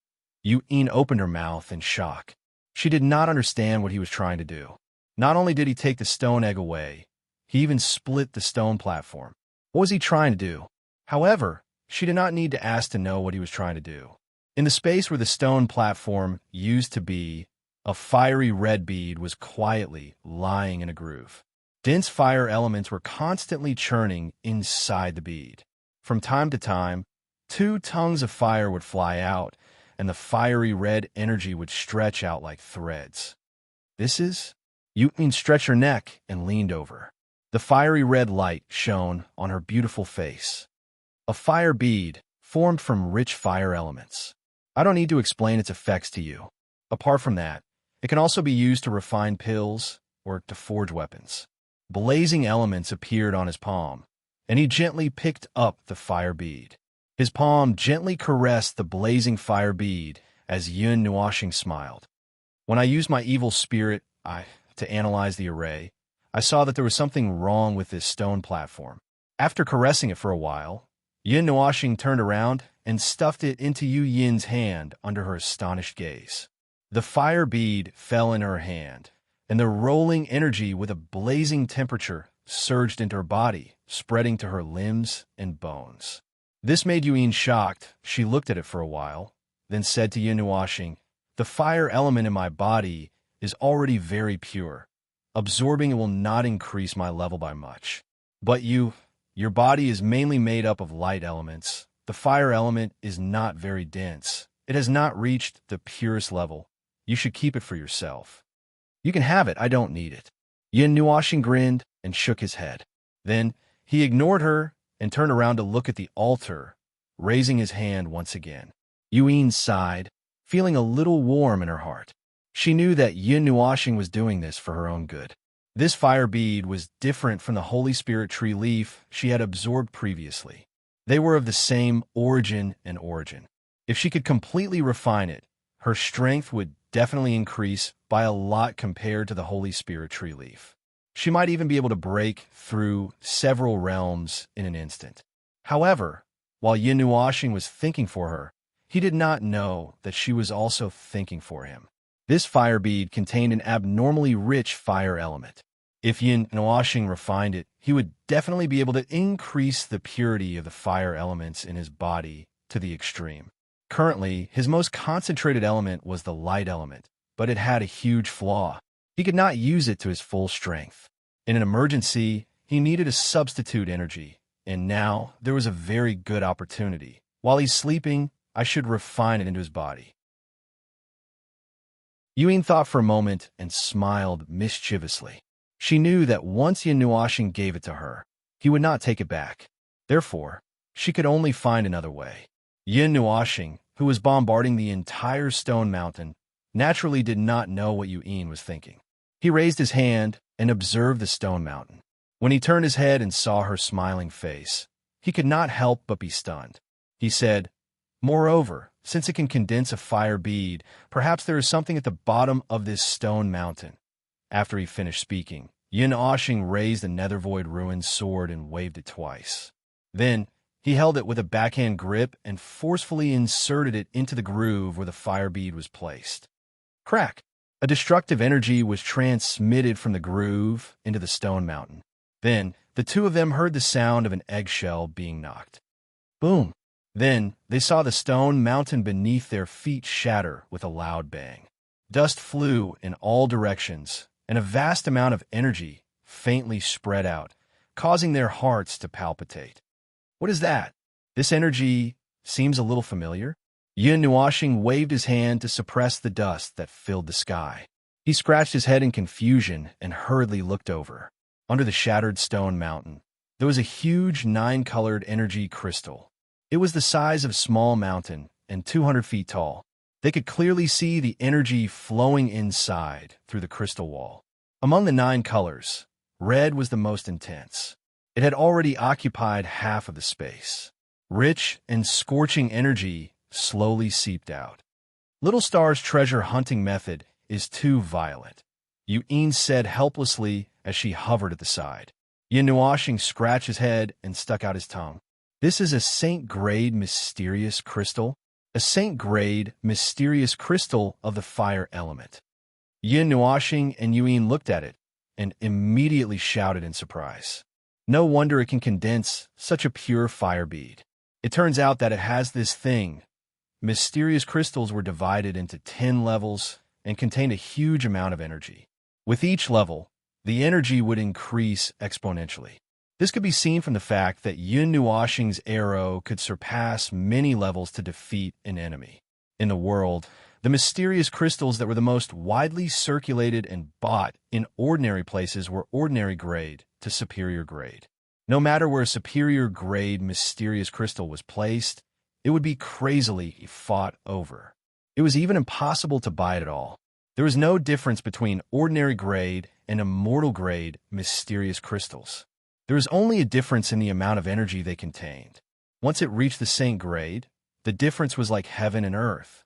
Yuan opened her mouth in shock. She did not understand what he was trying to do. Not only did he take the stone egg away, he even split the stone platform. What was he trying to do? However, she did not need to ask to know what he was trying to do. In the space where the stone platform used to be, a fiery red bead was quietly lying in a groove. Dense fire elements were constantly churning inside the bead. From time to time, 2 tongues of fire would fly out, and the fiery red energy would stretch out like threads. This is? Yuan stretched her neck and leaned over. The fiery red light shone on her beautiful face. A fire bead formed from rich fire elements. I don't need to explain its effects to you. Apart from that, it can also be used to refine pills or to forge weapons. Blazing elements appeared on his palm, and he gently picked up the fire bead. His palm gently caressed the blazing fire bead as Yin Nuoshing smiled. When I used my evil spirit to analyze the array, I saw that there was something wrong with this stone platform. After caressing it for a while, Yin Nuoshing turned around and stuffed it into Yu Yin's hand under her astonished gaze. The fire bead fell in her hand, and the rolling energy with a blazing temperature surged into her body, spreading to her limbs and bones. This made Yuan shocked. She looked at it for a while, then said to Yin Nuoshing, "The fire element in my body is already very pure. Absorbing it will not increase my level by much. But your body is mainly made up of light elements. The fire element is not very dense. It has not reached the purest level. You should keep it for yourself." "You can have it. I don't need it." Yin Nuoshing grinned and shook his head. Then he ignored her and turned around to look at the altar, raising his hand once again. Yuan sighed, feeling a little warm in her heart. She knew that Yin Nuoshing was doing this for her own good. This fire bead was different from the Holy Spirit tree leaf she had absorbed previously. They were of the same origin. If she could completely refine it, her strength would definitely increase by a lot compared to the Holy Spirit tree leaf. She might even be able to break through several realms in an instant. However, while Yin Nuoshing was thinking for her, he did not know that she was also thinking for him. This fire bead contained an abnormally rich fire element. If Yin Nuoshing refined it, he would definitely be able to increase the purity of the fire elements in his body to the extreme. Currently, his most concentrated element was the light element, but it had a huge flaw. He could not use it to his full strength. In an emergency, he needed a substitute energy, and now there was a very good opportunity. While he's sleeping, I should refine it into his body. Yuan thought for a moment and smiled mischievously. She knew that once Yin Nuoxing gave it to her, he would not take it back. Therefore, she could only find another way. Yin Nuoxing, who was bombarding the entire stone mountain, naturally did not know what Yuan was thinking. He raised his hand and observed the stone mountain. When he turned his head and saw her smiling face, he could not help but be stunned. He said, "Moreover, since it can condense a fire bead, perhaps there is something at the bottom of this stone mountain." After he finished speaking, Yin Nuoxing raised the Nethervoid Ruin's sword and waved it twice. Then, he held it with a backhand grip and forcefully inserted it into the groove where the fire bead was placed. Crack! A destructive energy was transmitted from the groove into the stone mountain. Then, the two of them heard the sound of an eggshell being knocked. Boom! Then, they saw the stone mountain beneath their feet shatter with a loud bang. Dust flew in all directions, and a vast amount of energy faintly spread out, causing their hearts to palpitate. What is that? This energy seems a little familiar. Yin Nuoxing waved his hand to suppress the dust that filled the sky. He scratched his head in confusion and hurriedly looked over. Under the shattered stone mountain, there was a huge 9-colored energy crystal. It was the size of a small mountain and 200 feet tall. They could clearly see the energy flowing inside through the crystal wall. Among the 9 colors, red was the most intense. It had already occupied half of the space. Rich and scorching energy slowly seeped out. Little Star's treasure hunting method is too violent, Yuan said helplessly as she hovered at the side. Yin Nuoxing scratched his head and stuck out his tongue. This is a saint-grade mysterious crystal? A saint-grade mysterious crystal of the fire element. Yin Nuoxing and Yuan looked at it and immediately shouted in surprise. No wonder it can condense such a pure fire bead. It turns out that it has this thing. Mysterious crystals were divided into 10 levels and contained a huge amount of energy. With each level, the energy would increase exponentially. This could be seen from the fact that Yin Nuoxing's arrow could surpass many levels to defeat an enemy. In the world, the mysterious crystals that were the most widely circulated and bought in ordinary places were ordinary grade to superior grade. No matter where a superior grade mysterious crystal was placed, it would be crazily fought over. It was even impossible to buy it at all. There was no difference between ordinary grade and immortal grade mysterious crystals. There was only a difference in the amount of energy they contained. Once it reached the saint grade, the difference was like heaven and earth.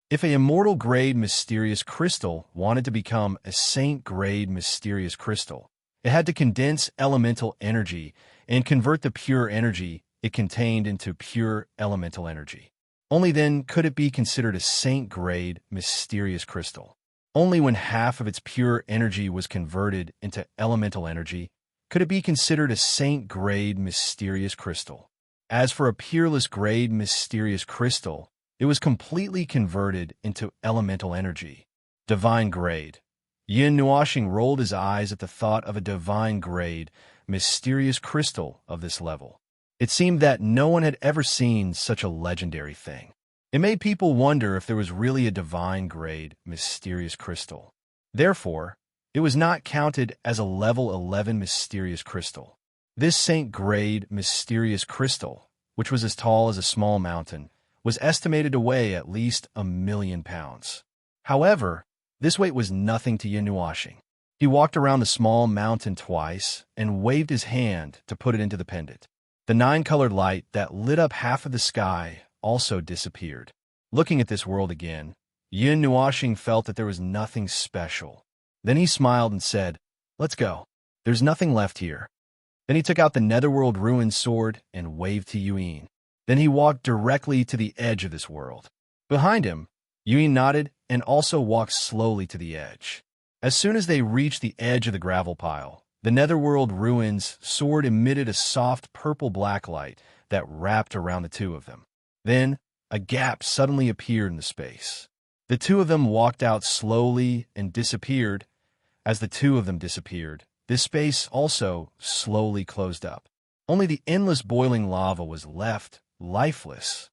If a immortal grade mysterious crystal wanted to become a saint grade mysterious crystal, it had to condense elemental energy and convert the pure energy it contained into pure elemental energy. Only then could it be considered a saint grade mysterious crystal. Only when half of its pure energy was converted into elemental energy could it be considered a saint grade mysterious crystal. As for a peerless grade mysterious crystal, it was completely converted into elemental energy. Divine grade. Yin Nuoxing rolled his eyes at the thought of a divine grade mysterious crystal of this level. It seemed that no one had ever seen such a legendary thing. It made people wonder if there was really a divine grade mysterious crystal. Therefore, it was not counted as a level 11 mysterious crystal. This saint grade mysterious crystal, which was as tall as a small mountain, was estimated to weigh at least 1,000,000 pounds. However, this weight was nothing to Yin Nuoxing. He walked around the small mountain twice and waved his hand to put it into the pendant. The 9-colored light that lit up half of the sky also disappeared. Looking at this world again, Yin Nuoxing felt that there was nothing special. Then he smiled and said, "Let's go. There's nothing left here." Then he took out the Netherworld Ruined sword and waved to Yuan. Then he walked directly to the edge of this world. Behind him, Yuan nodded and also walked slowly to the edge. As soon as they reached the edge of the gravel pile, the Netherworld Ruin's sword emitted a soft purple-black light that wrapped around the two of them. Then, a gap suddenly appeared in the space. The two of them walked out slowly and disappeared. As the two of them disappeared, this space also slowly closed up. Only the endless boiling lava was left, lifeless.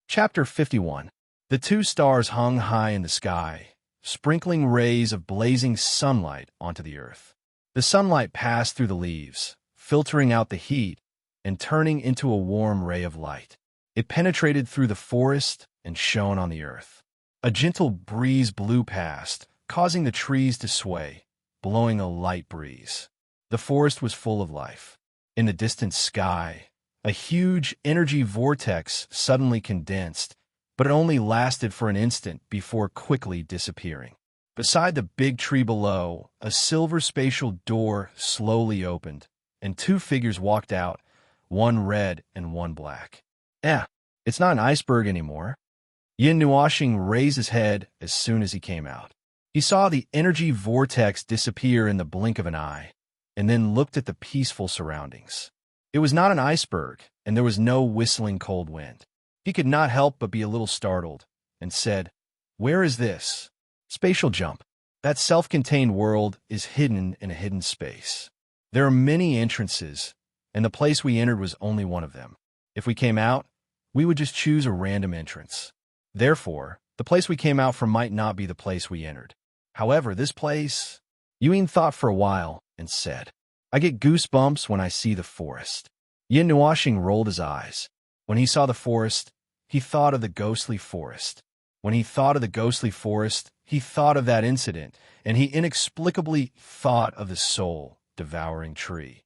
Chapter 51. The two stars hung high in the sky, sprinkling rays of blazing sunlight onto the earth. The sunlight passed through the leaves, filtering out the heat and turning into a warm ray of light. It penetrated through the forest and shone on the earth. A gentle breeze blew past, causing the trees to sway, blowing a light breeze. The forest was full of life. In the distant sky, a huge energy vortex suddenly condensed, but it only lasted for an instant before quickly disappearing. Beside the big tree below, a silver spatial door slowly opened, and two figures walked out, one red and one black. It's not an iceberg anymore. Yin Nuoxing raised his head as soon as he came out. He saw the energy vortex disappear in the blink of an eye, and then looked at the peaceful surroundings. It was not an iceberg, and there was no whistling cold wind. He could not help but be a little startled, and said, "Where is this?" Spatial jump. That self-contained world is hidden in a hidden space. There are many entrances, and the place we entered was only one of them. If we came out, we would just choose a random entrance. Therefore, the place we came out from might not be the place we entered. However, this place... Yuan thought for a while and said, "I get goosebumps when I see the forest." Yin Nuoxing rolled his eyes. When he saw the forest, he thought of the ghostly forest. When he thought of the ghostly forest, he thought of that incident, and he inexplicably thought of the soul-devouring tree.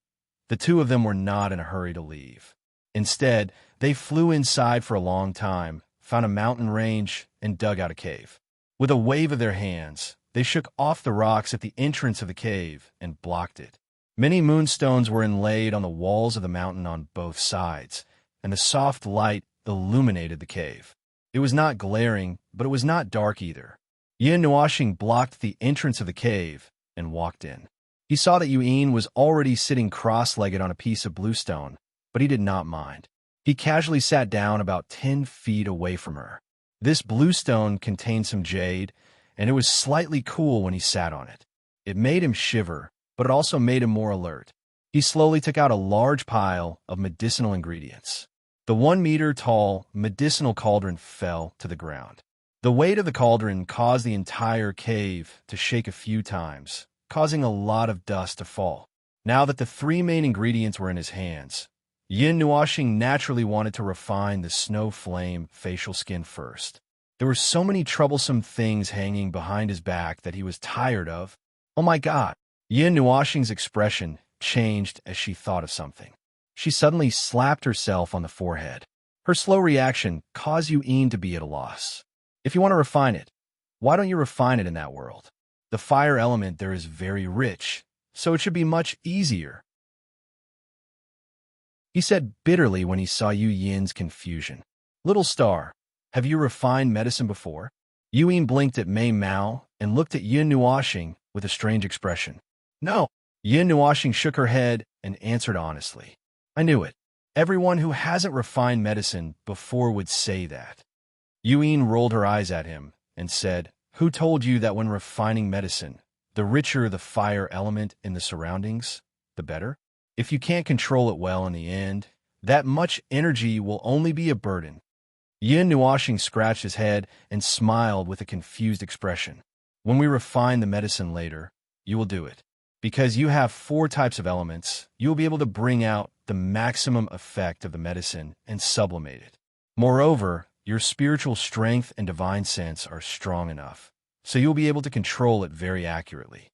The two of them were not in a hurry to leave. Instead, they flew inside for a long time, found a mountain range, and dug out a cave. With a wave of their hands, they shook off the rocks at the entrance of the cave and blocked it. Many moonstones were inlaid on the walls of the mountain on both sides, and the soft light illuminated the cave. It was not glaring, but it was not dark either. Yin Nuoxing blocked the entrance of the cave and walked in. He saw that Yuan was already sitting cross-legged on a piece of bluestone, but he did not mind. He casually sat down about 10 feet away from her. This bluestone contained some jade, and it was slightly cool when he sat on it. It made him shiver, but it also made him more alert. He slowly took out a large pile of medicinal ingredients. The 1-meter-tall medicinal cauldron fell to the ground. The weight of the cauldron caused the entire cave to shake a few times, causing a lot of dust to fall. Now that the 3 main ingredients were in his hands, Yin Nuoxing naturally wanted to refine the snow flame facial skin first. There were so many troublesome things hanging behind his back that he was tired of. Oh my God! Yin Nuoxing's expression changed as she thought of something. She suddenly slapped herself on the forehead. Her slow reaction caused Yuan to be at a loss. If you want to refine it, why don't you refine it in that world? The fire element there is very rich, so it should be much easier. He said bitterly when he saw Yin's confusion. Little star, have you refined medicine before? Yuan blinked at Mei Mao and looked at Yin Nuoxing with a strange expression. No. Yin Nuoxing shook her head and answered honestly. I knew it. Everyone who hasn't refined medicine before would say that. Yuan rolled her eyes at him and said, Who told you that when refining medicine, the richer the fire element in the surroundings, the better? If you can't control it well in the end, that much energy will only be a burden. Yin Nuoxing scratched his head and smiled with a confused expression. When we refine the medicine later, you will do it. Because you have 4 types of elements, you will be able to bring out the maximum effect of the medicine and sublimate it. Moreover, your spiritual strength and divine sense are strong enough, so you'll be able to control it very accurately.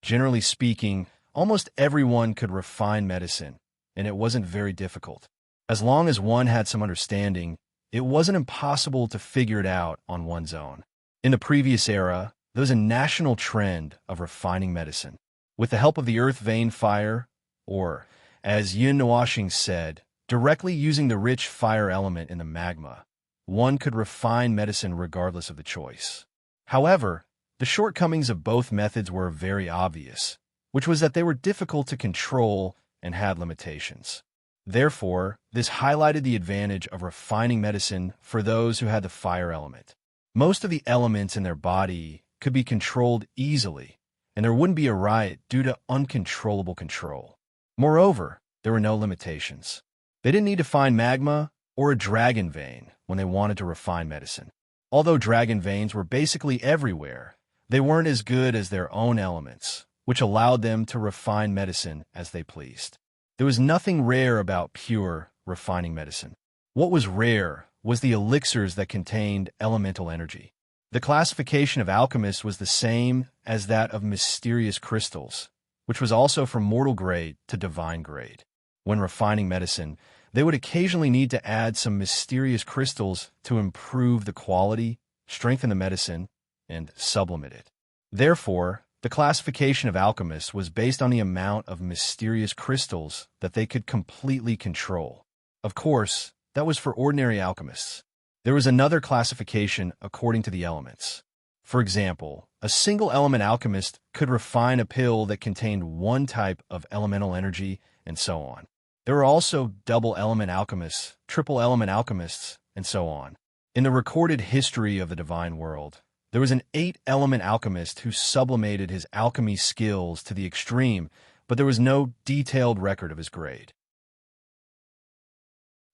Generally speaking, almost everyone could refine medicine, and it wasn't very difficult. As long as one had some understanding, it wasn't impossible to figure it out on one's own. In the previous era, there was a national trend of refining medicine. With the help of the earth vein fire, or, as Yin Nuoxing said, directly using the rich fire element in the magma, one could refine medicine regardless of the choice. However, the shortcomings of both methods were very obvious, which was that they were difficult to control and had limitations. Therefore, this highlighted the advantage of refining medicine for those who had the fire element. Most of the elements in their body could be controlled easily, and there wouldn't be a riot due to uncontrollable control. Moreover, there were no limitations. They didn't need to find magma or a dragon vein when they wanted to refine medicine. Although dragon veins were basically everywhere, they weren't as good as their own elements, which allowed them to refine medicine as they pleased. There was nothing rare about pure, refining medicine. What was rare was the elixirs that contained elemental energy. The classification of alchemists was the same as that of mysterious crystals, which was also from mortal grade to divine grade. When refining medicine, they would occasionally need to add some mysterious crystals to improve the quality, strengthen the medicine, and sublimate it. Therefore, the classification of alchemists was based on the amount of mysterious crystals that they could completely control. Of course, that was for ordinary alchemists. There was another classification according to the elements. For example, a single element alchemist could refine a pill that contained one type of elemental energy, and so on. There were also double element alchemists, triple element alchemists, and so on. In the recorded history of the divine world, there was an 8-element alchemist who sublimated his alchemy skills to the extreme, but there was no detailed record of his grade.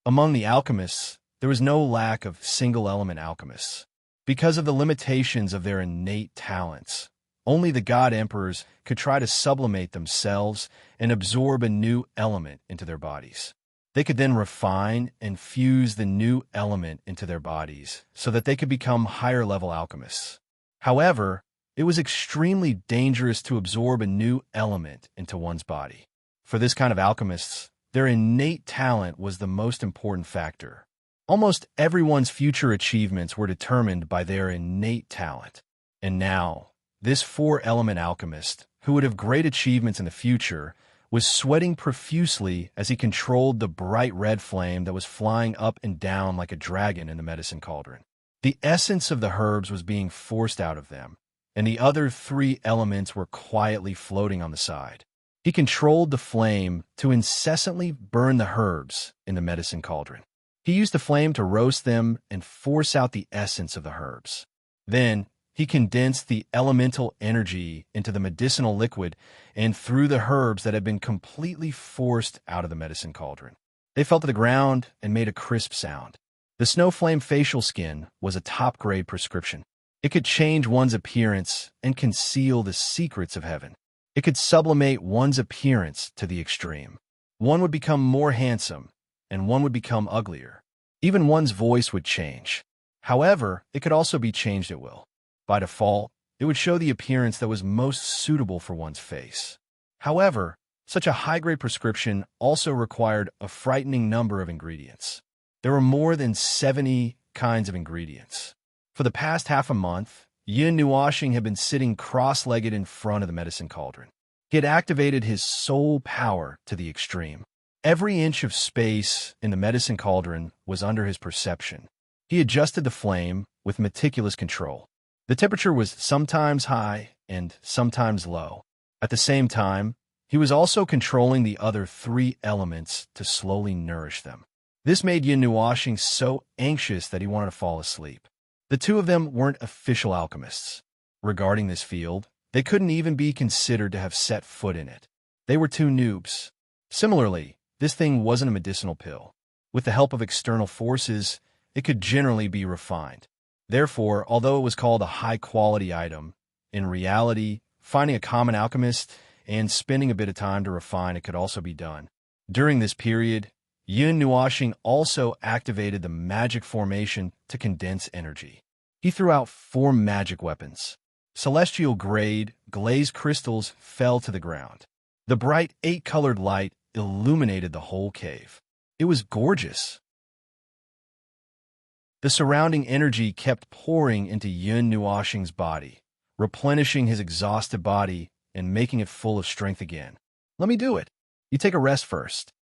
Among the alchemists, there was no lack of single-element alchemists. Because of the limitations of their innate talents, only the god emperors could try to sublimate themselves and absorb a new element into their bodies. They could then refine and fuse the new element into their bodies so that they could become higher-level alchemists. However, it was extremely dangerous to absorb a new element into one's body. For this kind of alchemists, their innate talent was the most important factor. Almost everyone's future achievements were determined by their innate talent. And now, this 4-element alchemist, who would have great achievements in the future, was sweating profusely as he controlled the bright red flame that was flying up and down like a dragon in the medicine cauldron. The essence of the herbs was being forced out of them, and the other 3 elements were quietly floating on the side. He controlled the flame to incessantly burn the herbs in the medicine cauldron. He used the flame to roast them and force out the essence of the herbs. Then, he condensed the elemental energy into the medicinal liquid and threw the herbs that had been completely forced out of the medicine cauldron. They fell to the ground and made a crisp sound. The snow flame facial skin was a top-grade prescription. It could change one's appearance and conceal the secrets of heaven. It could sublimate one's appearance to the extreme. One would become more handsome, and one would become uglier. Even one's voice would change. However, it could also be changed at will. By default, it would show the appearance that was most suitable for one's face. However, such a high-grade prescription also required a frightening number of ingredients. There were more than 70 kinds of ingredients. For the past half a month, Yin Nuashing had been sitting cross-legged in front of the medicine cauldron. He had activated his soul power to the extreme. Every inch of space in the medicine cauldron was under his perception. He adjusted the flame with meticulous control. The temperature was sometimes high and sometimes low. At the same time, he was also controlling the other 3 elements to slowly nourish them. This made Yin Nuashing so anxious that he wanted to fall asleep. The 2 of them weren't official alchemists. Regarding this field, they couldn't even be considered to have set foot in it. They were 2 noobs. Similarly, this thing wasn't a medicinal pill. With the help of external forces, it could generally be refined. Therefore, although it was called a high-quality item, in reality, finding a common alchemist and spending a bit of time to refine it could also be done. During this period, Yin Nuashing also activated the magic formation to condense energy. He threw out 4 magic weapons. Celestial-grade, glazed crystals fell to the ground. The bright 8-colored light illuminated the whole cave. It was gorgeous. The surrounding energy kept pouring into Yin Nuashing's body, replenishing his exhausted body and making it full of strength again. Let me do it. You take a rest first.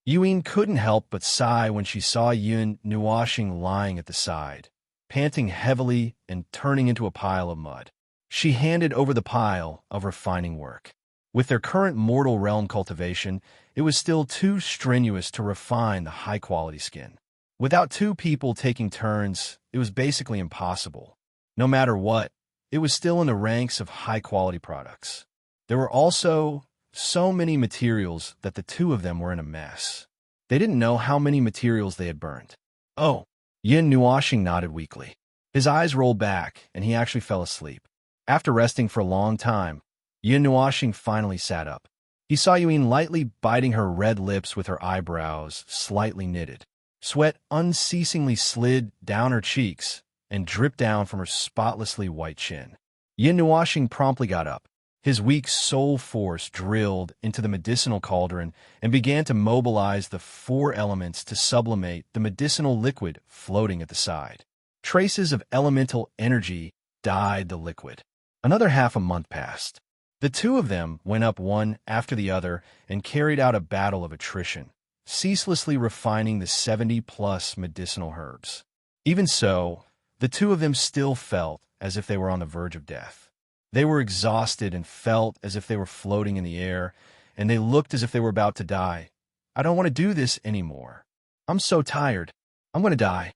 Yuin couldn't help but sigh when she saw Yin Nuashing lying at the side, panting heavily and turning into a pile of mud. She handed over the pile of refining work. With their current mortal realm cultivation, it was still too strenuous to refine the high-quality skin. Without 2 people taking turns, it was basically impossible. No matter what, it was still in the ranks of high-quality products. There were also so many materials that the 2 of them were in a mess. They didn't know how many materials they had burned. Oh, Yin Nuashing nodded weakly. His eyes rolled back, and he actually fell asleep. After resting for a long time, Yin Nuashing finally sat up. He saw Yuin lightly biting her red lips with her eyebrows slightly knitted. Sweat unceasingly slid down her cheeks and dripped down from her spotlessly white chin. Yin Nuashing promptly got up. His weak soul force drilled into the medicinal cauldron and began to mobilize the 4 elements to sublimate the medicinal liquid floating at the side. Traces of elemental energy dyed the liquid. Another half a month passed. The two of them went up one after the other and carried out a battle of attrition, ceaselessly refining the 70-plus medicinal herbs. Even so, the two of them still felt as if they were on the verge of death. They were exhausted and felt as if they were floating in the air, and they looked as if they were about to die. I don't want to do this anymore. I'm so tired. I'm going to die.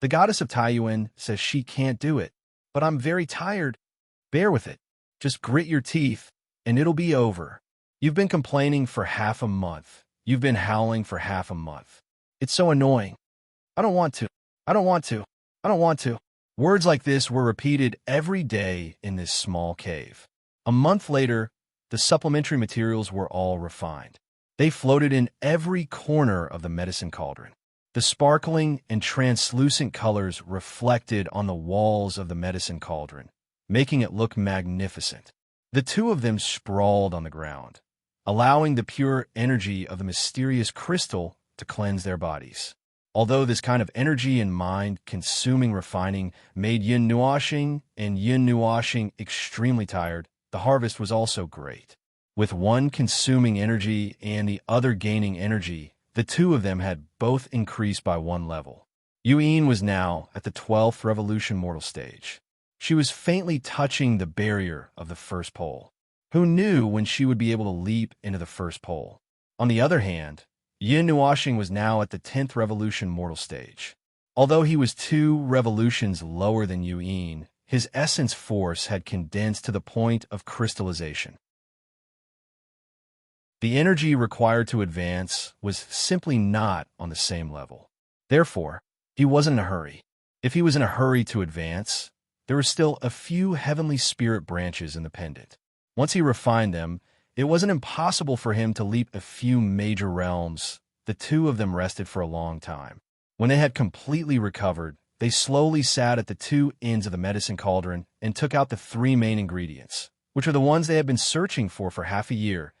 The goddess of Taiyuan says she can't do it, but I'm very tired. Bear with it. Just grit your teeth, and it'll be over. You've been complaining for half a month. You've been howling for half a month. It's so annoying. I don't want to. I don't want to. I don't want to. Words like this were repeated every day in this small cave. A month later, the supplementary materials were all refined. They floated in every corner of the medicine cauldron. The sparkling and translucent colors reflected on the walls of the medicine cauldron, making it look magnificent. The two of them sprawled on the ground, allowing the pure energy of the mysterious crystal to cleanse their bodies. Although this kind of energy and mind-consuming refining made Yin Nuashing and Yin Nuashing extremely tired, the harvest was also great. With one consuming energy and the other gaining energy, the two of them had both increased by 1 level. Yuin was now at the 12th revolution mortal stage. She was faintly touching the barrier of the first pole. Who knew when she would be able to leap into the first pole? On the other hand, Yin Nuashing was now at the 10th revolution mortal stage. Although he was 2 revolutions lower than Yuin, his essence force had condensed to the point of crystallization. The energy required to advance was simply not on the same level. Therefore, he wasn't in a hurry. If he was in a hurry to advance, there were still a few heavenly spirit branches in the pendant. Once he refined them, it wasn't impossible for him to leap a few major realms. The two of them rested for a long time. When they had completely recovered, they slowly sat at the 2 ends of the medicine cauldron and took out the 3 main ingredients, which are the ones they had been searching for half a year: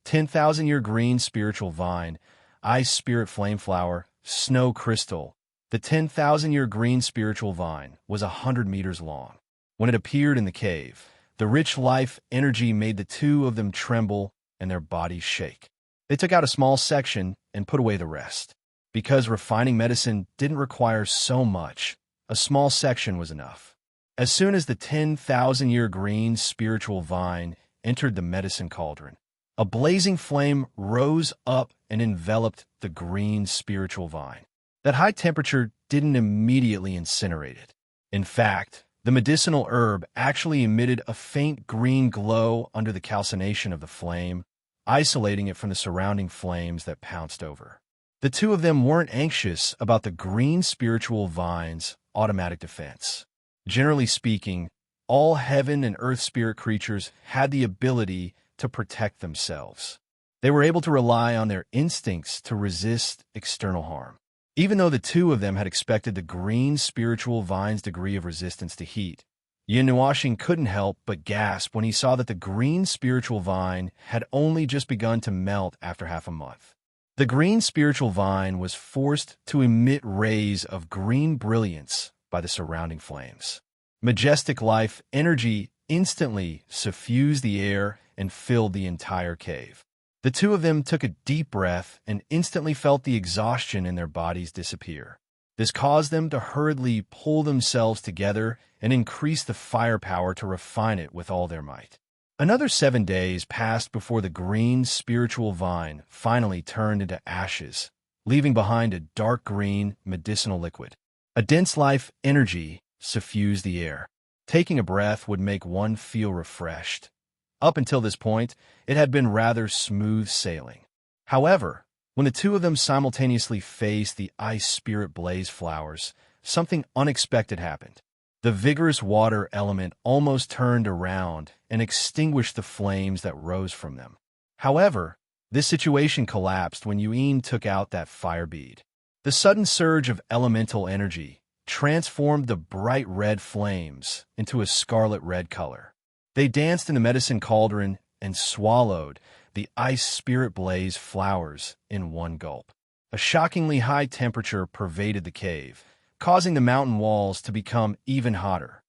10,000-year green spiritual vine, ice spirit flame flower, snow crystal. The 10,000-year green spiritual vine was 100 meters long. When it appeared in the cave, the rich life energy made the two of them tremble and their bodies shake. They took out a small section and put away the rest. Because refining medicine didn't require so much, a small section was enough. As soon as the 10,000-year green spiritual vine entered the medicine cauldron, a blazing flame rose up and enveloped the green spiritual vine. That high temperature didn't immediately incinerate it. In fact, the medicinal herb actually emitted a faint green glow under the calcination of the flame, isolating it from the surrounding flames that pounced over. The two of them weren't anxious about the green spiritual vine's automatic defense. Generally speaking, all heaven and earth spirit creatures had the ability to protect themselves. They were able to rely on their instincts to resist external harm. Even though the two of them had expected the green spiritual vine's degree of resistance to heat, Yin Nuashing couldn't help but gasp when he saw that the green spiritual vine had only just begun to melt after half a month. The green spiritual vine was forced to emit rays of green brilliance by the surrounding flames. Majestic life energy instantly suffused the air and filled the entire cave. The two of them took a deep breath and instantly felt the exhaustion in their bodies disappear. This caused them to hurriedly pull themselves together and increase the firepower to refine it with all their might. Another 7 days passed before the green spiritual vine finally turned into ashes, leaving behind a dark green medicinal liquid. A dense life energy suffused the air. Taking a breath would make one feel refreshed. Up until this point, it had been rather smooth sailing. However, when the two of them simultaneously faced the ice spirit blaze flowers, something unexpected happened. The vigorous water element almost turned around and extinguished the flames that rose from them. However, this situation collapsed when Yuin took out that fire bead. The sudden surge of elemental energy transformed the bright red flames into a scarlet red color. They danced in the medicine cauldron and swallowed the ice spirit blaze flowers in one gulp. A shockingly high temperature pervaded the cave, causing the mountain walls to become even hotter.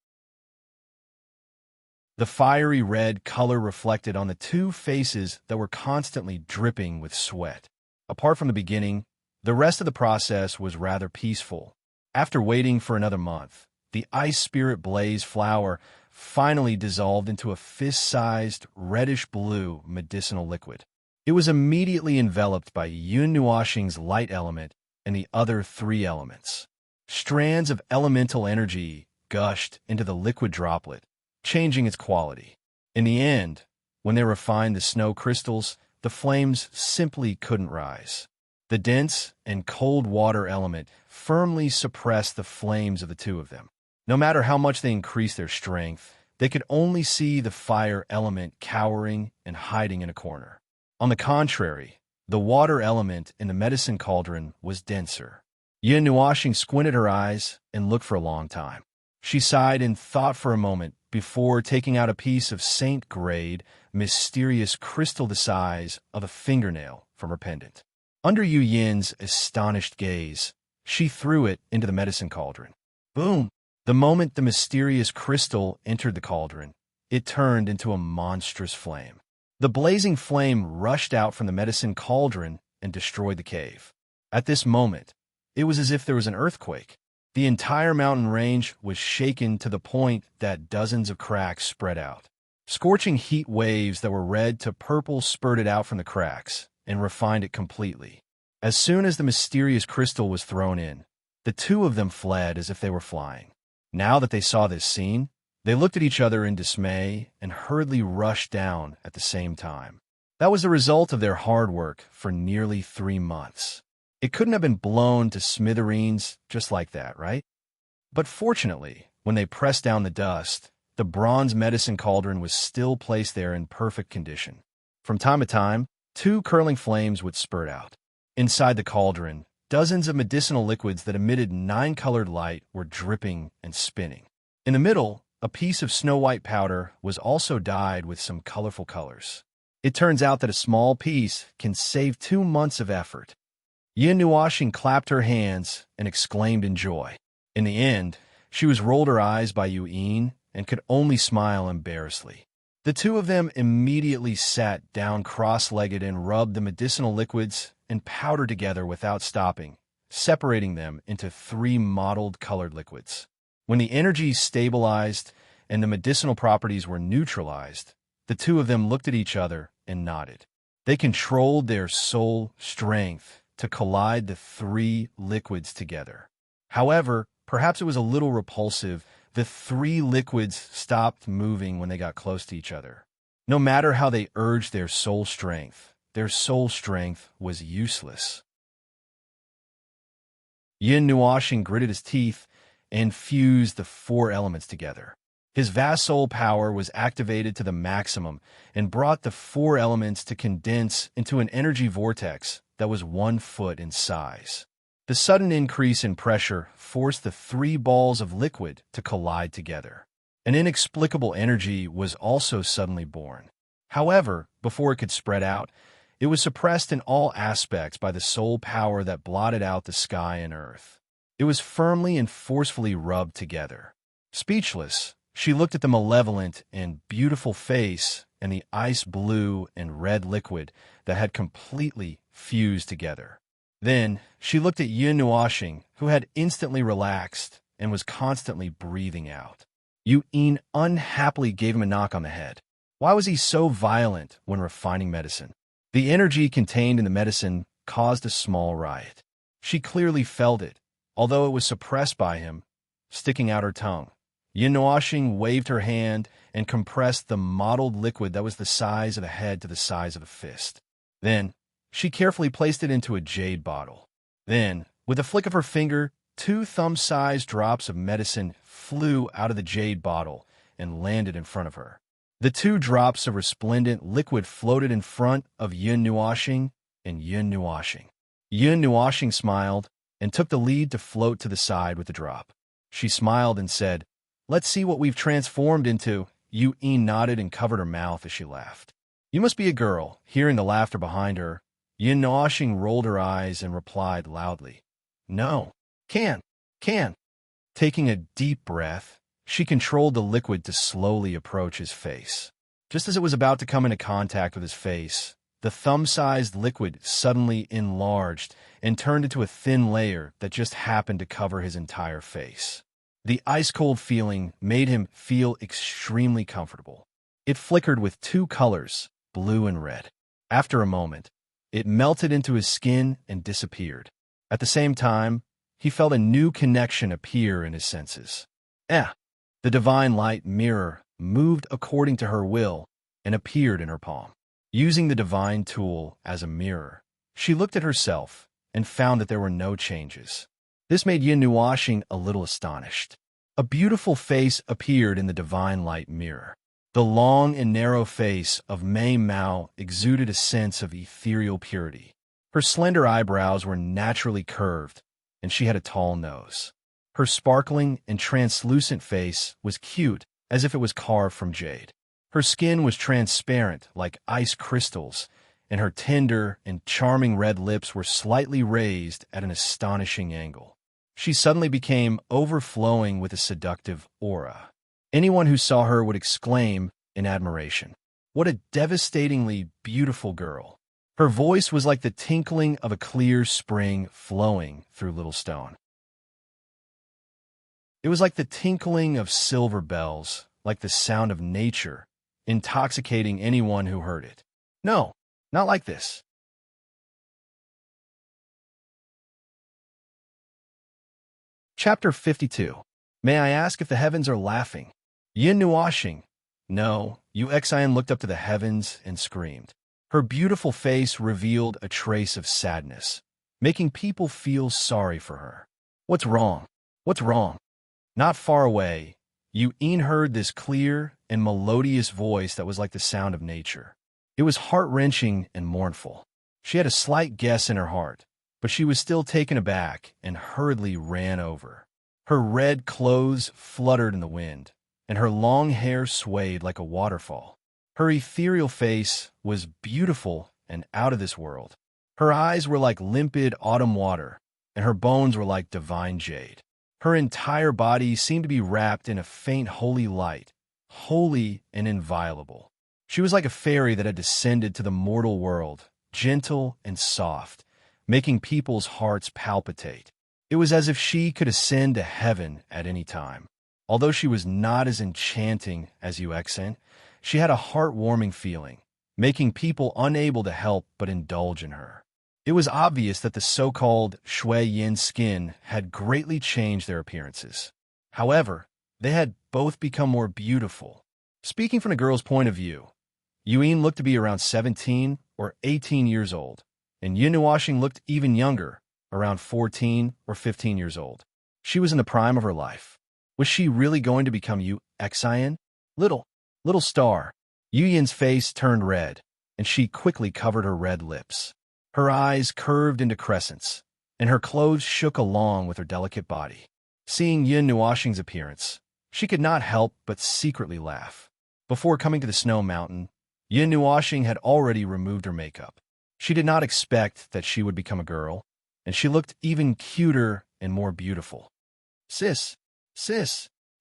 The fiery red color reflected on the two faces that were constantly dripping with sweat. Apart from the beginning, the rest of the process was rather peaceful. After waiting for another month, the ice spirit blaze flower finally dissolved into a fist-sized, reddish-blue medicinal liquid. It was immediately enveloped by Yun Nuoxing's light element and the other three elements. Strands of elemental energy gushed into the liquid droplet, changing its quality. In the end, when they refined the snow crystals, the flames simply couldn't rise. The dense and cold water element firmly suppressed the flames of the two of them. No matter how much they increased their strength, they could only see the fire element cowering and hiding in a corner. On the contrary, the water element in the medicine cauldron was denser. Yin Nuoxing squinted her eyes and looked for a long time. She sighed and thought for a moment before taking out a piece of saint-grade, mysterious crystal the size of a fingernail from her pendant. Under Yu Yin's astonished gaze, she threw it into the medicine cauldron. Boom! The moment the mysterious crystal entered the cauldron, it turned into a monstrous flame. The blazing flame rushed out from the medicine cauldron and destroyed the cave. At this moment, it was as if there was an earthquake. The entire mountain range was shaken to the point that dozens of cracks spread out. Scorching heat waves that were red to purple spurted out from the cracks and refined it completely. As soon as the mysterious crystal was thrown in, the two of them fled as if they were flying. Now that they saw this scene, they looked at each other in dismay and hurriedly rushed down at the same time. That was the result of their hard work for nearly 3 months. It couldn't have been blown to smithereens just like that, right? But fortunately, when they pressed down the dust, the bronze medicine cauldron was still placed there in perfect condition. From time to time, 2 curling flames would spurt out. Inside the cauldron, dozens of medicinal liquids that emitted 9-colored light were dripping and spinning. In the middle, a piece of snow-white powder was also dyed with some colorful colors. It turns out that a small piece can save 2 months of effort. Yin Nuoxing clapped her hands and exclaimed in joy. In the end, she was rolled her eyes by Yuin and could only smile embarrassedly. The two of them immediately sat down cross-legged and rubbed the medicinal liquids and powder together without stopping, separating them into 3 mottled colored liquids. When the energy stabilized and the medicinal properties were neutralized, the two of them looked at each other and nodded. They controlled their soul strength to collide the 3 liquids together. However, perhaps it was a little repulsive. The 3 liquids stopped moving when they got close to each other. No matter how they urged their soul strength was useless. Yin Nuoxing gritted his teeth and fused the 4 elements together. His vast soul power was activated to the maximum and brought the 4 elements to condense into an energy vortex that was 1 foot in size. The sudden increase in pressure forced the 3 balls of liquid to collide together. An inexplicable energy was also suddenly born. However, before it could spread out, it was suppressed in all aspects by the soul power that blotted out the sky and earth. It was firmly and forcefully rubbed together. Speechless, she looked at the malevolent and beautiful face and the ice blue and red liquid that had completely fused together. Then, she looked at Yin Nuoxing, who had instantly relaxed and was constantly breathing out. Yuin unhappily gave him a knock on the head. Why was he so violent when refining medicine? The energy contained in the medicine caused a small riot. She clearly felt it, although it was suppressed by him, sticking out her tongue. Yin Nuoxing waved her hand and compressed the mottled liquid that was the size of a head to the size of a fist. Then, she carefully placed it into a jade bottle. Then, with a flick of her finger, 2 thumb-sized drops of medicine flew out of the jade bottle and landed in front of her. The 2 drops of resplendent liquid floated in front of Yun Nuoxing and Yun Nuoxing. Yun Nuoxing smiled and took the lead to float to the side with the drop. She smiled and said, "Let's see what we've transformed into." Yun nodded and covered her mouth as she laughed. "You must be a girl." Hearing the laughter behind her, Yun Nuoxing rolled her eyes and replied loudly, "No, can. Taking a deep breath, she controlled the liquid to slowly approach his face. Just as it was about to come into contact with his face, the thumb-sized liquid suddenly enlarged and turned into a thin layer that just happened to cover his entire face. The ice-cold feeling made him feel extremely comfortable. It flickered with 2 colors, blue and red. After a moment, it melted into his skin and disappeared. At the same time, he felt a new connection appear in his senses. The divine light mirror moved according to her will and appeared in her palm. Using the divine tool as a mirror, she looked at herself and found that there were no changes. This made Yun Nuoxing a little astonished. A beautiful face appeared in the divine light mirror. The long and narrow face of Mei Mao exuded a sense of ethereal purity. Her slender eyebrows were naturally curved, and she had a tall nose. Her sparkling and translucent face was cute, as if it was carved from jade. Her skin was transparent like ice crystals, and her tender and charming red lips were slightly raised at an astonishing angle. She suddenly became overflowing with a seductive aura. Anyone who saw her would exclaim in admiration, "What a devastatingly beautiful girl." Her voice was like the tinkling of a clear spring flowing through Little Stone. It was like the tinkling of silver bells, like the sound of nature, intoxicating anyone who heard it. No, not like this. Chapter 52. May I ask if the heavens are laughing? Yun Nuoxing. No, Xian looked up to the heavens and screamed. Her beautiful face revealed a trace of sadness, making people feel sorry for her. "What's wrong? What's wrong?" Not far away, Yun heard this clear and melodious voice that was like the sound of nature. It was heart-wrenching and mournful. She had a slight guess in her heart, but she was still taken aback and hurriedly ran over. Her red clothes fluttered in the wind, and her long hair swayed like a waterfall. Her ethereal face was beautiful and out of this world. Her eyes were like limpid autumn water, and her bones were like divine jade. Her entire body seemed to be wrapped in a faint holy light, holy and inviolable. She was like a fairy that had descended to the mortal world, gentle and soft, making people's hearts palpitate. It was as if she could ascend to heaven at any time. Although she was not as enchanting as Xian, she had a heartwarming feeling, making people unable to help but indulge in her. It was obvious that the so-called Shui Yin skin had greatly changed their appearances. However, they had both become more beautiful. Speaking from a girl's point of view, Yun looked to be around 17 or 18 years old, and Yun Nuoxing looked even younger, around 14 or 15 years old. She was in the prime of her life. Was she really going to become Xian? Little star. Yun's face turned red, and she quickly covered her red lips. Her eyes curved into crescents, and her clothes shook along with her delicate body. Seeing Yun Nuoxing's appearance, she could not help but secretly laugh. Before coming to the snow mountain, Yun Nuoxing had already removed her makeup. She did not expect that she would become a girl, and she looked even cuter and more beautiful. Sis.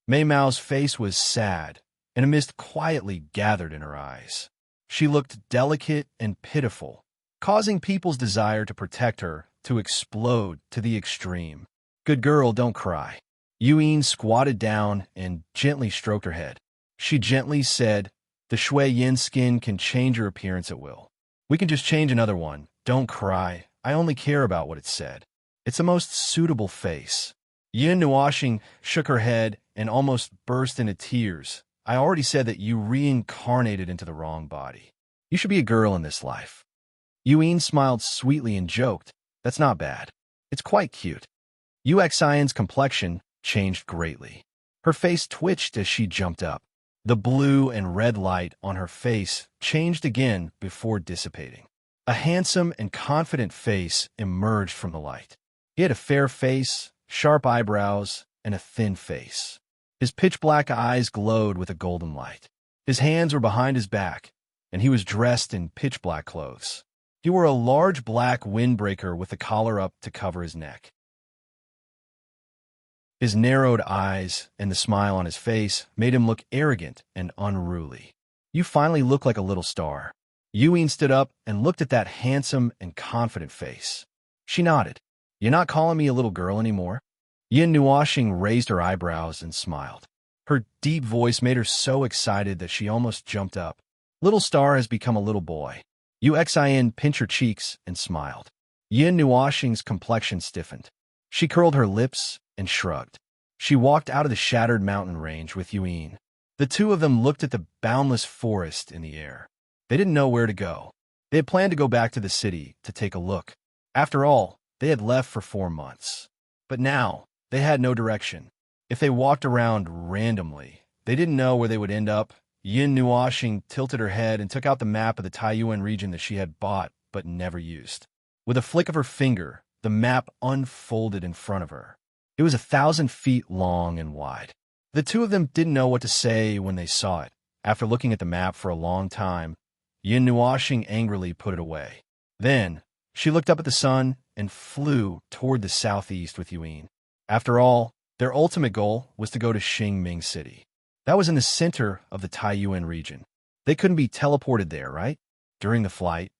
Mei Mao's face was sad, and a mist quietly gathered in her eyes. She looked delicate and pitiful, causing people's desire to protect her to explode to the extreme. "Good girl, don't cry." Yun squatted down and gently stroked her head. She gently said, "The Shui Yin skin can change your appearance at will. We can just change another one. Don't cry. I only care about what it said. It's a most suitable face." Yun Nuoxing shook her head and almost burst into tears. "I already said that you reincarnated into the wrong body. You should be a girl in this life." Yun smiled sweetly and joked, "That's not bad. It's quite cute." Xian's complexion changed greatly. Her face twitched as she jumped up. The blue and red light on her face changed again before dissipating. A handsome and confident face emerged from the light. He had a fair face, sharp eyebrows, and a thin face. His pitch-black eyes glowed with a golden light. His hands were behind his back, and he was dressed in pitch-black clothes. He wore a large black windbreaker with the collar up to cover his neck. His narrowed eyes and the smile on his face made him look arrogant and unruly. "You finally look like a little star." Yuen stood up and looked at that handsome and confident face. She nodded. "You're not calling me a little girl anymore?" Yin Nuoxing raised her eyebrows and smiled. Her deep voice made her so excited that she almost jumped up. "Little star has become a little boy." Xin pinched her cheeks and smiled. Yin Nuoxing's complexion stiffened. She curled her lips and shrugged. She walked out of the shattered mountain range with Yuen. The two of them looked at the boundless forest in the air. They didn't know where to go. They had planned to go back to the city to take a look. After all, they had left for 4 months. But now, they had no direction. If they walked around randomly, they didn't know where they would end up. Yin Nuoxing tilted her head and took out the map of the Taiyuan region that she had bought but never used. With a flick of her finger, the map unfolded in front of her. It was 1,000 feet long and wide. The two of them didn't know what to say when they saw it. After looking at the map for a long time, Yin Nuoxing angrily put it away. Then, she looked up at the sun and flew toward the southeast with Yuen. After all, their ultimate goal was to go to Xingming City. That was in the center of the Taiyuan region. They couldn't be teleported there, right? During the flight,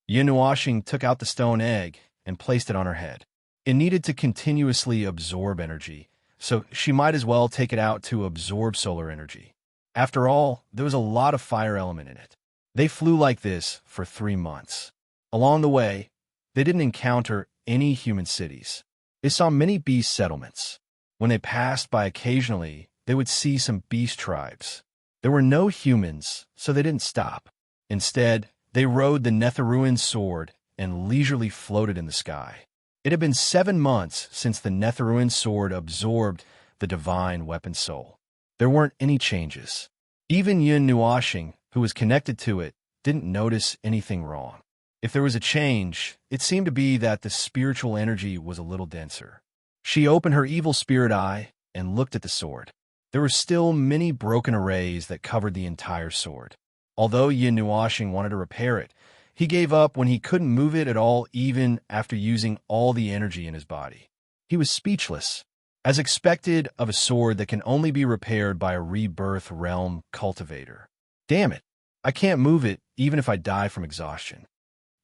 Yin Nuoxing took out the stone egg and placed it on her head. It needed to continuously absorb energy, so she might as well take it out to absorb solar energy. After all, there was a lot of fire element in it. They flew like this for 3 months. Along the way, they didn't encounter any human cities. They saw many beast settlements. When they passed by occasionally, they would see some beast tribes. There were no humans, so they didn't stop. Instead, they rode the Netherruin sword and leisurely floated in the sky. It had been 7 months since the Netherruin sword absorbed the divine weapon soul. There weren't any changes. Even Yin Nuoxing, who was connected to it, didn't notice anything wrong. If there was a change, it seemed to be that the spiritual energy was a little denser. She opened her evil spirit eye and looked at the sword. There were still many broken arrays that covered the entire sword. Although Yin Nuoxing wanted to repair it, he gave up when he couldn't move it at all even after using all the energy in his body. He was speechless, as expected of a sword that can only be repaired by a rebirth realm cultivator. Damn it, I can't move it even if I die from exhaustion.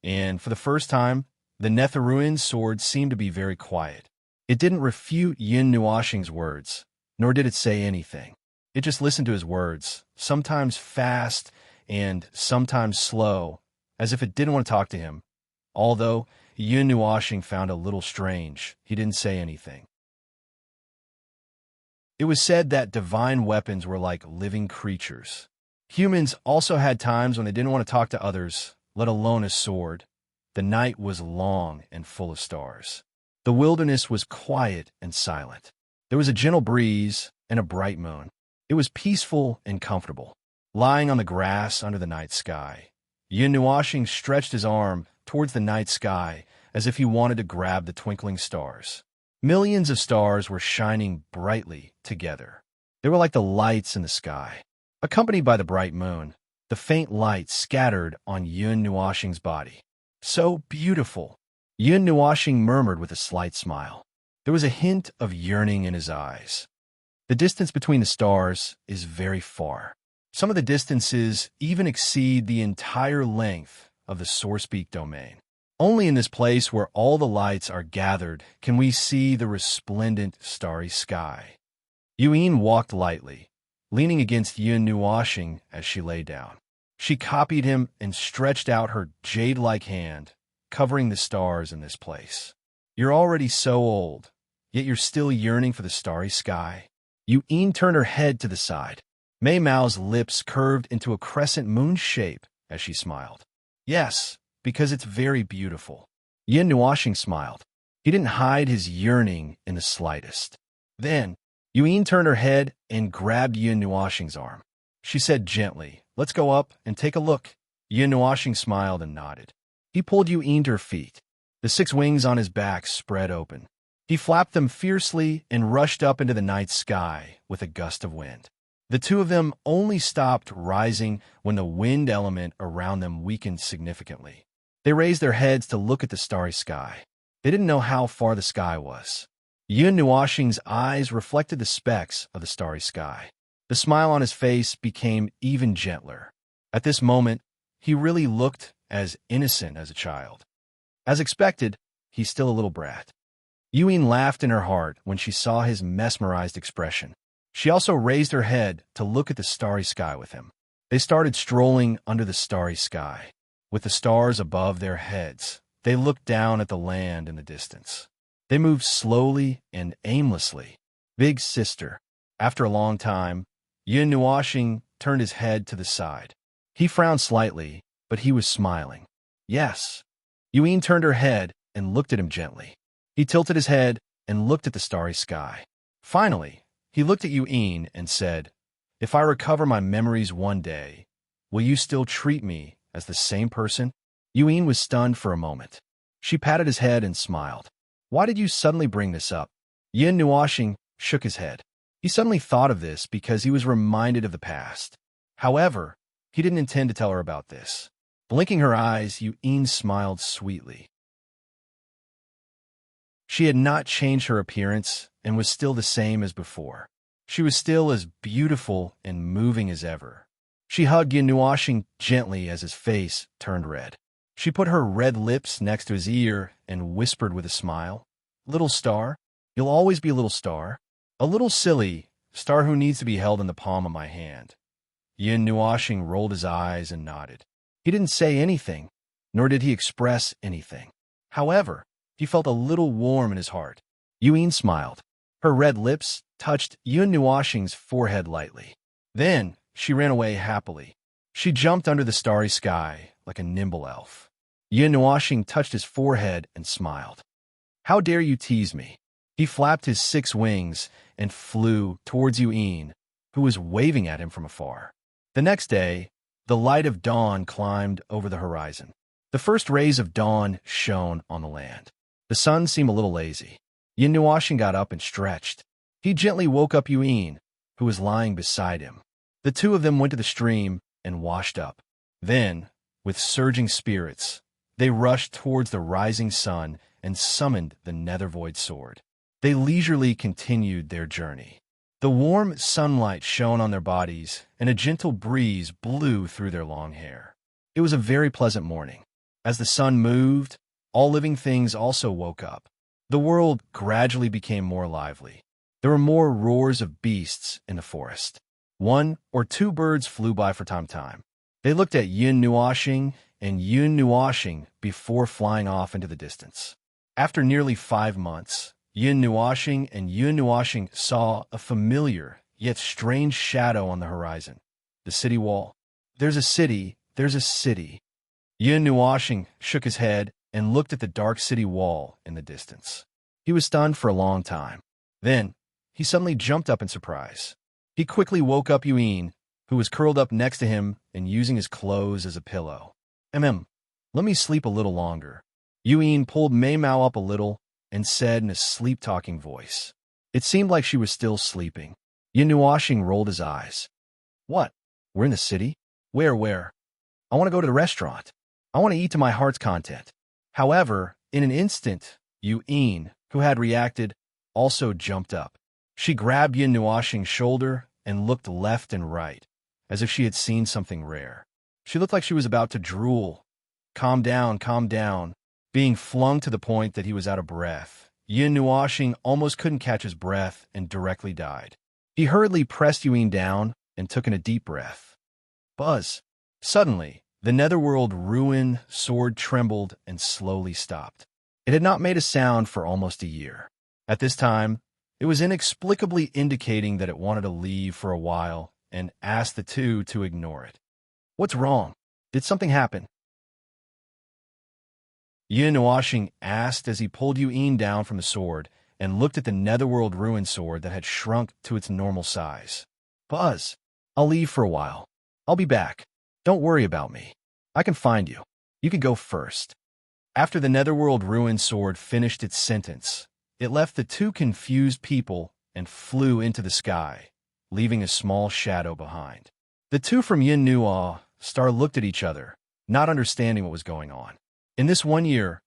And for the first time, the Netherruin sword seemed to be very quiet. It didn't refute Yin Nuoxing's words, nor did it say anything. It just listened to his words, sometimes fast and sometimes slow, as if it didn't want to talk to him. Although Yin Nuoxing found it a little strange, he didn't say anything. It was said that divine weapons were like living creatures. Humans also had times when they didn't want to talk to others, let alone a sword. The night was long and full of stars. The wilderness was quiet and silent. There was a gentle breeze and a bright moon. It was peaceful and comfortable. Lying on the grass under the night sky, Yin Nuoxing stretched his arm towards the night sky as if he wanted to grab the twinkling stars. Millions of stars were shining brightly together. They were like the lights in the sky. Accompanied by the bright moon, the faint light scattered on Yin Nuoxing's body. So beautiful. Yin Nuoxing murmured with a slight smile. There was a hint of yearning in his eyes. The distance between the stars is very far. Some of the distances even exceed the entire length of the Sourcepeak domain. Only in this place where all the lights are gathered can we see the resplendent starry sky. Yuen walked lightly, leaning against Yin Nuoxing as she lay down. She copied him and stretched out her jade-like hand, covering the stars in this place. You're already so old, yet you're still yearning for the starry sky. Yuen turned her head to the side. Mei Mao's lips curved into a crescent moon shape as she smiled. Yes, because it's very beautiful. Yin Nuoxing smiled. He didn't hide his yearning in the slightest. Then, Yuin turned her head and grabbed Yin Nuoxing's arm. She said gently, "Let's go up and take a look." Yin Nuoxing smiled and nodded. He pulled Yuin to her feet. The 6 wings on his back spread open. He flapped them fiercely and rushed up into the night sky with a gust of wind. The two of them only stopped rising when the wind element around them weakened significantly. They raised their heads to look at the starry sky. They didn't know how far the sky was. Yin Nuoxing's eyes reflected the specks of the starry sky. The smile on his face became even gentler. At this moment, he really looked as innocent as a child. As expected, he's still a little brat. Yuin laughed in her heart when she saw his mesmerized expression. She also raised her head to look at the starry sky with him. They started strolling under the starry sky. With the stars above their heads, they looked down at the land in the distance. They moved slowly and aimlessly. Big sister. After a long time, Yin Nuoxing turned his head to the side. He frowned slightly, but he was smiling. Yes. Yuin turned her head and looked at him gently. He tilted his head and looked at the starry sky. Finally, he looked at Yuin and said, "If I recover my memories one day, will you still treat me as the same person?" Yuin was stunned for a moment. She patted his head and smiled. "Why did you suddenly bring this up?" Yin Nuoxing shook his head. He suddenly thought of this because he was reminded of the past. However, he didn't intend to tell her about this. Blinking her eyes, Yuin smiled sweetly. She had not changed her appearance and was still the same as before. She was still as beautiful and moving as ever. She hugged Yin Nuoxing gently as his face turned red. She put her red lips next to his ear and whispered with a smile, "Little star, you'll always be a little star. A little silly star who needs to be held in the palm of my hand." Yin Nuoxing rolled his eyes and nodded. He didn't say anything, nor did he express anything. However, he felt a little warm in his heart. Yuin smiled. Her red lips touched Yin Nuoxing's forehead lightly. Then she ran away happily. She jumped under the starry sky like a nimble elf. Yin Nuoxing touched his forehead and smiled. "How dare you tease me?" He flapped his 6 wings and flew towards Yuin, who was waving at him from afar. The next day, the light of dawn climbed over the horizon. The first rays of dawn shone on the land. The sun seemed a little lazy. Yin Nuoxing got up and stretched. He gently woke up Yuin, who was lying beside him. The two of them went to the stream and washed up. Then, with surging spirits, they rushed towards the rising sun and summoned the Nethervoid sword. They leisurely continued their journey. The warm sunlight shone on their bodies, and a gentle breeze blew through their long hair. It was a very pleasant morning. As the sun moved, all living things also woke up. The world gradually became more lively. There were more roars of beasts in the forest. 1 or 2 birds flew by from time. They looked at Yin Nuoxing and Yin Nuoxing before flying off into the distance. After nearly 5 months, Yin Nuoxing and Yin Nuoxing saw a familiar yet strange shadow on the horizon. The city wall. "There's a city, there's a city." Yin Nuoxing shook his head and looked at the dark city wall in the distance. He was stunned for a long time. Then, he suddenly jumped up in surprise. He quickly woke up Yuin, who was curled up next to him and using his clothes as a pillow. Let me sleep a little longer." Yuin pulled Mei Mao up a little and said in a sleep-talking voice. It seemed like she was still sleeping. Yin Nuoxing rolled his eyes. "What? We're in the city? Where? I want to go to the restaurant. I want to eat to my heart's content." However, in an instant, Yuin, who had reacted, also jumped up. She grabbed Yin Nuoxing's shoulder and looked left and right, as if she had seen something rare. She looked like she was about to drool. Calm down." Being flung to the point that he was out of breath, Yin Nuoxing almost couldn't catch his breath and directly died. He hurriedly pressed Yuin down and took in a deep breath. Buzz. Suddenly, the netherworld ruin sword trembled and slowly stopped. It had not made a sound for almost a year. At this time, it was inexplicably indicating that it wanted to leave for a while and asked the two to ignore it. "What's wrong? Did something happen?" Yin Nuoxing asked as he pulled Yuin down from the sword and looked at the netherworld ruin sword that had shrunk to its normal size. Buzz, I'll leave for a while. I'll be back. Don't worry about me. I can find you. You can go first. After the netherworld ruin sword finished its sentence, it left the two confused people and flew into the sky, leaving a small shadow behind. The two from Yin Nuo Star looked at each other, not understanding what was going on. In this 1 year,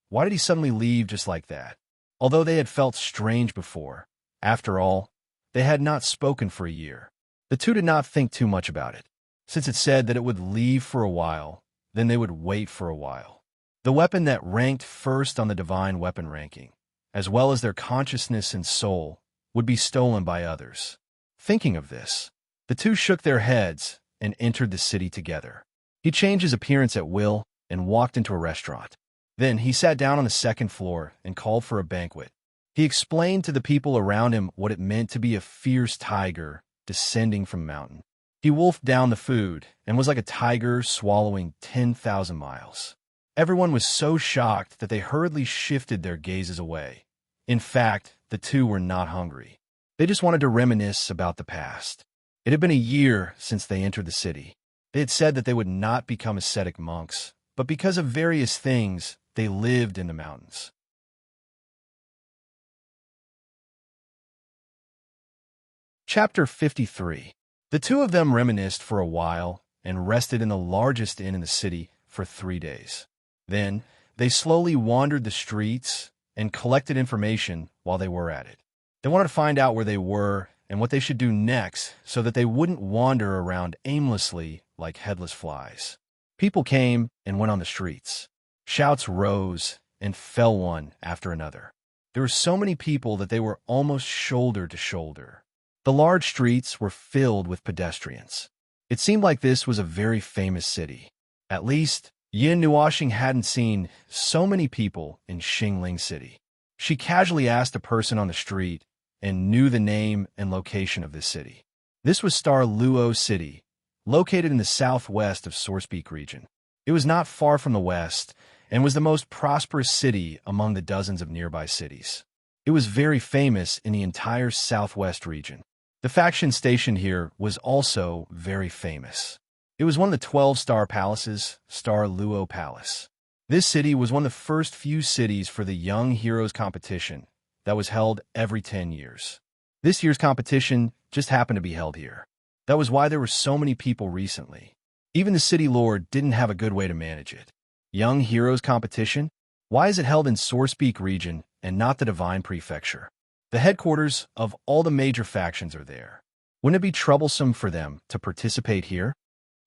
why did he suddenly leave just like that? Although they had felt strange before, after all, they had not spoken for a year. The two did not think too much about it, since it said that it would leave for a while, then they would wait for a while. The weapon that ranked first on the divine weapon ranking, as well as their consciousness and soul, would be stolen by others. Thinking of this, the two shook their heads and entered the city together. He changed his appearance at will and walked into a restaurant. Then he sat down on the second floor and called for a banquet. He explained to the people around him what it meant to be a fierce tiger descending from a mountain. He wolfed down the food and was like a tiger swallowing 10,000 miles. Everyone was so shocked that they hurriedly shifted their gazes away. In fact, the two were not hungry. They just wanted to reminisce about the past. It had been a year since they entered the city. They had said that they would not become ascetic monks, but because of various things, they lived in the mountains. Chapter 53. The two of them reminisced for a while and rested in the largest inn in the city for 3 days. Then, they slowly wandered the streets and collected information while they were at it. They wanted to find out where they were and what they should do next so that they wouldn't wander around aimlessly like headless flies. People came and went on the streets. Shouts rose and fell one after another. There were so many people that they were almost shoulder to shoulder. The large streets were filled with pedestrians. It seemed like this was a very famous city. At least, Yin Nuoxing hadn't seen so many people in Xingling City. She casually asked a person on the street and knew the name and location of this city. This was Star Luo City, located in the southwest of Sourcepeak region. It was not far from the west and was the most prosperous city among the dozens of nearby cities. It was very famous in the entire southwest region. The faction stationed here was also very famous. It was one of the 12-star palaces, Star Luo Palace. This city was one of the first few cities for the Young Heroes competition that was held every 10 years. This year's competition just happened to be held here. That was why there were so many people recently. Even the city lord didn't have a good way to manage it. Young Heroes competition? Why is it held in Sourcepeak region and not the Divine Prefecture? The headquarters of all the major factions are there. Wouldn't it be troublesome for them to participate here?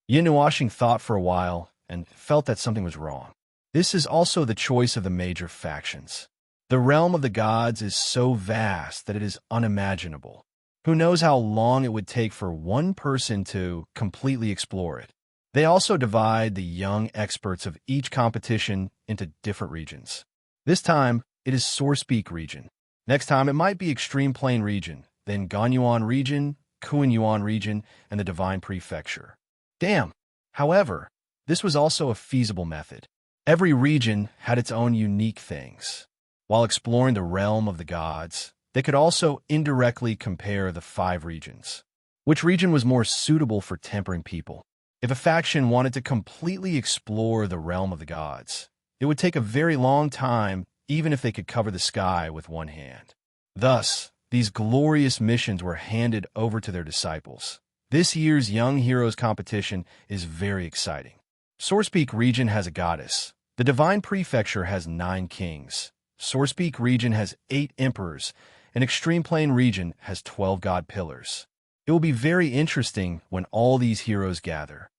Yin Nuoxing thought for a while and felt that something was wrong. This is also the choice of the major factions. The realm of the gods is so vast that it is unimaginable. Who knows how long it would take for one person to completely explore it. They also divide the young experts of each competition into different regions. This time, it is Sourcepeak region. Next time, it might be Extreme Plain region, then Ganyuan region, Kuanyuan region, and the Divine Prefecture. Damn! However, this was also a feasible method. Every region had its own unique things. While exploring the realm of the gods, they could also indirectly compare the 5 regions. Which region was more suitable for tempering people? If a faction wanted to completely explore the realm of the gods, it would take a very long time even if they could cover the sky with one hand. Thus, these glorious missions were handed over to their disciples. This year's Young Heroes competition is very exciting. Sourcepeak region has a goddess. The Divine Prefecture has 9 kings. Sourcepeak region has 8 emperors, and Extreme Plain region has 12 god pillars. It will be very interesting when all these heroes gather.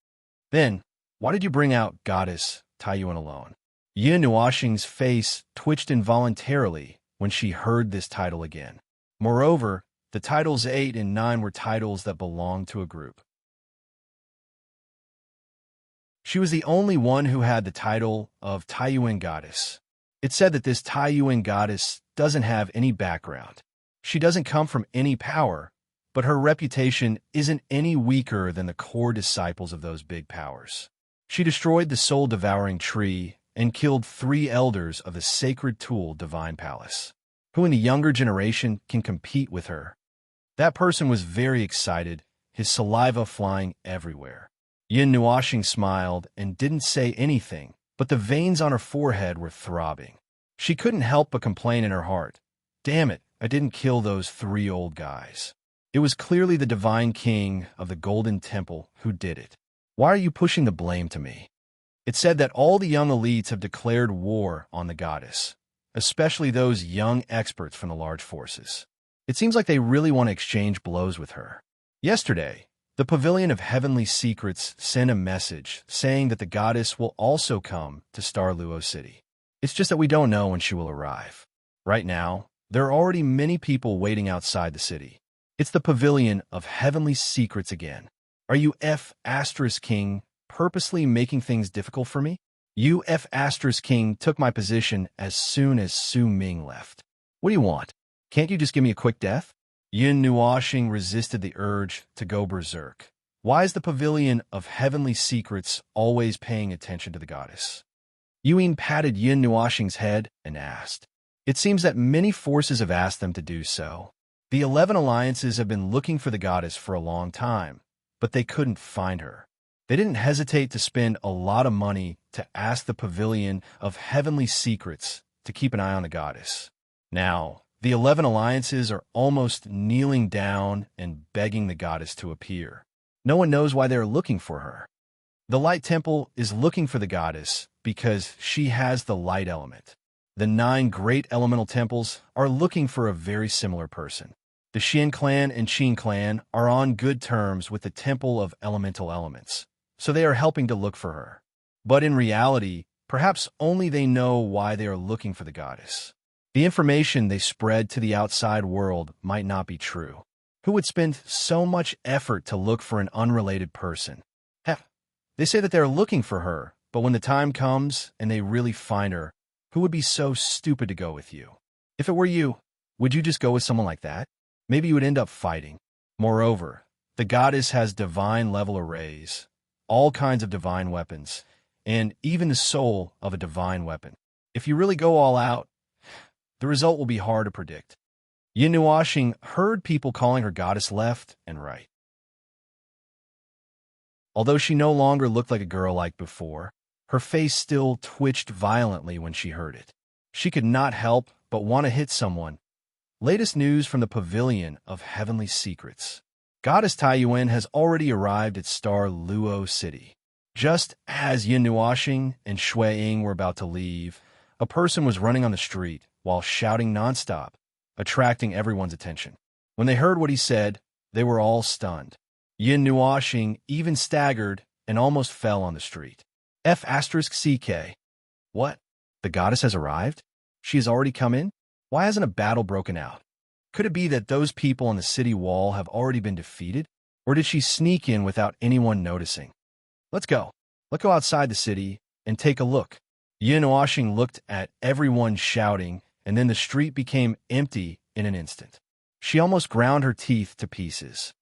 Then, why did you bring out Goddess Taiyuan alone? Yin Nuoxing's face twitched involuntarily when she heard this title again. Moreover, the titles 8 and 9 were titles that belonged to a group. She was the only one who had the title of Taiyuan Goddess. It said that this Taiyuan Goddess doesn't have any background. She doesn't come from any power, but her reputation isn't any weaker than the core disciples of those big powers. She destroyed the soul-devouring tree and killed 3 elders of the sacred tool Divine Palace. Who in the younger generation can compete with her? That person was very excited, his saliva flying everywhere. Yin Nuoxing smiled and didn't say anything, but the veins on her forehead were throbbing. She couldn't help but complain in her heart. Damn it, I didn't kill those 3 old guys. It was clearly the divine king of the Golden Temple who did it. Why are you pushing the blame to me? It said that all the young elites have declared war on the goddess, especially those young experts from the large forces. It seems like they really want to exchange blows with her. Yesterday, the Pavilion of Heavenly Secrets sent a message saying that the goddess will also come to Star Luo City. It's just that we don't know when she will arrive. Right now, there are already many people waiting outside the city. It's the Pavilion of Heavenly Secrets again. Are you King purposely making things difficult for me? You King took my position as soon as Su Ming left. What do you want? Can't you just give me a quick death? Yin Nuoxing resisted the urge to go berserk. Why is the Pavilion of Heavenly Secrets always paying attention to the goddess? Yuan patted Yin Nuoxing's head and asked. It seems that many forces have asked them to do so. The 11 alliances have been looking for the goddess for a long time, but they couldn't find her. They didn't hesitate to spend a lot of money to ask the Pavilion of Heavenly Secrets to keep an eye on the goddess. Now, the 11 alliances are almost kneeling down and begging the goddess to appear. No one knows why they are looking for her. The Light Temple is looking for the goddess because she has the light element. The 9 great elemental temples are looking for a very similar person. The Xian clan and Qin clan are on good terms with the Temple of Elemental Elements, so they are helping to look for her. But in reality, perhaps only they know why they are looking for the goddess. The information they spread to the outside world might not be true. Who would spend so much effort to look for an unrelated person? Heck, they say that they're looking for her, but when the time comes and they really find her, who would be so stupid to go with you? If it were you, would you just go with someone like that? Maybe you would end up fighting. Moreover, the goddess has divine-level arrays, all kinds of divine weapons, and even the soul of a divine weapon. If you really go all out, the result will be hard to predict. Yin Nuoxing heard people calling her goddess left and right. Although she no longer looked like a girl like before, her face still twitched violently when she heard it. She could not help but want to hit someone. Latest news from the Pavilion of Heavenly Secrets. Goddess Taiyuan has already arrived at Star Luo City. Just as Yin Nuoxing and Shui Ying were about to leave, a person was running on the street while shouting nonstop, attracting everyone's attention. When they heard what he said, they were all stunned. Yin Nuoxing even staggered and almost fell on the street. F*CK. What? The goddess has arrived? She has already come in? Why hasn't a battle broken out? Could it be that those people on the city wall have already been defeated? Or did she sneak in without anyone noticing? Let's go. Let's go outside the city and take a look. Yin Nuoxing looked at everyone shouting, and then the street became empty in an instant. She almost ground her teeth to pieces.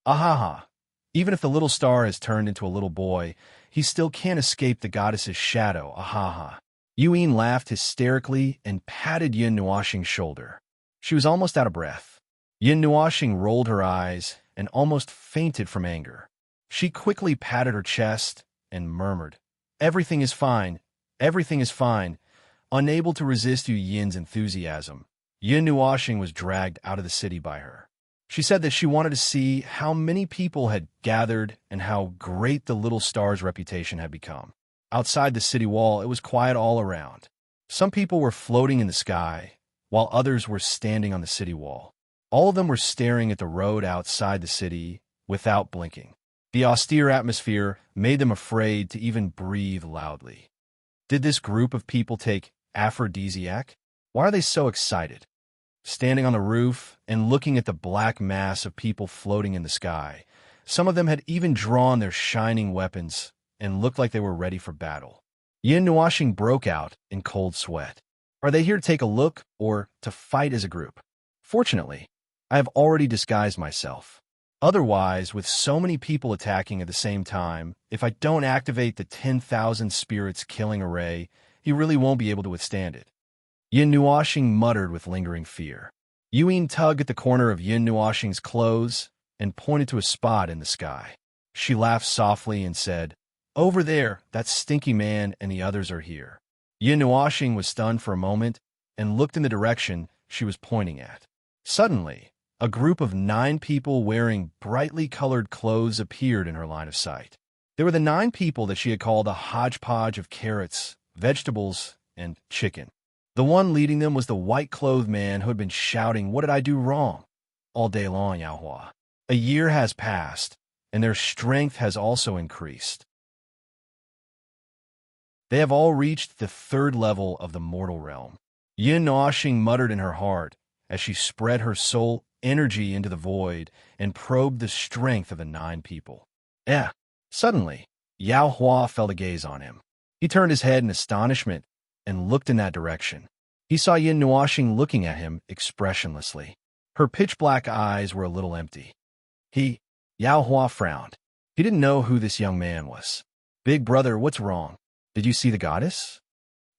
Ahaha. Even if the little star has turned into a little boy, he still can't escape the goddess's shadow, ahaha. Yuan laughed hysterically and patted Yin Nuoxing's shoulder. She was almost out of breath. Yin Nuoxing rolled her eyes and almost fainted from anger. She quickly patted her chest and murmured, "Everything is fine. Everything is fine." Unable to resist Yin's enthusiasm, Yin Nuoxing was dragged out of the city by her. She said that she wanted to see how many people had gathered and how great the little star's reputation had become. Outside the city wall, it was quiet all around. Some people were floating in the sky, while others were standing on the city wall. All of them were staring at the road outside the city without blinking. The austere atmosphere made them afraid to even breathe loudly. Did this group of people take aphrodisiac? Why are they so excited? Standing on the roof and looking at the black mass of people floating in the sky, some of them had even drawn their shining weapons and looked like they were ready for battle. Yin Nuoxing broke out in cold sweat. Are they here to take a look or to fight as a group? Fortunately, I have already disguised myself. Otherwise, with so many people attacking at the same time, if I don't activate the 10,000 spirits killing array, he really won't be able to withstand it. Yin Nuoxing muttered with lingering fear. Yuan tugged at the corner of Yin Nuoxing's clothes and pointed to a spot in the sky. She laughed softly and said, "Over there, that stinky man and the others are here." Yin Nuoxing was stunned for a moment and looked in the direction she was pointing at. Suddenly, a group of 9 people wearing brightly colored clothes appeared in her line of sight. They were the 9 people that she had called a hodgepodge of carrots, vegetables, and chicken. The one leading them was the white-clothed man who had been shouting, "What did I do wrong?" all day long, Yao Hua. A year has passed, and their strength has also increased. They have all reached the 3rd level of the mortal realm. Yin Nuoxing muttered in her heart as she spread her soul energy into the void and probed the strength of the 9 people. Suddenly, Yao Hua felt a gaze on him. He turned his head in astonishment and looked in that direction. He saw Yin Nuoxing looking at him expressionlessly. Her pitch-black eyes were a little empty. Yao Hua frowned. He didn't know who this young man was. "Big brother, what's wrong? Did you see the goddess?"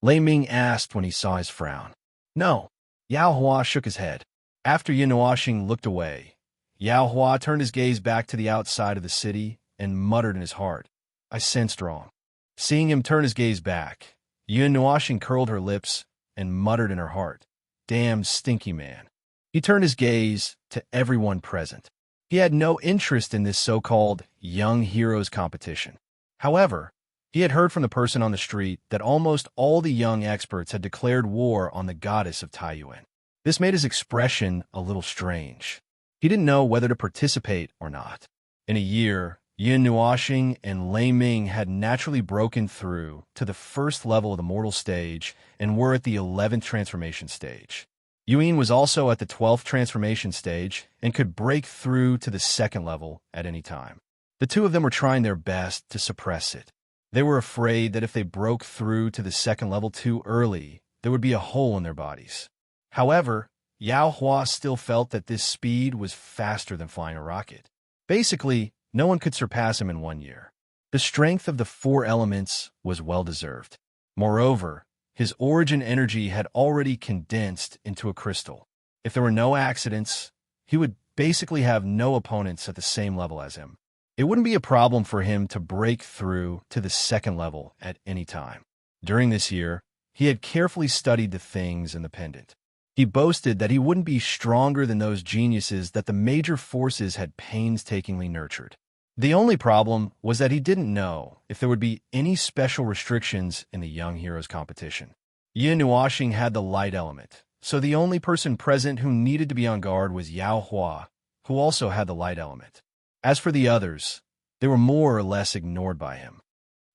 Lei Ming asked when he saw his frown. "No." Yao Hua shook his head. After Yin Nuoxing looked away, Yao Hua turned his gaze back to the outside of the city and muttered in his heart, "I sensed wrong." Seeing him turn his gaze back, Yin Nuoxing curled her lips and muttered in her heart, "Damn stinky man." He turned his gaze to everyone present. He had no interest in this so-called young heroes competition. However, he had heard from the person on the street that almost all the young experts had declared war on the goddess of Taiyuan. This made his expression a little strange. He didn't know whether to participate or not. In a year, Yin Nuoxing and Lei Ming had naturally broken through to the 1st level of the mortal stage and were at the 11th transformation stage. Yuan was also at the 12th transformation stage and could break through to the 2nd level at any time. The 2 of them were trying their best to suppress it. They were afraid that if they broke through to the 2nd level too early, there would be a hole in their bodies. However, Yao Hua still felt that this speed was faster than flying a rocket. Basically, no one could surpass him in 1 year. The strength of the 4 elements was well-deserved. Moreover, his origin energy had already condensed into a crystal. If there were no accidents, he would basically have no opponents at the same level as him. It wouldn't be a problem for him to break through to the 2nd level at any time. During this year, he had carefully studied the things in the pendant. He boasted that he wouldn't be stronger than those geniuses that the major forces had painstakingly nurtured. The only problem was that he didn't know if there would be any special restrictions in the Young Heroes competition. Yin Nuoxing had the light element, so the only person present who needed to be on guard was Yao Hua, who also had the light element. As for the others, they were more or less ignored by him.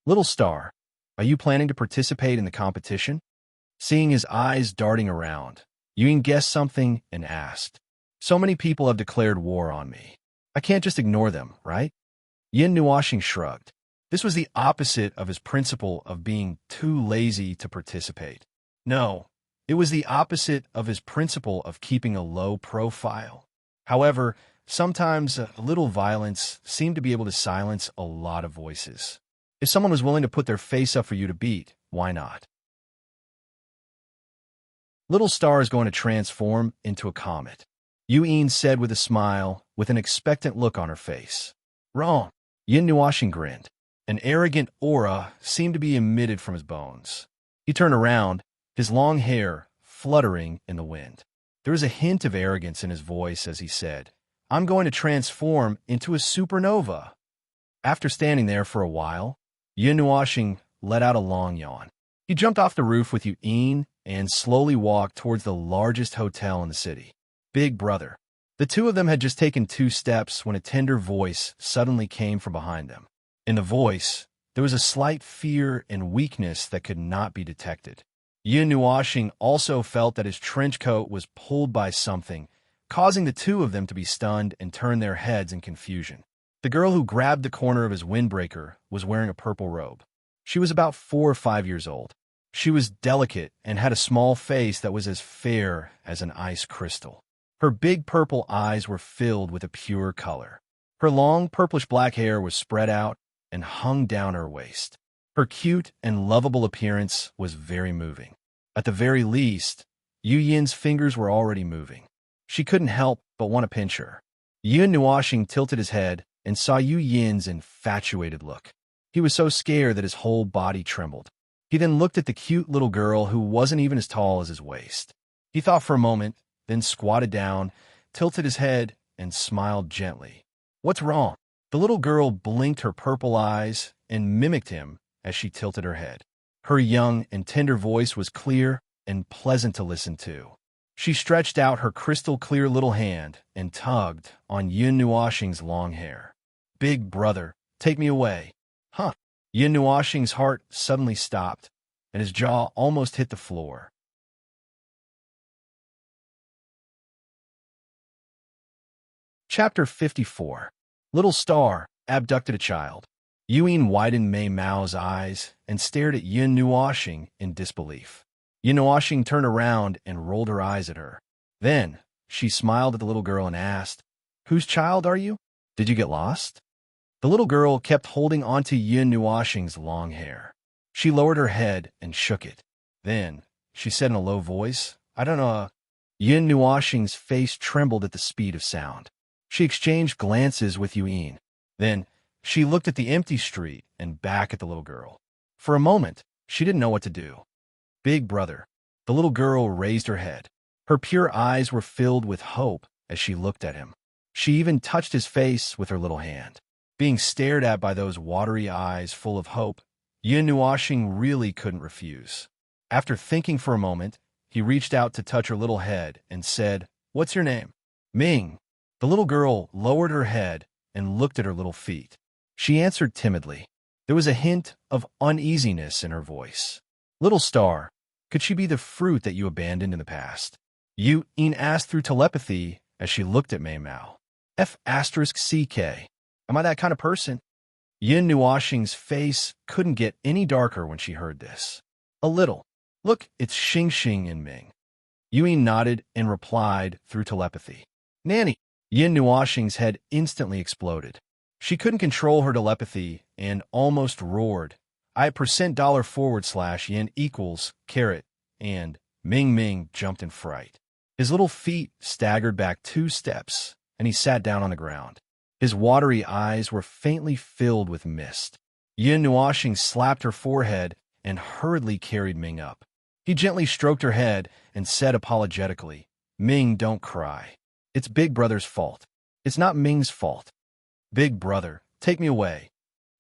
"Little Star, are you planning to participate in the competition?" Seeing his eyes darting around, Yuan guessed something and asked, "So many people have declared war on me. I can't just ignore them, right?" Yin Nuoxing shrugged. This was the opposite of his principle of being too lazy to participate. No, it was the opposite of his principle of keeping a low profile. However, sometimes a little violence seemed to be able to silence a lot of voices. If someone was willing to put their face up for you to beat, why not? Little Star is going to transform into a comet, Yuan said with a smile, with an expectant look on her face. Wrong. Yin Nuoxing grinned. An arrogant aura seemed to be emitted from his bones. He turned around, his long hair fluttering in the wind. There was a hint of arrogance in his voice as he said, "I'm going to transform into a supernova." After standing there for a while, Yin Nuoxing let out a long yawn. He jumped off the roof with Yuan and slowly walked towards the largest hotel in the city. Big Brother. The 2 of them had just taken 2 steps when a tender voice suddenly came from behind them. In the voice, there was a slight fear and weakness that could not be detected. Yin Nuoxing also felt that his trench coat was pulled by something, causing the 2 of them to be stunned and turn their heads in confusion. The girl who grabbed the corner of his windbreaker was wearing a purple robe. She was about 4 or 5 years old. She was delicate and had a small face that was as fair as an ice crystal. Her big purple eyes were filled with a pure color. Her long purplish-black hair was spread out and hung down her waist. Her cute and lovable appearance was very moving. At the very least, Yu Yin's fingers were already moving. She couldn't help but want to pinch her. Yun Nuoxing tilted his head and saw Yu Yin's infatuated look. He was so scared that his whole body trembled. He then looked at the cute little girl who wasn't even as tall as his waist. He thought for a moment, then squatted down, tilted his head, and smiled gently. "What's wrong?" The little girl blinked her purple eyes and mimicked him as she tilted her head. Her young and tender voice was clear and pleasant to listen to. She stretched out her crystal-clear little hand and tugged on Yun Nuoxing's long hair. "Big brother, take me away." "Huh." Yun Nuoxing's heart suddenly stopped, and his jaw almost hit the floor. Chapter 54. Little Star abducted a child. Yuan widened Mei Mao's eyes and stared at Yun Nuoxing in disbelief. Yun Nuoxing turned around and rolled her eyes at her. Then, she smiled at the little girl and asked, "Whose child are you? Did you get lost?" The little girl kept holding onto Yun Nuoxing's long hair. She lowered her head and shook it. Then, she said in a low voice, "I don't know." Yun Nuoxing's face trembled at the speed of sound. She exchanged glances with Yuan. Then, she looked at the empty street and back at the little girl. For a moment, she didn't know what to do. "Big brother." The little girl raised her head. Her pure eyes were filled with hope as she looked at him. She even touched his face with her little hand. Being stared at by those watery eyes full of hope, Yun Nuoxing really couldn't refuse. After thinking for a moment, he reached out to touch her little head and said, "What's your name?" "Ming." The little girl lowered her head and looked at her little feet. She answered timidly. There was a hint of uneasiness in her voice. "Little Star, could she be the fruit that you abandoned in the past?" Yuan asked through telepathy as she looked at Mei Mao. F***CK. Am I that kind of person? Yun Nuoxing's face couldn't get any darker when she heard this. "A little. Look, it's Xing Xing and Ming." Yuan nodded and replied through telepathy. "Nanny." Yun Nuoxing's head instantly exploded. She couldn't control her telepathy and almost roared, "I $$yen equals caret," and Ming Ming jumped in fright. His little feet staggered back 2 steps, and he sat down on the ground. His watery eyes were faintly filled with mist. Yun Nuoxing slapped her forehead and hurriedly carried Ming up. He gently stroked her head and said apologetically, "Ming, don't cry. It's Big Brother's fault. It's not Ming's fault. Big Brother, take me away."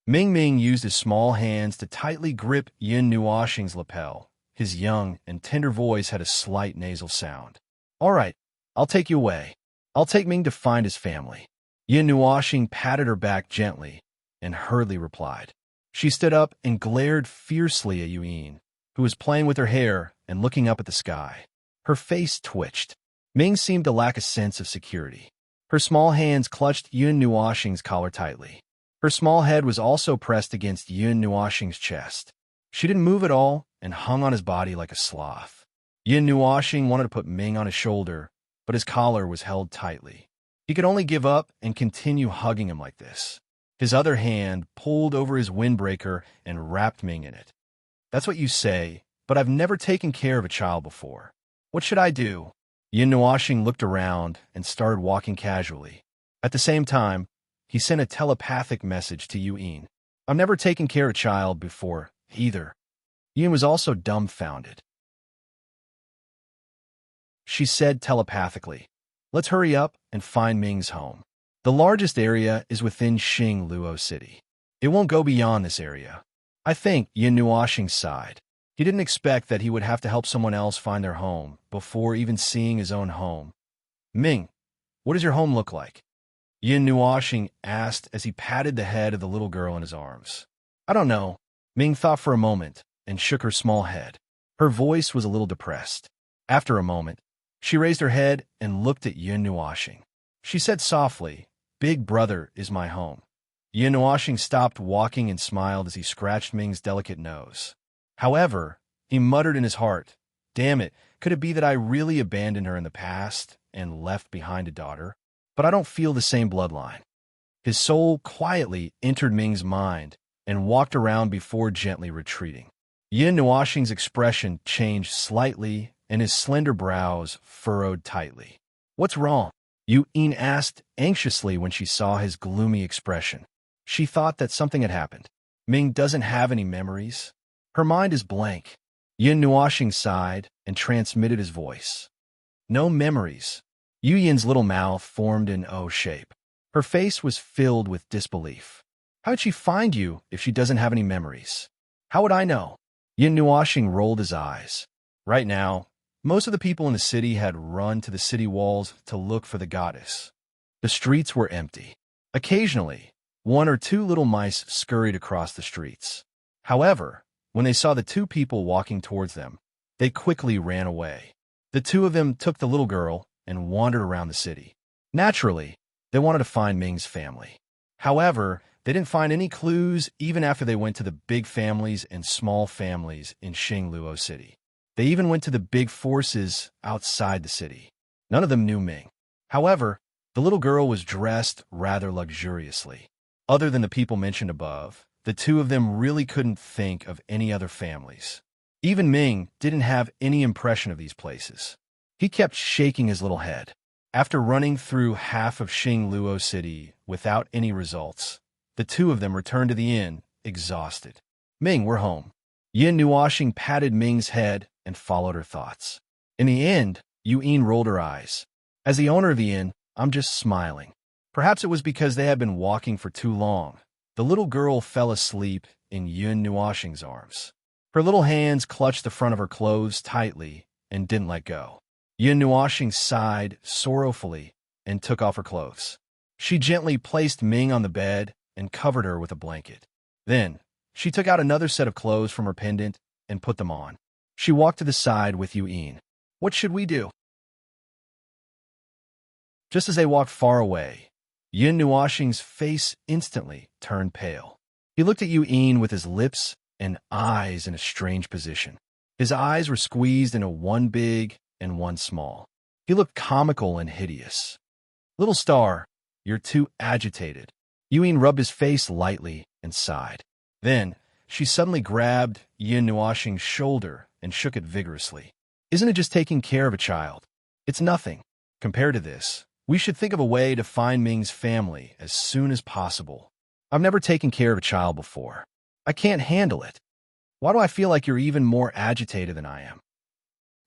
Ming Ming used his small hands to tightly grip Yun Nuoxing's lapel. His young and tender voice had a slight nasal sound. "All right, I'll take you away. I'll take Ming to find his family." Yun Nuoxing patted her back gently and hurriedly replied. She stood up and glared fiercely at Yuan, who was playing with her hair and looking up at the sky. Her face twitched. Ming seemed to lack a sense of security. Her small hands clutched Yun Nuoxing's collar tightly. Her small head was also pressed against Yun Nuoxing's chest. She didn't move at all and hung on his body like a sloth. Yun Nuoxing wanted to put Ming on his shoulder, but his collar was held tightly. He could only give up and continue hugging him like this. His other hand pulled over his windbreaker and wrapped Ming in it. "That's what you say, but I've never taken care of a child before. What should I do?" Yun Nuoxing looked around and started walking casually. At the same time, he sent a telepathic message to Yuan. "I've never taken care of a child before, either." Yuan was also dumbfounded. She said telepathically, "Let's hurry up and find Ming's home. The largest area is within Xing Luo City. It won't go beyond this area." I think Yun Nuoxing sighed. He didn't expect that he would have to help someone else find their home before even seeing his own home. "Ming, what does your home look like?" Yun Nuoxing asked as he patted the head of the little girl in his arms. "I don't know." Ming thought for a moment and shook her small head. Her voice was a little depressed. After a moment, she raised her head and looked at Yun Nuoxing. She said softly, "Big Brother is my home." Yun Nuoxing stopped walking and smiled as he scratched Ming's delicate nose. However, he muttered in his heart, "Damn it, could it be that I really abandoned her in the past and left behind a daughter? But I don't feel the same bloodline." His soul quietly entered Ming's mind and walked around before gently retreating. Yin Nuoxing's expression changed slightly, and his slender brows furrowed tightly. "What's wrong?" Yu Yin asked anxiously when she saw his gloomy expression. She thought that something had happened. Ming doesn't have any memories. Her mind is blank. Yin Nuoxing sighed and transmitted his voice. "No memories." Yu Yin's little mouth formed an O shape. Her face was filled with disbelief. "How'd she find you if she doesn't have any memories?" "How would I know?" Yin Nuoxing rolled his eyes. Right now, most of the people in the city had run to the city walls to look for the goddess. The streets were empty. Occasionally, one or two little mice scurried across the streets. However, when they saw the two people walking towards them, they quickly ran away. The two of them took the little girl and wandered around the city. Naturally, they wanted to find Ming's family. However, they didn't find any clues even after they went to the big families and small families in Xingluo City. They even went to the big forces outside the city. None of them knew Ming. However, the little girl was dressed rather luxuriously. Other than the people mentioned above, the two of them really couldn't think of any other families. Even Ming didn't have any impression of these places. He kept shaking his little head. After running through half of Xingluo City without any results, the two of them returned to the inn, exhausted. "Ming, we're home." Yin Nuoxing patted Ming's head and followed her thoughts. In the end, Yu Yin rolled her eyes. "As the owner of the inn, I'm just smiling." Perhaps it was because they had been walking for too long. The little girl fell asleep in Yin Nuoxing's arms. Her little hands clutched the front of her clothes tightly and didn't let go. Yin Nuoxing sighed sorrowfully and took off her clothes. She gently placed Ming on the bed and covered her with a blanket. Then, she took out another set of clothes from her pendant and put them on. She walked to the side with Yu Yin. "What should we do?" Just as they walked far away, Yin Nuoxing's face instantly turned pale. He looked at Yu Yin with his lips and eyes in a strange position. His eyes were squeezed into one big and one small. He looked comical and hideous. "Little star, you're too agitated." Yu Yin rubbed his face lightly and sighed. Then, she suddenly grabbed Yin Nuoxing's shoulder and shook it vigorously. "Isn't it just taking care of a child? It's nothing. Compared to this, we should think of a way to find Ming's family as soon as possible. I've never taken care of a child before. I can't handle it. Why do I feel like you're even more agitated than I am?"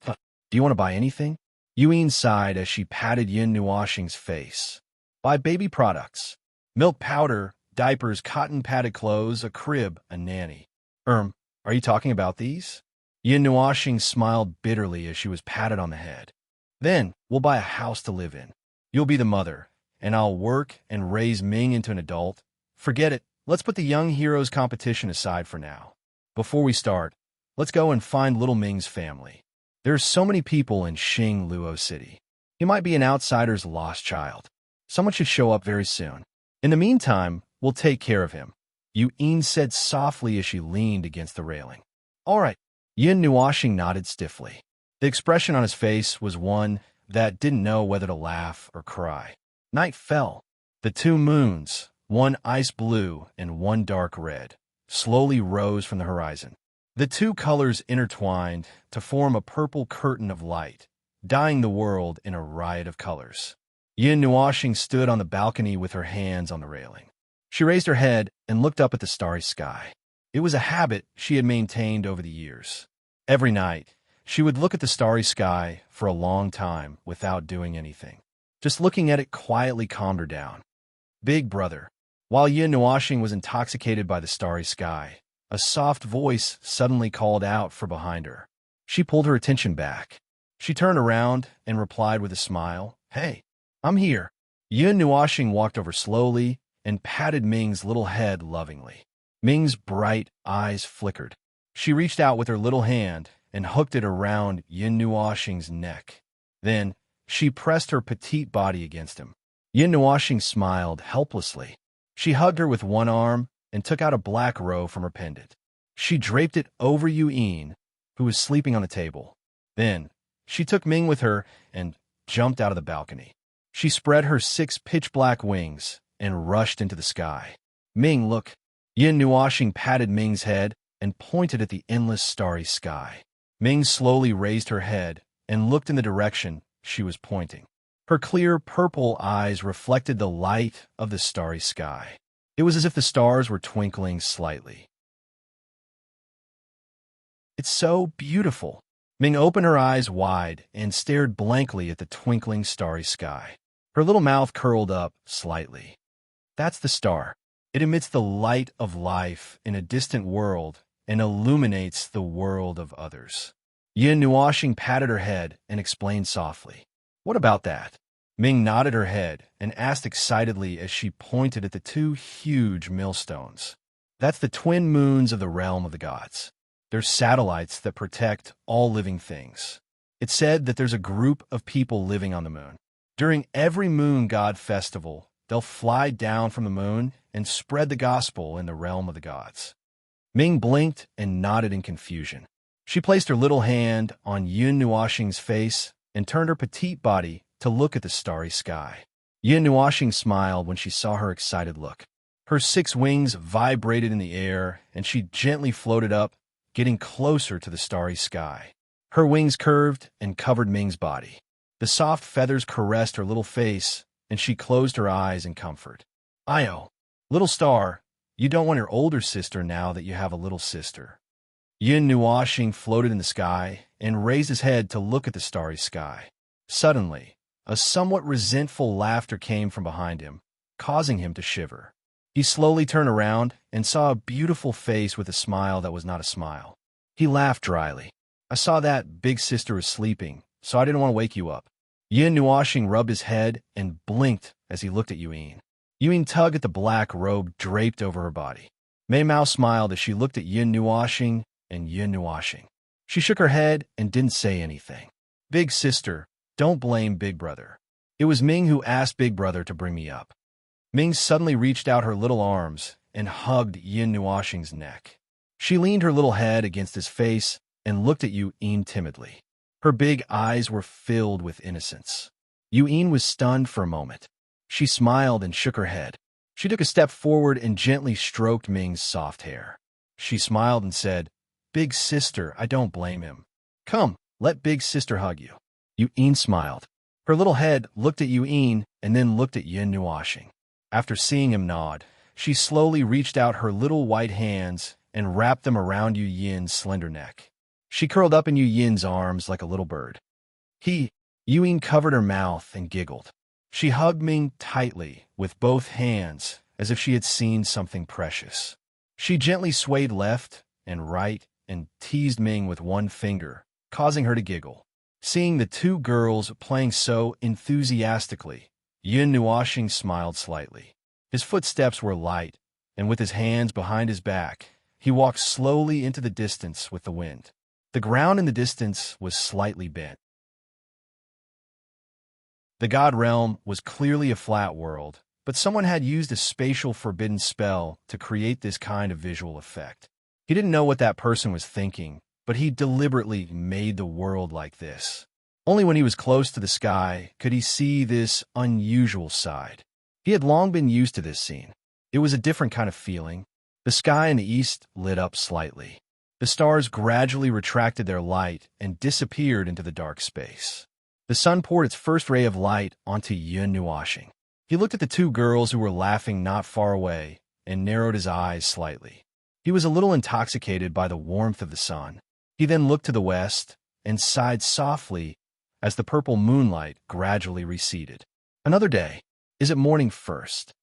"Do you want to buy anything?" Yu Yin sighed as she patted Yin Nuoxing's face. "Buy baby products. Milk powder, diapers, cotton padded clothes, a crib, a nanny." Are you talking about these?" Yin Nuoxing smiled bitterly as she was patted on the head. "Then we'll buy a house to live in. You'll be the mother, and I'll work and raise Ming into an adult. Forget it. Let's put the young heroes competition aside for now. Before we start, let's go and find little Ming's family. There's so many people in Xingluo City. He might be an outsider's lost child. Someone should show up very soon. In the meantime, we'll take care of him," Yu Yin said softly as she leaned against the railing. "All right." Yin Nuoxing nodded stiffly. The expression on his face was one that didn't know whether to laugh or cry. Night fell. The two moons, one ice blue and one dark red, slowly rose from the horizon. The two colors intertwined to form a purple curtain of light, dyeing the world in a riot of colors. Yin Nuoxing stood on the balcony with her hands on the railing. She raised her head and looked up at the starry sky. It was a habit she had maintained over the years. Every night, she would look at the starry sky for a long time without doing anything. Just looking at it quietly calmed her down. "Big brother." While Yin Nuoxing was intoxicated by the starry sky, a soft voice suddenly called out from behind her. She pulled her attention back. She turned around and replied with a smile, "Hey, I'm here." Yin Nuoxing walked over slowly and patted Ming's little head lovingly. Ming's bright eyes flickered. She reached out with her little hand and hooked it around Yin Nuoxing's neck. Then, she pressed her petite body against him. Yin Nuoxing smiled helplessly. She hugged her with one arm and took out a black robe from her pendant. She draped it over Yu Yin, who was sleeping on the table. Then, she took Ming with her and jumped out of the balcony. She spread her 6 pitch-black wings and rushed into the sky. "Ming, look." Yin Nuoxing patted Ming's head and pointed at the endless starry sky. Ming slowly raised her head and looked in the direction she was pointing. Her clear purple eyes reflected the light of the starry sky. It was as if the stars were twinkling slightly. "It's so beautiful." Ming opened her eyes wide and stared blankly at the twinkling starry sky. Her little mouth curled up slightly. "That's the star. It emits the light of life in a distant world and illuminates the world of others." Yin Nuoxing patted her head and explained softly. "What about that?" Ming nodded her head and asked excitedly as she pointed at the two huge millstones. "That's the twin moons of the realm of the gods. They're satellites that protect all living things. It's said that there's a group of people living on the moon. During every moon god festival, they'll fly down from the moon and spread the gospel in the realm of the gods." Ming blinked and nodded in confusion. She placed her little hand on Yun Nuoxing's face and turned her petite body to look at the starry sky. Yun Nuoxing smiled when she saw her excited look. Her 6 wings vibrated in the air, and she gently floated up, getting closer to the starry sky. Her wings curved and covered Ming's body. The soft feathers caressed her little face, and she closed her eyes in comfort. "Io, little star, you don't want your older sister now that you have a little sister." Yin Nuoxing floated in the sky and raised his head to look at the starry sky. Suddenly, a somewhat resentful laughter came from behind him, causing him to shiver. He slowly turned around and saw a beautiful face with a smile that was not a smile. He laughed dryly. "I saw that big sister was sleeping, so I didn't want to wake you up." Yin Nuoxing rubbed his head and blinked as he looked at Yuyin. Yuyin tugged at the black robe draped over her body. Mei Mao smiled as she looked at Yin Nuoxing and Yin Nuoxing. She shook her head and didn't say anything. "Big sister, don't blame Big Brother. It was Ming who asked Big Brother to bring me up." Ming suddenly reached out her little arms and hugged Yin Nuoxing's neck. She leaned her little head against his face and looked at Yuyin timidly. Her big eyes were filled with innocence. Yuyin was stunned for a moment. She smiled and shook her head. She took a step forward and gently stroked Ming's soft hair. She smiled and said, "Big sister, I don't blame him. Come, let Big sister hug you." Yuyin smiled. Her little head looked at Yuyin and then looked at Yin Nuoxing. After seeing him nod, she slowly reached out her little white hands and wrapped them around Yuyin's slender neck. She curled up in Yuyin's arms like a little bird. Yuyin covered her mouth and giggled. She hugged Ming tightly with both hands as if she had seen something precious. She gently swayed left and right and teased Ming with one finger, causing her to giggle. Seeing the two girls playing so enthusiastically, Yin Nuoxing smiled slightly. His footsteps were light, and with his hands behind his back, he walked slowly into the distance with the wind. The ground in the distance was slightly bent. The god realm was clearly a flat world, but someone had used a spatial forbidden spell to create this kind of visual effect. He didn't know what that person was thinking, but he deliberately made the world like this. Only when he was close to the sky could he see this unusual side. He had long been used to this scene. It was a different kind of feeling. The sky in the east lit up slightly. The stars gradually retracted their light and disappeared into the dark space. The sun poured its first ray of light onto Yin Nuoxing. He looked at the two girls who were laughing not far away and narrowed his eyes slightly. He was a little intoxicated by the warmth of the sun. He then looked to the west and sighed softly as the purple moonlight gradually receded. Another day. Is it morning first?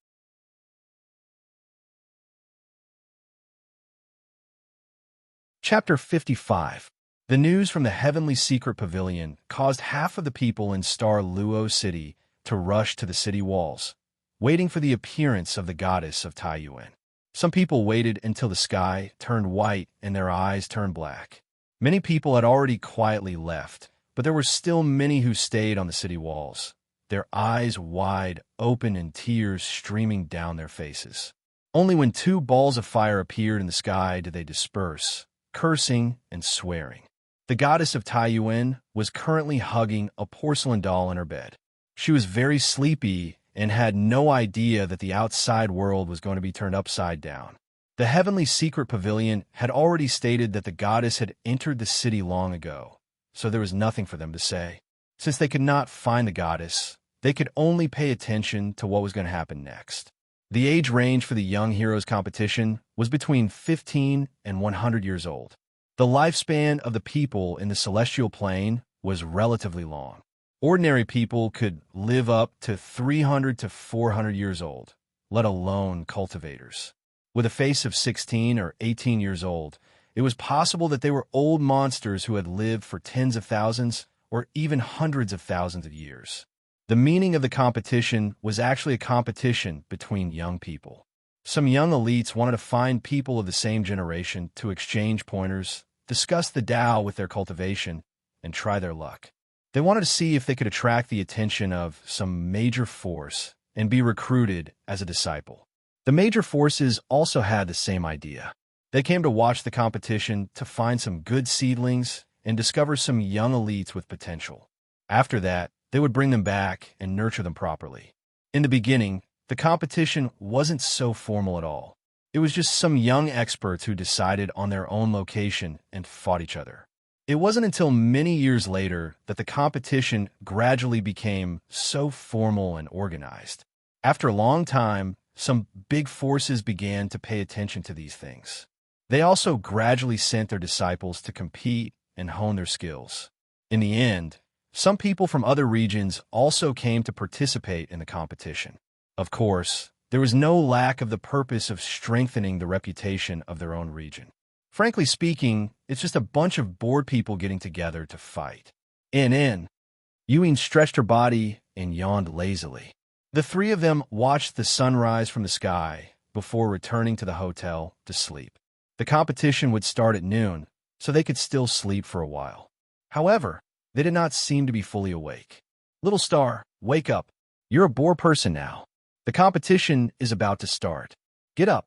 Chapter 55. The news from the Heavenly Secret Pavilion caused half of the people in Star Luo City to rush to the city walls, waiting for the appearance of the goddess of Taiyuan. Some people waited until the sky turned white and their eyes turned black. Many people had already quietly left, but there were still many who stayed on the city walls, their eyes wide open and tears streaming down their faces. Only when 2 balls of fire appeared in the sky did they disperse, cursing and swearing. The goddess of Taiyuan was currently hugging a porcelain doll in her bed. She was very sleepy and had no idea that the outside world was going to be turned upside down. The heavenly secret pavilion had already stated that the goddess had entered the city long ago, so there was nothing for them to say. Since they could not find the goddess, they could only pay attention to what was going to happen next. The age range for the Young Heroes competition was between 15 and 100 years old. The lifespan of the people in the celestial plane was relatively long. Ordinary people could live up to 300 to 400 years old, let alone cultivators. With a face of 16 or 18 years old, it was possible that they were old monsters who had lived for tens of thousands or even hundreds of thousands of years. The meaning of the competition was actually a competition between young people. Some young elites wanted to find people of the same generation to exchange pointers, discuss the Tao with their cultivation, and try their luck. They wanted to see if they could attract the attention of some major force and be recruited as a disciple. The major forces also had the same idea. They came to watch the competition to find some good seedlings and discover some young elites with potential. After that, they would bring them back and nurture them properly. In the beginning, the competition wasn't so formal at all. It was just some young experts who decided on their own location and fought each other. It wasn't until many years later that the competition gradually became so formal and organized. After a long time, some big forces began to pay attention to these things. They also gradually sent their disciples to compete and hone their skills. In the end, some people from other regions also came to participate in the competition. Of course, there was no lack of the purpose of strengthening the reputation of their own region. Frankly speaking, it's just a bunch of bored people getting together to fight. Ewing stretched her body and yawned lazily. The three of them watched the sunrise from the sky before returning to the hotel to sleep. The competition would start at noon, so they could still sleep for a while. However, they did not seem to be fully awake. Little star, wake up. You're a bored person now. The competition is about to start. Get up.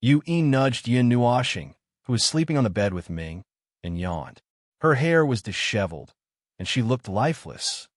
Ewing nudged Yin Nuoshing, who was sleeping on the bed with Ming, and yawned. Her hair was disheveled, and she looked lifeless.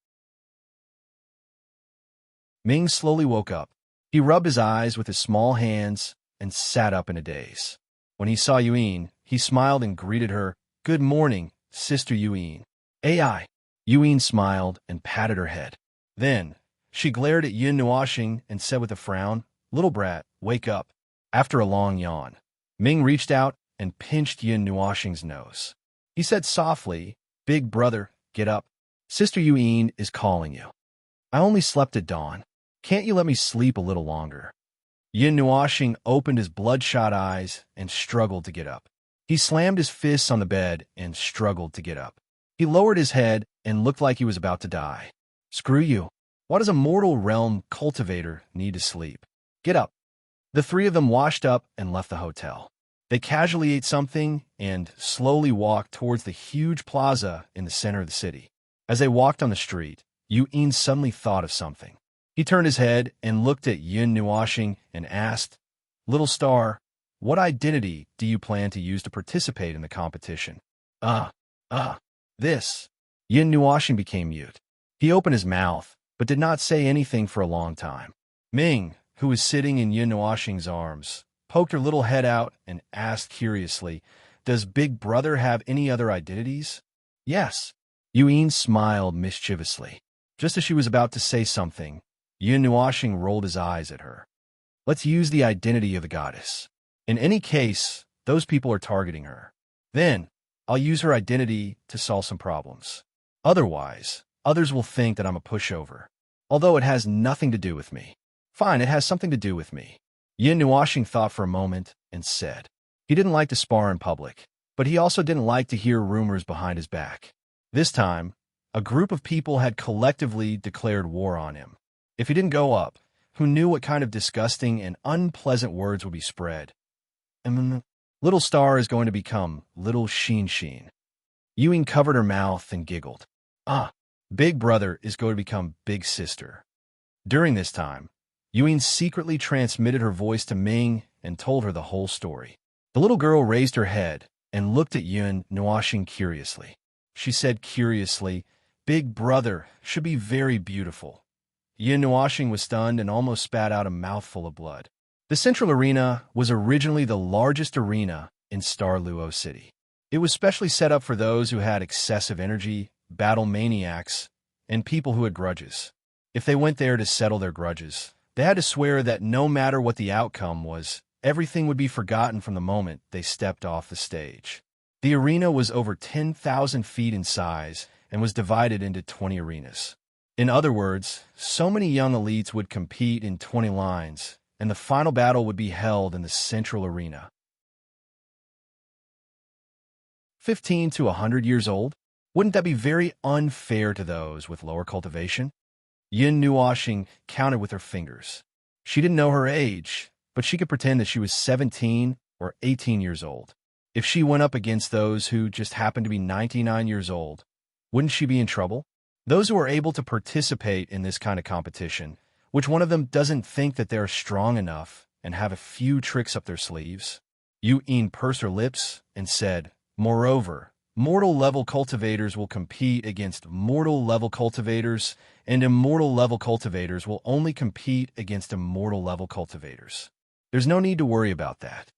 Ming slowly woke up. He rubbed his eyes with his small hands and sat up in a daze. When he saw Ewing, he smiled and greeted her, "Good morning, Sister Ewing." "Ai." Ewing smiled and patted her head. Then, she glared at Yin Nuoshing and said with a frown, "Little brat, wake up." After a long yawn, Ming reached out and pinched Yin Nuoshing's nose. He said softly, "Big brother, get up. Sister Ewing is calling you. I only slept at dawn. Can't you let me sleep a little longer?" Yin Nuoshing opened his bloodshot eyes and struggled to get up. He slammed his fists on the bed and struggled to get up. He lowered his head and looked like he was about to die. "Screw you. Why does a mortal realm cultivator need to sleep? Get up." The three of them washed up and left the hotel. They casually ate something and slowly walked towards the huge plaza in the center of the city. As they walked on the street, Ewing suddenly thought of something. He turned his head and looked at Yin Nuoshing and asked, "Little star, what identity do you plan to use to participate in the competition?" This. Yin Nuoshing became mute. He opened his mouth, but did not say anything for a long time. Ming, who was sitting in Yin Nuoshing's arms, poked her little head out and asked curiously, "Does Big Brother have any other identities?" "Yes." Ewing smiled mischievously. Just as she was about to say something, Yin Nuoshing rolled his eyes at her. "Let's use the identity of the goddess. In any case, those people are targeting her. Then, I'll use her identity to solve some problems. Otherwise, others will think that I'm a pushover. Although it has nothing to do with me." "Fine, it has something to do with me." Yin Nuoshing thought for a moment and said. He didn't like to spar in public, but he also didn't like to hear rumors behind his back. This time, a group of people had collectively declared war on him. If he didn't go up, who knew what kind of disgusting and unpleasant words would be spread? Little Star is going to become Little Sheen Sheen. Ewing covered her mouth and giggled. Big Brother is going to become Big Sister. During this time, Ewing secretly transmitted her voice to Ming and told her the whole story. The little girl raised her head and looked at Yin Nuoshing curiously. She said curiously, "Big Brother should be very beautiful." Yin Nuoshing was stunned and almost spat out a mouthful of blood. The Central Arena was originally the largest arena in Star Luo City. It was specially set up for those who had excessive energy, battle maniacs, and people who had grudges. If they went there to settle their grudges, they had to swear that no matter what the outcome was, everything would be forgotten from the moment they stepped off the stage. The arena was over 10,000 feet in size and was divided into 20 arenas. In other words, so many young elites would compete in 20 lines, and the final battle would be held in the central arena. 15 to 100 years old? Wouldn't that be very unfair to those with lower cultivation? Yin Nuoxing counted with her fingers. She didn't know her age, but she could pretend that she was 17 or 18 years old. If she went up against those who just happened to be 99 years old, wouldn't she be in trouble? Those who are able to participate in this kind of competition, which one of them doesn't think that they're strong enough and have a few tricks up their sleeves? Yu Yin pursed her lips and said, "Moreover, mortal-level cultivators will compete against mortal-level cultivators, and immortal-level cultivators will only compete against immortal-level cultivators. There's no need to worry about that.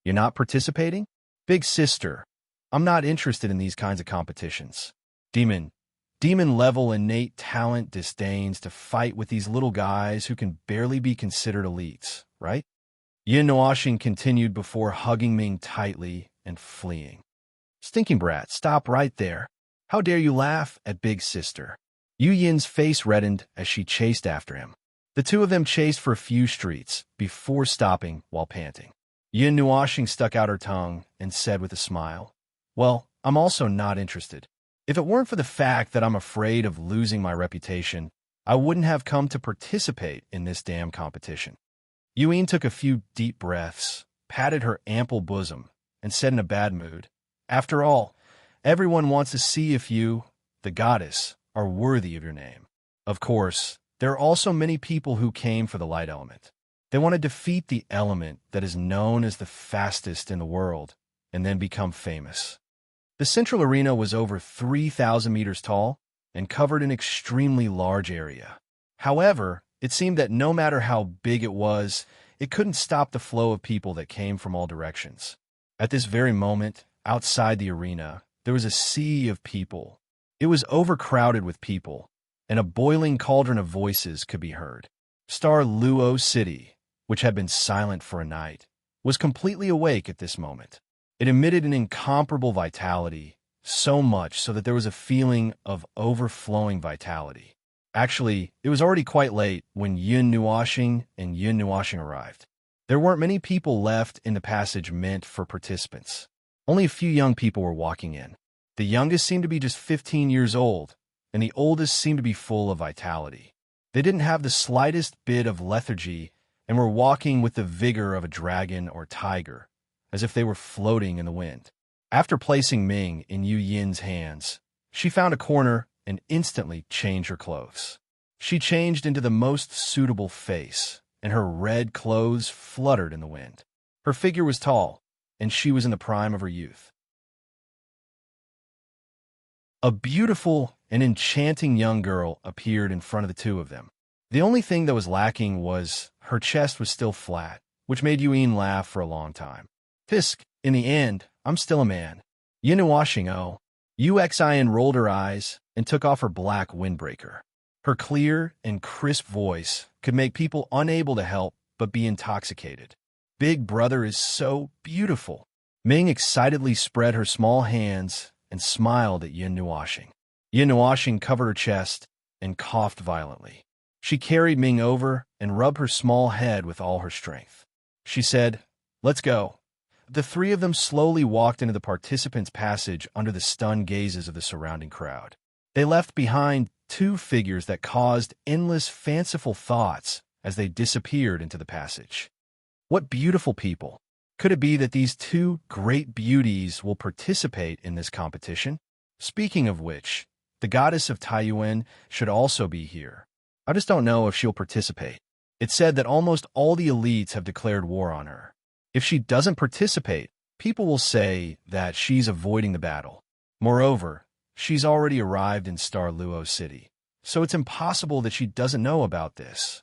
You're not participating? Big sister, I'm not interested in these kinds of competitions. Demon-level innate talent disdains to fight with these little guys who can barely be considered elites, right?" Yin Nuoxing continued before hugging Ming tightly and fleeing. "Stinking brat, stop right there. How dare you laugh at Big Sister?" Yu Yin's face reddened as she chased after him. The two of them chased for a few streets before stopping while panting. Yin Nuoxing stuck out her tongue and said with a smile, "Well, I'm also not interested. If it weren't for the fact that I'm afraid of losing my reputation, I wouldn't have come to participate in this damn competition." Yu Yin took a few deep breaths, patted her ample bosom, and said in a bad mood, "After all, everyone wants to see if you, the goddess, are worthy of your name. Of course, there are also many people who came for the light element. They want to defeat the element that is known as the fastest in the world, and then become famous." The central arena was over 3,000 meters tall and covered an extremely large area. However, it seemed that no matter how big it was, it couldn't stop the flow of people that came from all directions. At this very moment, outside the arena, there was a sea of people. It was overcrowded with people, and a boiling cauldron of voices could be heard. Star Luo City, which had been silent for a night, was completely awake at this moment. It emitted an incomparable vitality, so much so that there was a feeling of overflowing vitality. Actually, it was already quite late when Yin Nuoxing and Yin Nuoxing arrived. There weren't many people left in the passage meant for participants. Only a few young people were walking in. The youngest seemed to be just 15 years old, and the oldest seemed to be full of vitality. They didn't have the slightest bit of lethargy and were walking with the vigor of a dragon or tiger, as if they were floating in the wind. After placing Ming in Yu Yin's hands, she found a corner and instantly changed her clothes. She changed into the most suitable face, and her red clothes fluttered in the wind. Her figure was tall, and she was in the prime of her youth. A beautiful and enchanting young girl appeared in front of the two of them. The only thing that was lacking was her chest was still flat, which made Yu Yin laugh for a long time. "Fisk, in the end, I'm still a man." Yin Nuoxing, oh. Uxin rolled her eyes and took off her black windbreaker. Her clear and crisp voice could make people unable to help but be intoxicated. "Big brother is so beautiful." Ming excitedly spread her small hands and smiled at Yin Nuoxing. Yin Nuoxing covered her chest and coughed violently. She carried Ming over and rubbed her small head with all her strength. She said, "Let's go." The three of them slowly walked into the participants' passage under the stunned gazes of the surrounding crowd. They left behind two figures that caused endless fanciful thoughts as they disappeared into the passage. What beautiful people! Could it be that these two great beauties will participate in this competition? Speaking of which, the goddess of Taiyuan should also be here. I just don't know if she'll participate. It's said that almost all the elites have declared war on her. If she doesn't participate, people will say that she's avoiding the battle. Moreover, she's already arrived in Star Luo City, so it's impossible that she doesn't know about this.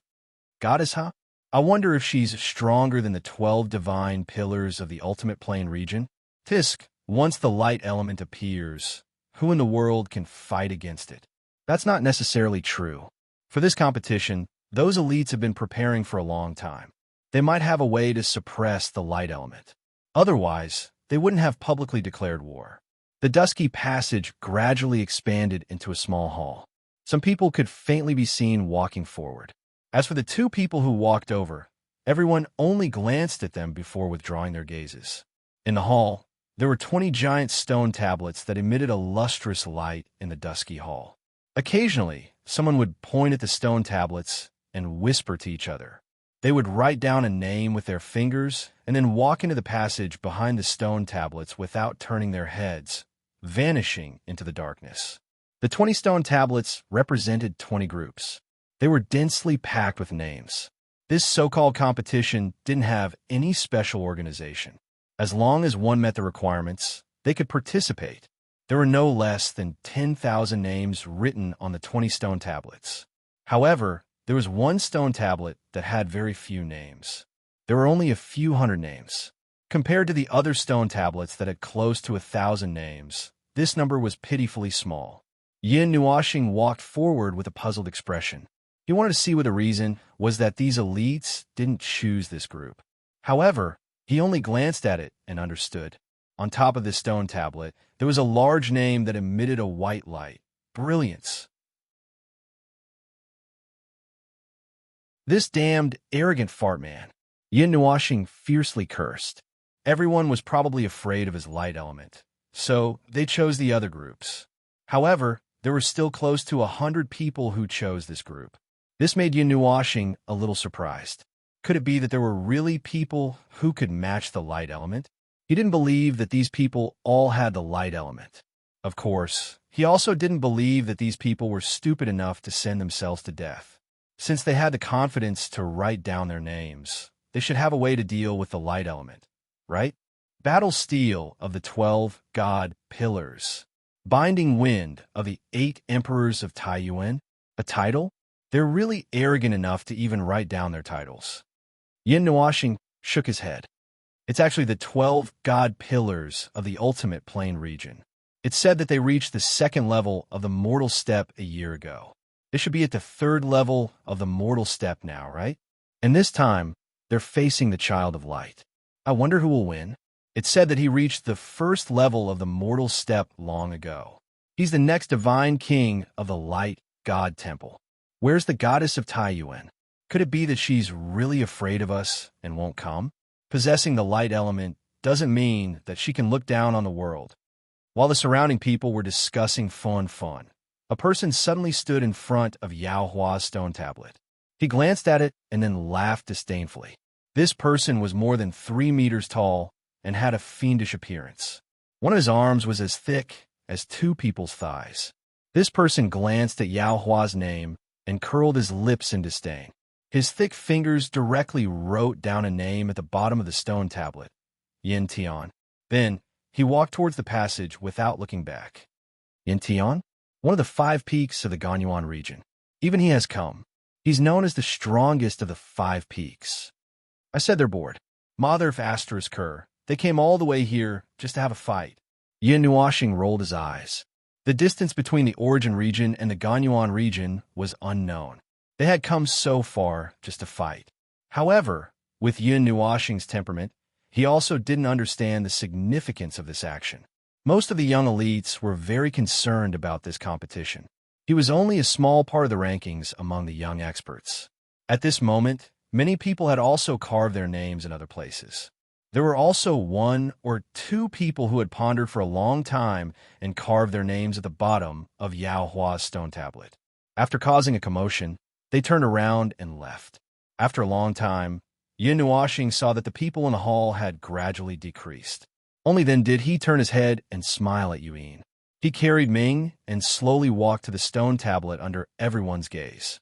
Goddess, huh? I wonder if she's stronger than the 12 divine pillars of the ultimate plane region. Tisk, once the light element appears, who in the world can fight against it? That's not necessarily true. For this competition, those elites have been preparing for a long time. They might have a way to suppress the light element. Otherwise, they wouldn't have publicly declared war. The dusky passage gradually expanded into a small hall. Some people could faintly be seen walking forward. As for the two people who walked over, everyone only glanced at them before withdrawing their gazes. In the hall, there were 20 giant stone tablets that emitted a lustrous light in the dusky hall. Occasionally, someone would point at the stone tablets and whisper to each other. They would write down a name with their fingers and then walk into the passage behind the stone tablets without turning their heads, vanishing into the darkness. The 20 stone tablets represented 20 groups. They were densely packed with names. This so-called competition didn't have any special organization. As long as one met the requirements, they could participate. There were no less than 10,000 names written on the 20 stone tablets. However, there was one stone tablet that had very few names. There were only a few hundred names. Compared to the other stone tablets that had close to 1,000 names, this number was pitifully small. Yin Nuoxing walked forward with a puzzled expression. He wanted to see what the reason was that these elites didn't choose this group. However, he only glanced at it and understood. On top of this stone tablet, there was a large name that emitted a white light. Brilliance. This damned, arrogant fart man. Yin Nuoxing fiercely cursed. Everyone was probably afraid of his light element, so they chose the other groups. However, there were still close to 100 people who chose this group. This made Yin Nuoxing a little surprised. Could it be that there were really people who could match the light element? He didn't believe that these people all had the light element. Of course, he also didn't believe that these people were stupid enough to send themselves to death. Since they had the confidence to write down their names, they should have a way to deal with the light element, right? Battle Steel of the 12 God Pillars. Binding Wind of the 8 Emperors of Taiyuan. A title? They're really arrogant enough to even write down their titles. Yin Nuoxing shook his head. It's actually the 12 God Pillars of the ultimate plane region. It said that they reached the 2nd level of the mortal step a year ago. They should be at the 3rd level of the mortal step now, right? And this time, they're facing the Child of Light. I wonder who will win. It said that he reached the 1st level of the mortal step long ago. He's the next divine king of the Light God Temple. Where's the goddess of Taiyuan? Could it be that she's really afraid of us and won't come? Possessing the light element doesn't mean that she can look down on the world. While the surrounding people were discussing fun, a person suddenly stood in front of Yao Hua's stone tablet. He glanced at it and then laughed disdainfully. This person was more than 3 meters tall and had a fiendish appearance. One of his arms was as thick as 2 people's thighs. This person glanced at Yao Hua's name and curled his lips in disdain. His thick fingers directly wrote down a name at the bottom of the stone tablet, Yin Tian. Then, he walked towards the passage without looking back. Yin Tian? One of the 5 peaks of the Ganyuan region. Even he has come. He's known as the strongest of the 5 peaks. I said they're bored. Mother of Asterisk Kerr. They came all the way here just to have a fight. Yin Nuoxing rolled his eyes. The distance between the origin region and the Ganyuan region was unknown. They had come so far just to fight. However, with Yin Nuoxing's temperament, he also didn't understand the significance of this action. Most of the young elites were very concerned about this competition. He was only a small part of the rankings among the young experts. At this moment, many people had also carved their names in other places. There were also 1 or 2 people who had pondered for a long time and carved their names at the bottom of Yao Hua's stone tablet. After causing a commotion, they turned around and left. After a long time, Yin Nuoxing saw that the people in the hall had gradually decreased. Only then did he turn his head and smile at Yuan. He carried Ming and slowly walked to the stone tablet under everyone's gaze.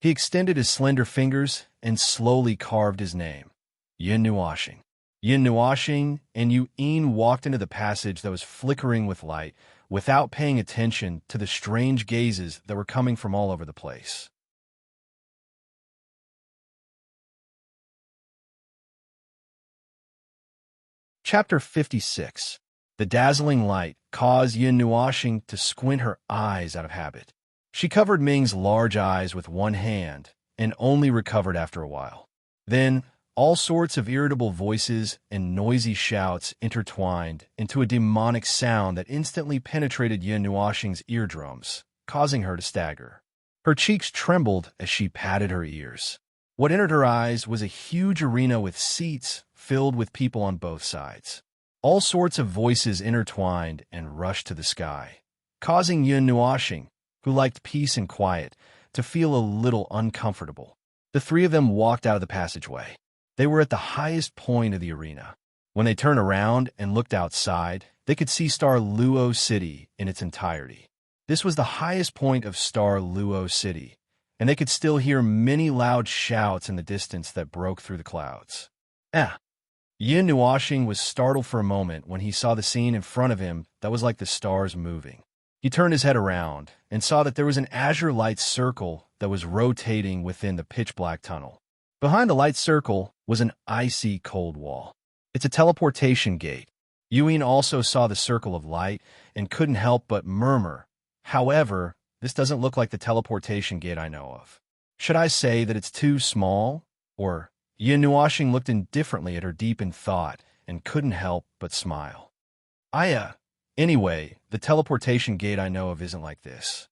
He extended his slender fingers and slowly carved his name, Yin Nuoxing. Yin Nuoxing and Yuan walked into the passage that was flickering with light without paying attention to the strange gazes that were coming from all over the place. Chapter 56. The dazzling light caused Yin Nuoxing to squint her eyes out of habit. She covered Ming's large eyes with one hand and only recovered after a while. Then, all sorts of irritable voices and noisy shouts intertwined into a demonic sound that instantly penetrated Yin Nuoxing's eardrums, causing her to stagger. Her cheeks trembled as she patted her ears. What entered her eyes was a huge arena with seats filled with people on both sides. All sorts of voices intertwined and rushed to the sky, causing Yin Nuoxing, who liked peace and quiet, to feel a little uncomfortable. The three of them walked out of the passageway. They were at the highest point of the arena. When they turned around and looked outside, they could see Star Luo City in its entirety. This was the highest point of Star Luo City, and they could still hear many loud shouts in the distance that broke through the clouds. Yin Nuoxing was startled for a moment when he saw the scene in front of him that was like the stars moving. He turned his head around and saw that there was an azure light circle that was rotating within the pitch-black tunnel. Behind the light circle was an icy cold wall. It's a teleportation gate. Ewing also saw the circle of light and couldn't help but murmur, "However, this doesn't look like the teleportation gate I know of. Should I say that it's too small?" Or Yin Nuoxing looked indifferently at her deep in thought and couldn't help but smile. Anyway, the teleportation gate I know of isn't like this."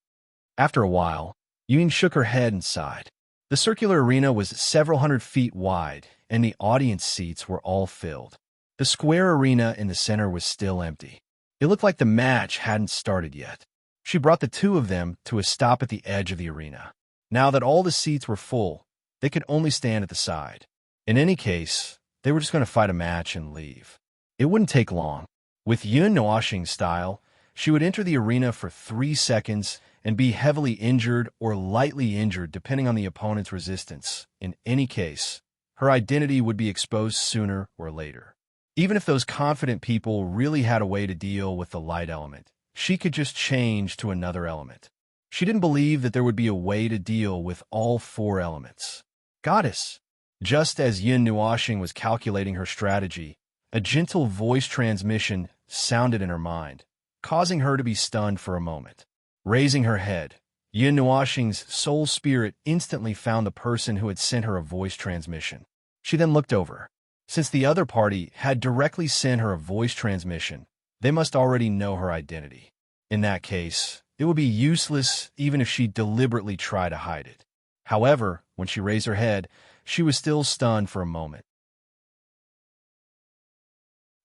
After a while, Ewing shook her head and sighed. The circular arena was several hundred feet wide, and the audience seats were all filled. The square arena in the center was still empty. It looked like the match hadn't started yet. She brought the two of them to a stop at the edge of the arena. Now that all the seats were full, they could only stand at the side. In any case, they were just going to fight a match and leave. It wouldn't take long. With Yin Nuoxing's style, she would enter the arena for 3 seconds and be heavily injured or lightly injured depending on the opponent's resistance. In any case, her identity would be exposed sooner or later. Even if those confident people really had a way to deal with the light element, she could just change to another element. She didn't believe that there would be a way to deal with all 4 elements. Goddess! Just as Yin Nuoxing was calculating her strategy, a gentle voice transmission sounded in her mind, causing her to be stunned for a moment. Raising her head, Yin Nuoxing's soul spirit instantly found the person who had sent her a voice transmission. She then looked over. Since the other party had directly sent her a voice transmission, they must already know her identity. In that case, it would be useless even if she deliberately tried to hide it. However, when she raised her head, she was still stunned for a moment.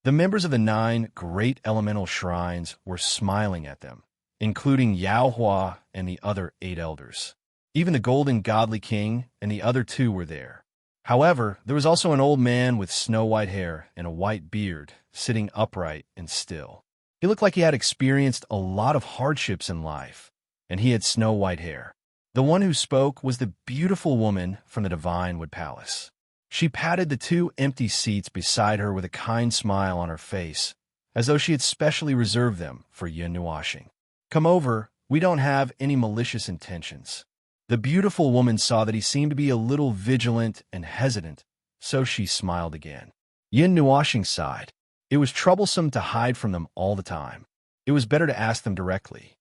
The members of the 9 great elemental shrines were smiling at them, including Yao Hua and the other 8 elders. Even the Golden Godly King and the other 2 were there. However, there was also an old man with snow-white hair and a white beard, sitting upright and still. He looked like he had experienced a lot of hardships in life, and he had snow-white hair. The one who spoke was the beautiful woman from the Divine Wood Palace. She patted the 2 empty seats beside her with a kind smile on her face, as though she had specially reserved them for Yin Nuoxing. "Come over, we don't have any malicious intentions." The beautiful woman saw that he seemed to be a little vigilant and hesitant, so she smiled again. Yin Nuoxing sighed. It was troublesome to hide from them all the time. It was better to ask them directly.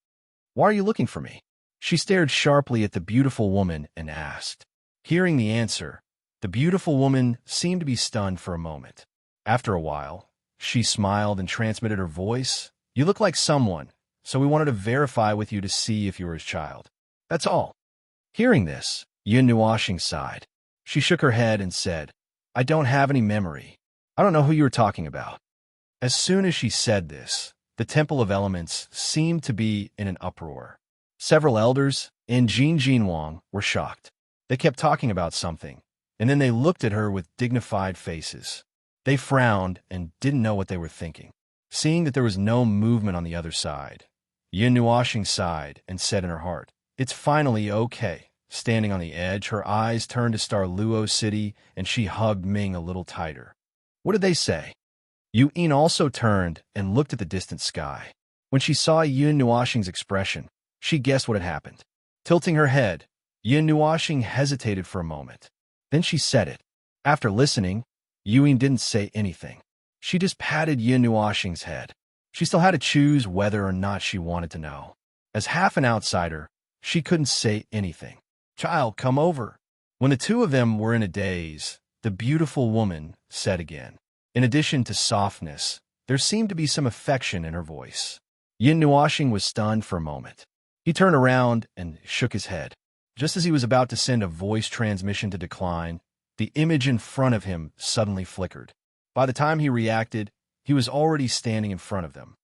"Why are you looking for me?" She stared sharply at the beautiful woman and asked. Hearing the answer, the beautiful woman seemed to be stunned for a moment. After a while, she smiled and transmitted her voice. "You look like someone, so we wanted to verify with you to see if you were his child. That's all." Hearing this, Yin Nuoxing sighed. She shook her head and said, "I don't have any memory. I don't know who you were talking about." As soon as she said this, the Temple of Elements seemed to be in an uproar. Several elders and Jin Jinwang were shocked. They kept talking about something, and then they looked at her with dignified faces. They frowned and didn't know what they were thinking. Seeing that there was no movement on the other side, Yin Nuoxing sighed and said in her heart, "It's finally okay." Standing on the edge, her eyes turned to Star Luo City, and she hugged Ming a little tighter. What did they say? Yu Yin also turned and looked at the distant sky. When she saw Yin Nuoxing's expression, she guessed what had happened. Tilting her head, Yin Nuoxing hesitated for a moment. Then she said it. After listening, Yu Yin didn't say anything. She just patted Yin Nuoxing's head. She still had to choose whether or not she wanted to know. As half an outsider, she couldn't say anything. "Child, come over." When the two of them were in a daze, the beautiful woman said again. In addition to softness, there seemed to be some affection in her voice. Yin Nuoxing was stunned for a moment. He turned around and shook his head. Just as he was about to send a voice transmission to decline, the image in front of him suddenly flickered. By the time he reacted, he was already standing in front of them.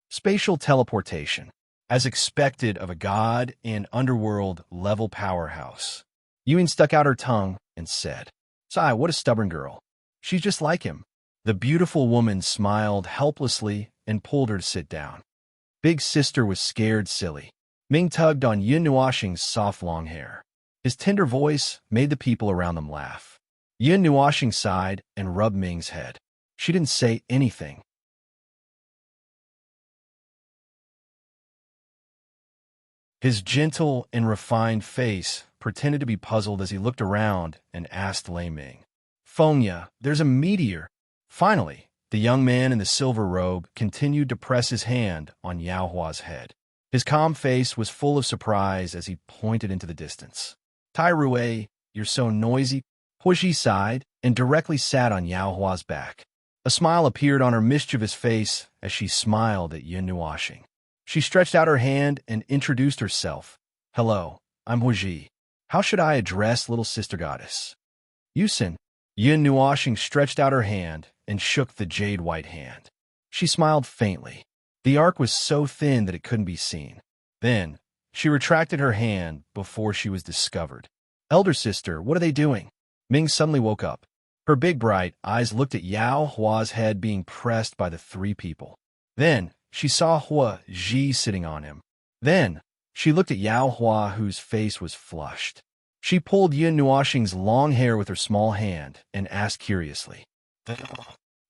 Spatial teleportation, as expected of a god and underworld-level powerhouse. Yuan stuck out her tongue and said, "Sai, what a stubborn girl. She's just like him." The beautiful woman smiled helplessly and pulled her to sit down. Big sister was scared silly. Ming tugged on Yin Nuoxing's soft long hair. His tender voice made the people around them laugh. Yin Nuoxing sighed and rubbed Ming's head. She didn't say anything. His gentle and refined face pretended to be puzzled as he looked around and asked Lei Ming, "Fengya, there's a meteor." Finally, the young man in the silver robe continued to press his hand on Yao Hua's head. His calm face was full of surprise as he pointed into the distance. "Tai Rui, you're so noisy." Huiji sighed and directly sat on Yao Hua's back. A smile appeared on her mischievous face as she smiled at Yin Nuoxing. She stretched out her hand and introduced herself. "Hello, I'm Huiji. How should I address little sister goddess?" "Yusin." Yin Nuoxing stretched out her hand and shook the jade-white hand. She smiled faintly. The arc was so thin that it couldn't be seen. Then, she retracted her hand before she was discovered. "Elder sister, what are they doing?" Ming suddenly woke up. Her big bright eyes looked at Yao Hua's head being pressed by the three people. Then, she saw Hua Ji sitting on him. Then, she looked at Yao Hua, whose face was flushed. She pulled Yin Nuoxing's long hair with her small hand and asked curiously.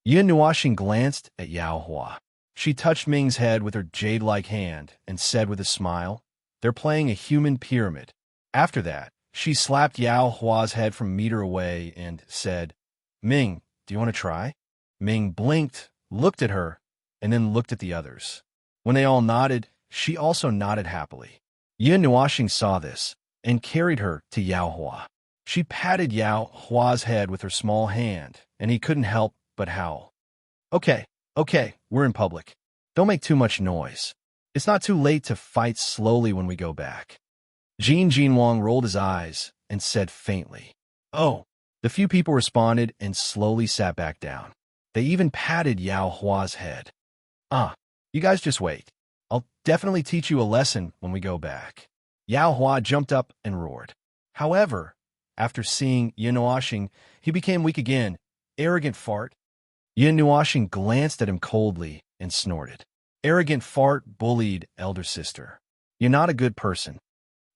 Yin Nuoxing glanced at Yao Hua. She touched Ming's head with her jade-like hand and said with a smile, "They're playing a human pyramid." After that, she slapped Yao Hua's head from a meter away and said, "Ming, do you want to try?" Ming blinked, looked at her, and then looked at the others. When they all nodded, she also nodded happily. Yin Nuoxing saw this and carried her to Yao Hua. She patted Yao Hua's head with her small hand, and he couldn't help but howl. Okay, we're in public. Don't make too much noise. It's not too late to fight slowly when we go back." Jin Jinwang rolled his eyes and said faintly, "Oh." The few people responded and slowly sat back down. They even patted Yao Hua's head. You guys just wait. I'll definitely teach you a lesson when we go back." Yao Hua jumped up and roared. However, after seeing Yin Nuoxing, he became weak again. "Arrogant fart." Yin Nuoxing glanced at him coldly and snorted. "Arrogant fart bullied elder sister. You're not a good person."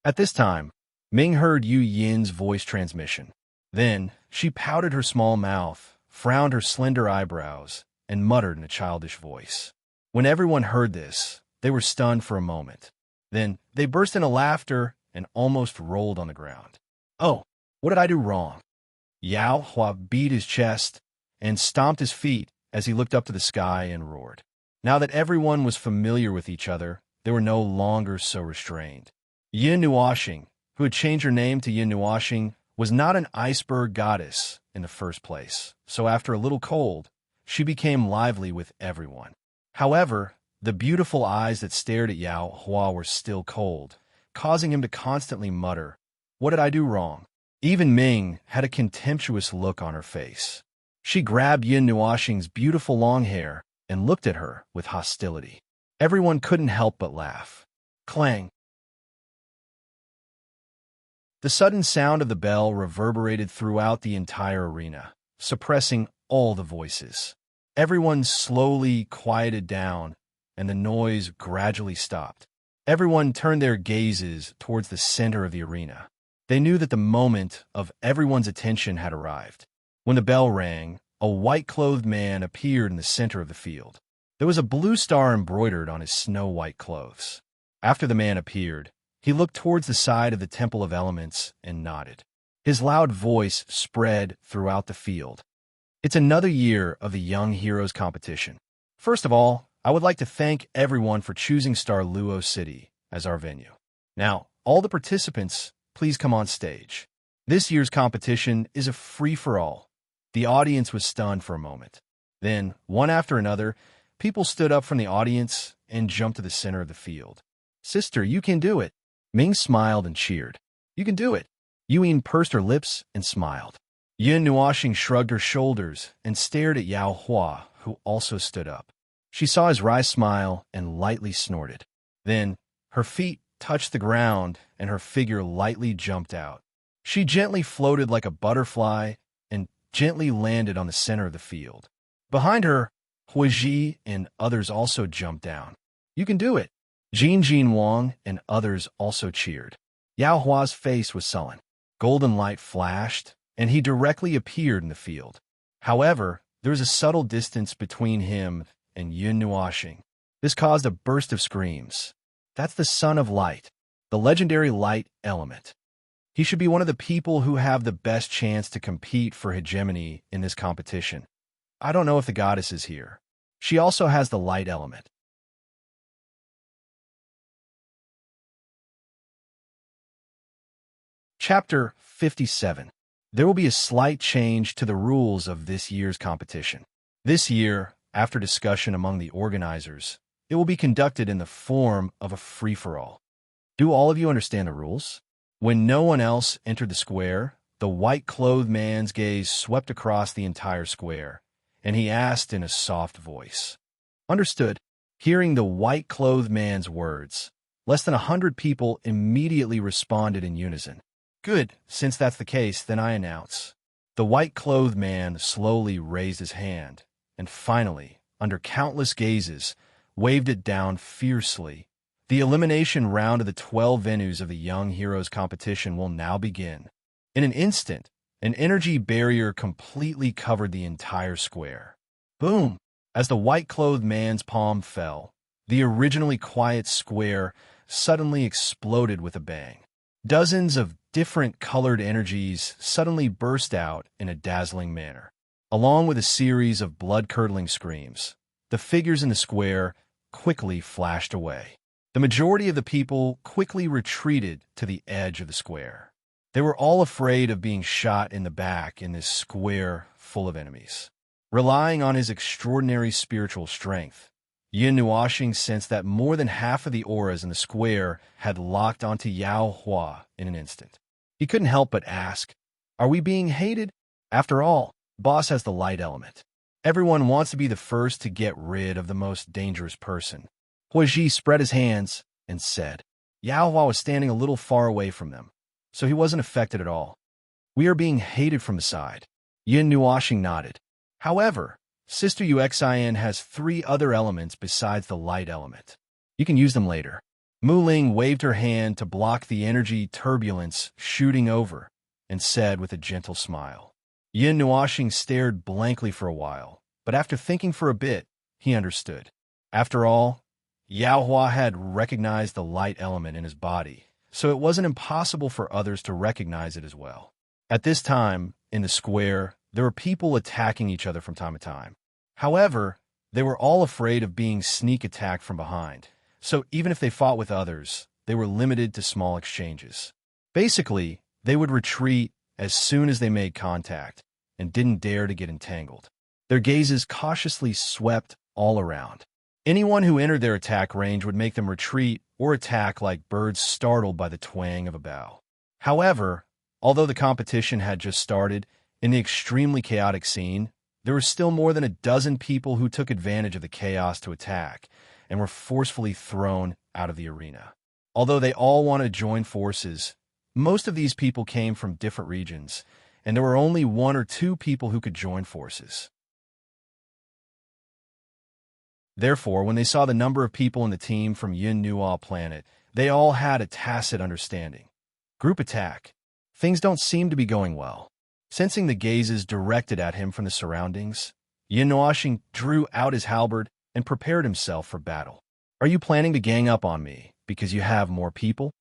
At this time, Ming heard Yu Yin's voice transmission. Then, she pouted her small mouth, frowned her slender eyebrows, and muttered in a childish voice. When everyone heard this, they were stunned for a moment. Then, they burst into laughter and almost rolled on the ground. "Oh, what did I do wrong?" Yao Hua beat his chest and stomped his feet as he looked up to the sky and roared. Now that everyone was familiar with each other, they were no longer so restrained. Yin Nuoxing, who had changed her name to Yin Nuoxing, was not an iceberg goddess in the first place, so after a little cold, she became lively with everyone. However, the beautiful eyes that stared at Yao Hua were still cold, causing him to constantly mutter, "What did I do wrong?" Even Ming had a contemptuous look on her face. She grabbed Yin Nuoxing's beautiful long hair and looked at her with hostility. Everyone couldn't help but laugh. Clang! The sudden sound of the bell reverberated throughout the entire arena, suppressing all the voices. Everyone slowly quieted down, and the noise gradually stopped. Everyone turned their gazes towards the center of the arena. They knew that the moment of everyone's attention had arrived. When the bell rang, a white-clothed man appeared in the center of the field. There was a blue star embroidered on his snow-white clothes. After the man appeared, he looked towards the side of the Temple of Elements and nodded. His loud voice spread throughout the field. It's another year of the Young Heroes competition. First of all, I would like to thank everyone for choosing Star Luo City as our venue. Now, all the participants, please come on stage. This year's competition is a free-for-all. The audience was stunned for a moment. Then, one after another, people stood up from the audience and jumped to the center of the field. Sister, you can do it. Ming smiled and cheered. You can do it. Yuyin pursed her lips and smiled. Yin Nuoxing shrugged her shoulders and stared at Yao Hua, who also stood up. She saw his wry smile and lightly snorted. Then, her feet touched the ground and her figure lightly jumped out. She gently floated like a butterfly and gently landed on the center of the field. Behind her, Huiji and others also jumped down. You can do it. Jin Wang and others also cheered. Yao Hua's face was sullen. Golden light flashed, and he directly appeared in the field. However, there was a subtle distance between him and Yun Nuoxing. This caused a burst of screams. That's the Son of Light, the legendary light element. He should be one of the people who have the best chance to compete for hegemony in this competition. I don't know if the goddess is here. She also has the light element. Chapter 57. There will be a slight change to the rules of this year's competition. This year, after discussion among the organizers, it will be conducted in the form of a free-for-all. Do all of you understand the rules? When no one else entered the square, the white-clothed man's gaze swept across the entire square, and he asked in a soft voice. Understood. Hearing the white-clothed man's words, less than 100 people immediately responded in unison. Good, since that's the case, then I announce. The white-clothed man slowly raised his hand, and finally, under countless gazes, waved it down fiercely. The elimination round of the 12 venues of the Young Heroes competition will now begin. In an instant, an energy barrier completely covered the entire square. Boom! As the white-clothed man's palm fell, the originally quiet square suddenly exploded with a bang. Dozens of different colored energies suddenly burst out in a dazzling manner. Along with a series of blood-curdling screams, the figures in the square quickly flashed away. The majority of the people quickly retreated to the edge of the square. They were all afraid of being shot in the back in this square full of enemies. Relying on his extraordinary spiritual strength, Yin Nuoxing sensed that more than half of the auras in the square had locked onto Yao Hua in an instant. He couldn't help but ask, are we being hated? After all, Boss has the light element. Everyone wants to be the first to get rid of the most dangerous person. Huiji spread his hands and said. Yao Hua was standing a little far away from them, so he wasn't affected at all. We are being hated from the side. Yin Nuoxing nodded. However, Sister Uxin has 3 other elements besides the light element. You can use them later. Mu Ling waved her hand to block the energy turbulence shooting over and said with a gentle smile. Yin Nuoxing stared blankly for a while, but after thinking for a bit, he understood. After all, Yao Hua had recognized the light element in his body, so it wasn't impossible for others to recognize it as well. At this time, in the square, there were people attacking each other from time to time. However, they were all afraid of being sneak attacked from behind, so even if they fought with others, they were limited to small exchanges. Basically, they would retreat as soon as they made contact and didn't dare to get entangled. Their gazes cautiously swept all around. Anyone who entered their attack range would make them retreat or attack like birds startled by the twang of a bow. However, although the competition had just started, in the extremely chaotic scene, there were still more than a dozen people who took advantage of the chaos to attack and were forcefully thrown out of the arena. Although they all wanted to join forces, most of these people came from different regions, and there were only 1 or 2 people who could join forces. Therefore, when they saw the number of people in the team from Yin Nuo planet, they all had a tacit understanding. Group attack. Things don't seem to be going well. Sensing the gazes directed at him from the surroundings, Yin Nuoxing drew out his halberd and prepared himself for battle. Are you planning to gang up on me because you have more people?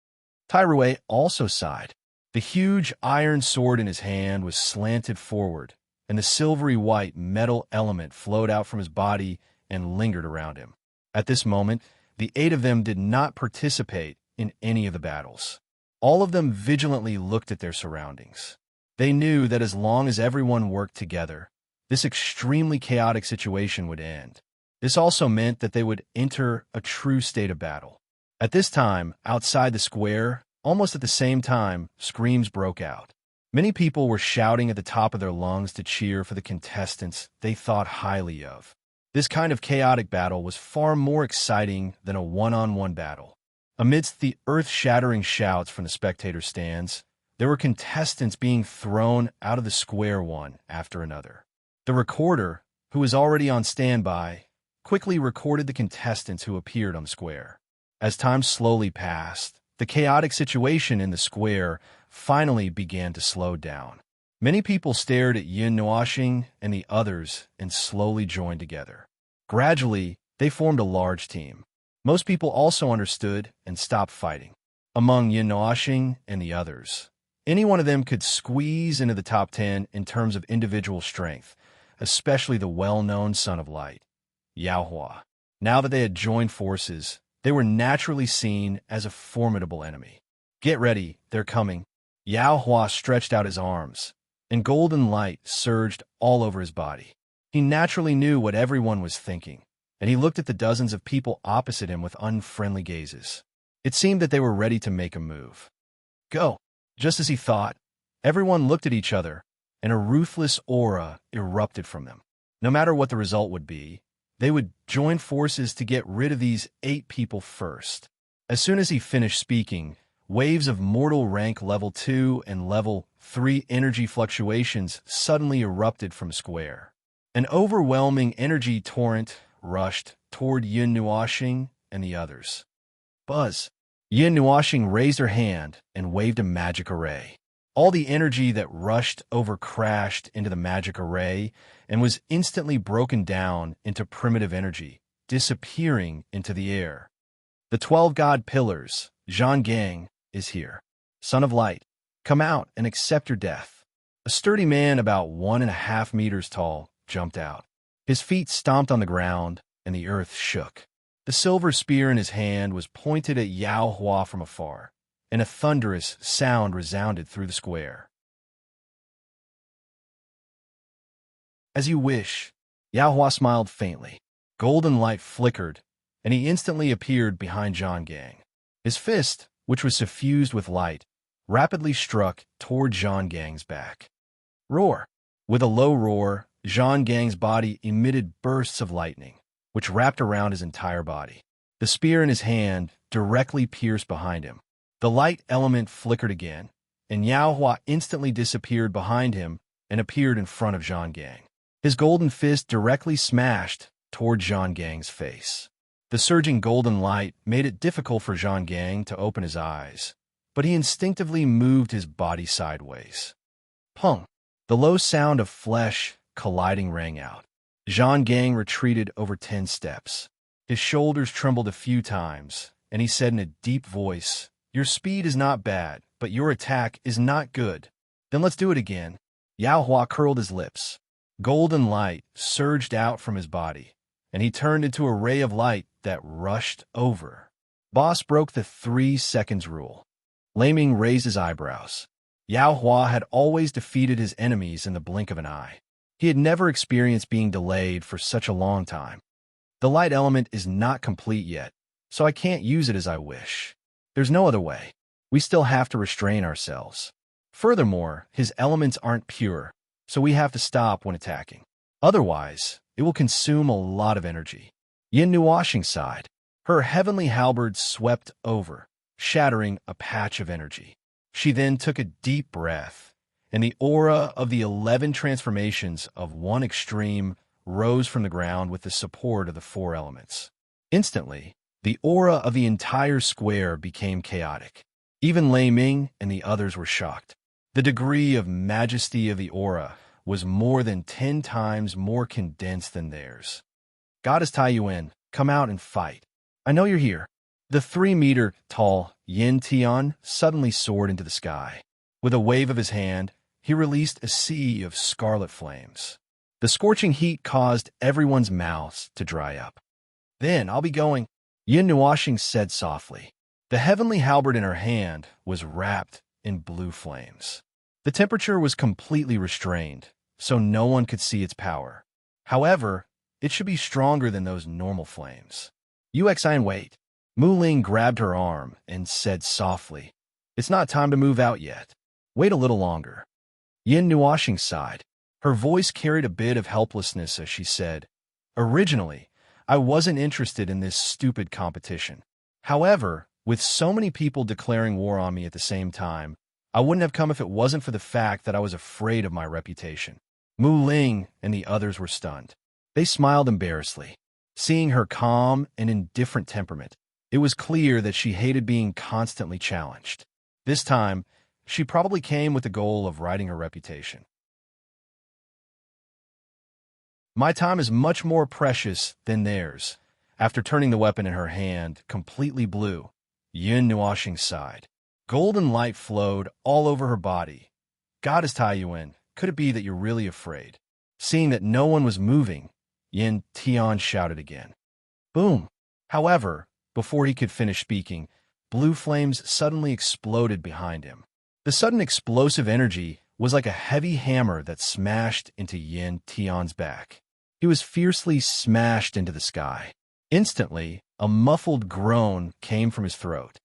Tai Rui also sighed. The huge iron sword in his hand was slanted forward, and the silvery white metal element flowed out from his body and lingered around him. At this moment, the 8 of them did not participate in any of the battles. All of them vigilantly looked at their surroundings. They knew that as long as everyone worked together, this extremely chaotic situation would end. This also meant that they would enter a true state of battle. At this time, outside the square, almost at the same time, screams broke out. Many people were shouting at the top of their lungs to cheer for the contestants they thought highly of. This kind of chaotic battle was far more exciting than a one-on-one battle. Amidst the earth-shattering shouts from the spectator stands, there were contestants being thrown out of the square one after another. The recorder, who was already on standby, quickly recorded the contestants who appeared on the square. As time slowly passed, the chaotic situation in the square finally began to slow down. Many people stared at Yin Nuoxing and the others and slowly joined together. Gradually, they formed a large team. Most people also understood and stopped fighting. Among Yin Nuoxing and the others, any one of them could squeeze into the top 10 in terms of individual strength, especially the well-known Son of Light, Yao Hua. Now that they had joined forces, they were naturally seen as a formidable enemy. Get ready, they're coming. Yao Hua stretched out his arms, and golden light surged all over his body. He naturally knew what everyone was thinking, and he looked at the dozens of people opposite him with unfriendly gazes. It seemed that they were ready to make a move. Go! Just as he thought, everyone looked at each other, and a ruthless aura erupted from them. No matter what the result would be, they would join forces to get rid of these 8 people first. As soon as he finished speaking, waves of mortal rank level 2 and level 3 energy fluctuations suddenly erupted from Square. An overwhelming energy torrent rushed toward Yin Nuoxing and the others. Buzz! Yin Nuoxing raised her hand and waved a magic array. All the energy that rushed over crashed into the magic array and was instantly broken down into primitive energy, disappearing into the air. The 12 god pillars, Zhang Gang, is here. Son of Light, come out and accept your death. A sturdy man about 1.5 meters tall jumped out. His feet stomped on the ground, and the earth shook. The silver spear in his hand was pointed at Yao Hua from afar, and a thunderous sound resounded through the square. As you wish, Yao Hua smiled faintly. Golden light flickered, and he instantly appeared behind Zhang Gang. His fist, which was suffused with light, rapidly struck toward Zhang Gang's back. Roar! With a low roar, Zhang Gang's body emitted bursts of lightning, which wrapped around his entire body. The spear in his hand directly pierced behind him. The light element flickered again, and Yao Hua instantly disappeared behind him and appeared in front of Zhang Gang. His golden fist directly smashed toward Zhang Gang's face. The surging golden light made it difficult for Zhang Gang to open his eyes, but he instinctively moved his body sideways. Pung! The low sound of flesh colliding rang out. Zhang Gang retreated over 10 steps. His shoulders trembled a few times, and he said in a deep voice, "Your speed is not bad, but your attack is not good. Then let's do it again." Yao Hua curled his lips. Golden light surged out from his body, and he turned into a ray of light that rushed over. Boss broke the 3 seconds rule. Laming raised his eyebrows. Yao Hua had always defeated his enemies in the blink of an eye. He had never experienced being delayed for such a long time. The light element is not complete yet, so I can't use it as I wish. There's no other way. We still have to restrain ourselves. Furthermore, his elements aren't pure, so we have to stop when attacking. Otherwise, it will consume a lot of energy. Yin Nuoxing sighed. Her heavenly halberd swept over, shattering a patch of energy. She then took a deep breath, and the aura of the 11 transformations of one extreme rose from the ground with the support of the 4 elements. Instantly, the aura of the entire square became chaotic. Even Lei Ming and the others were shocked. The degree of majesty of the aura was more than 10 times more condensed than theirs. Goddess Tai Yuan, come out and fight. I know you're here. The 3-meter-tall Yin Tian suddenly soared into the sky. With a wave of his hand, he released a sea of scarlet flames. The scorching heat caused everyone's mouths to dry up. "Then I'll be going," Yin Nuashing said softly. The heavenly halberd in her hand was wrapped in blue flames. The temperature was completely restrained, so no one could see its power. However, it should be stronger than those normal flames. "Uxian, wait." Mu Ling grabbed her arm and said softly, "It's not time to move out yet. Wait a little longer." Yin Nuashing sighed. Her voice carried a bit of helplessness as she said, "Originally, I wasn't interested in this stupid competition. However, with so many people declaring war on me at the same time, I wouldn't have come if it wasn't for the fact that I was afraid of my reputation." Mu Ling and the others were stunned. They smiled embarrassedly. Seeing her calm and indifferent temperament, it was clear that she hated being constantly challenged. This time, she probably came with the goal of righting her reputation. "My time is much more precious than theirs." After turning the weapon in her hand completely blue, Yin Nuashing sighed. Golden light flowed all over her body. "Goddess Taiyuan, could it be that you're really afraid?" Seeing that no one was moving, Yin Tian shouted again. Boom! However, before he could finish speaking, blue flames suddenly exploded behind him. The sudden explosive energy was like a heavy hammer that smashed into Yin Tian's back. He was fiercely smashed into the sky. Instantly, a muffled groan came from his throat.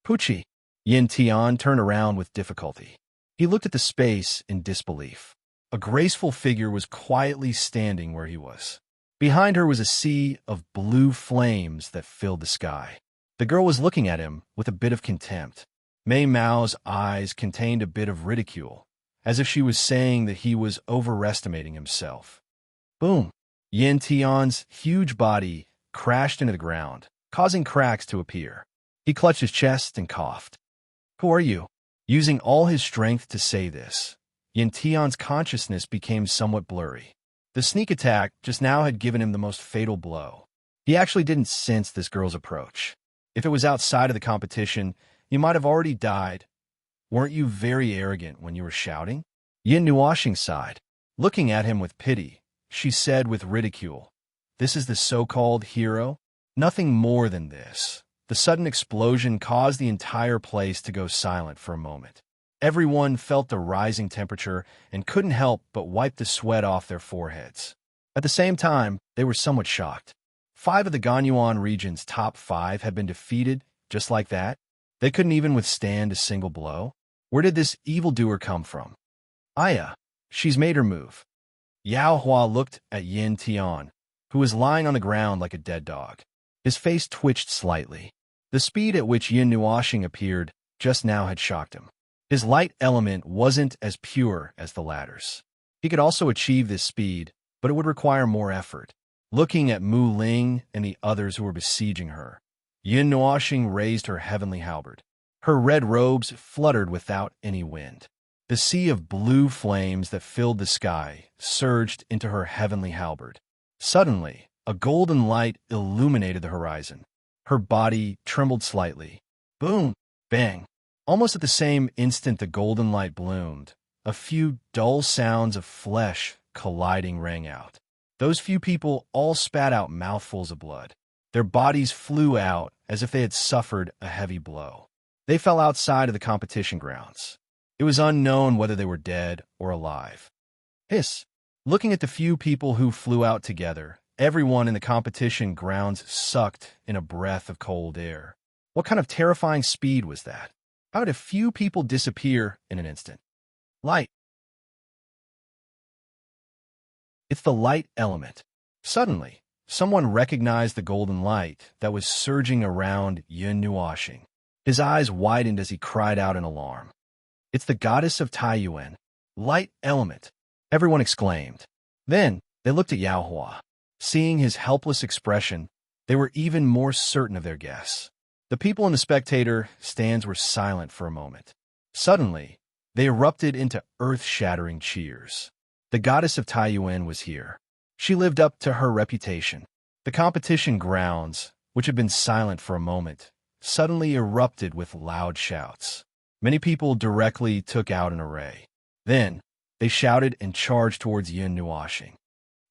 "Pucci!" Yin Tian turned around with difficulty. He looked at the space in disbelief. A graceful figure was quietly standing where he was. Behind her was a sea of blue flames that filled the sky. The girl was looking at him with a bit of contempt. Mei Mao's eyes contained a bit of ridicule, as if she was saying that he was overestimating himself. Boom! Yin Tian's huge body crashed into the ground, causing cracks to appear. He clutched his chest and coughed. "Who are you?" Using all his strength to say this, Yin Tian's consciousness became somewhat blurry. The sneak attack just now had given him the most fatal blow. He actually didn't sense this girl's approach. If it was outside of the competition, you might have already died. "Weren't you very arrogant when you were shouting?" Yin Nuashing sighed. Looking at him with pity, she said with ridicule, "This is the so-called hero? Nothing more than this." The sudden explosion caused the entire place to go silent for a moment. Everyone felt the rising temperature and couldn't help but wipe the sweat off their foreheads. At the same time, they were somewhat shocked. 5 of the Ganyuan region's top 5 had been defeated just like that. They couldn't even withstand a single blow. Where did this evildoer come from? "Aya, she's made her move." Yao Hua looked at Yin Tian, who was lying on the ground like a dead dog. His face twitched slightly. The speed at which Yin Nuashing appeared just now had shocked him. His light element wasn't as pure as the latter's. He could also achieve this speed, but it would require more effort. Looking at Mu Ling and the others who were besieging her, Yin Nuashing raised her heavenly halberd. Her red robes fluttered without any wind. The sea of blue flames that filled the sky surged into her heavenly halberd. Suddenly, a golden light illuminated the horizon. Her body trembled slightly. Boom! Bang! Almost at the same instant the golden light bloomed, a few dull sounds of flesh colliding rang out. Those few people all spat out mouthfuls of blood. Their bodies flew out as if they had suffered a heavy blow. They fell outside of the competition grounds. It was unknown whether they were dead or alive. Hiss! Looking at the few people who flew out together, everyone in the competition grounds sucked in a breath of cold air. What kind of terrifying speed was that? How did a few people disappear in an instant? Light. It's the light element. Suddenly, someone recognized the golden light that was surging around Yin Nuashing. His eyes widened as he cried out in alarm. "It's the goddess of Taiyuan, light element," everyone exclaimed. Then, they looked at Yao Hua. Seeing his helpless expression, they were even more certain of their guess. The people in the spectator stands were silent for a moment. Suddenly, they erupted into earth-shattering cheers. The goddess of Taiyuan was here. She lived up to her reputation. The competition grounds, which had been silent for a moment, suddenly erupted with loud shouts. Many people directly took out an array. Then, they shouted and charged towards Yin Nuashing.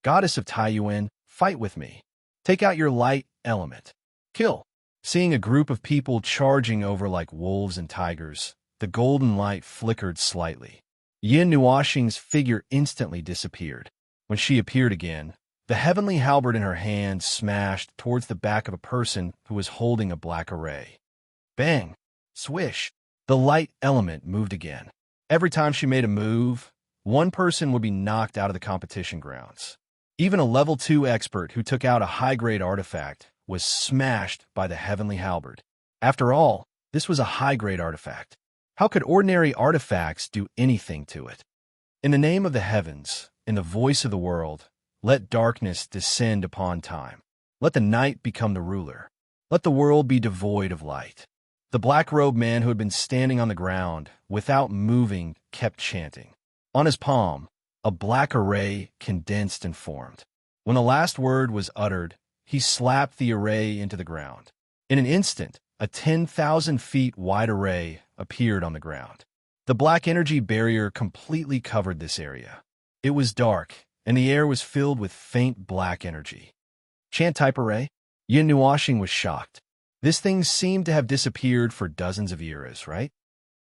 Goddess of Taiyuan, fight with me. Take out your light element. Kill. Seeing a group of people charging over like wolves and tigers, the golden light flickered slightly. Yin Nuashing's figure instantly disappeared. When she appeared again, the heavenly halberd in her hand smashed towards the back of a person who was holding a black array. Bang! Swish! The light element moved again. Every time she made a move, one person would be knocked out of the competition grounds. Even a level 2 expert who took out a high-grade artifact was smashed by the heavenly halberd. After all, this was a high-grade artifact. How could ordinary artifacts do anything to it? In the name of the heavens, in the voice of the world, let darkness descend upon time. Let the night become the ruler. Let the world be devoid of light. The black-robed man who had been standing on the ground, without moving, kept chanting. On his palm, a black array condensed and formed. When the last word was uttered, he slapped the array into the ground. In an instant, a 10,000 feet wide array appeared on the ground. The black energy barrier completely covered this area. It was dark, and the air was filled with faint black energy. Chant-type array? Yin Nuashing was shocked. This thing seemed to have disappeared for dozens of eras, right?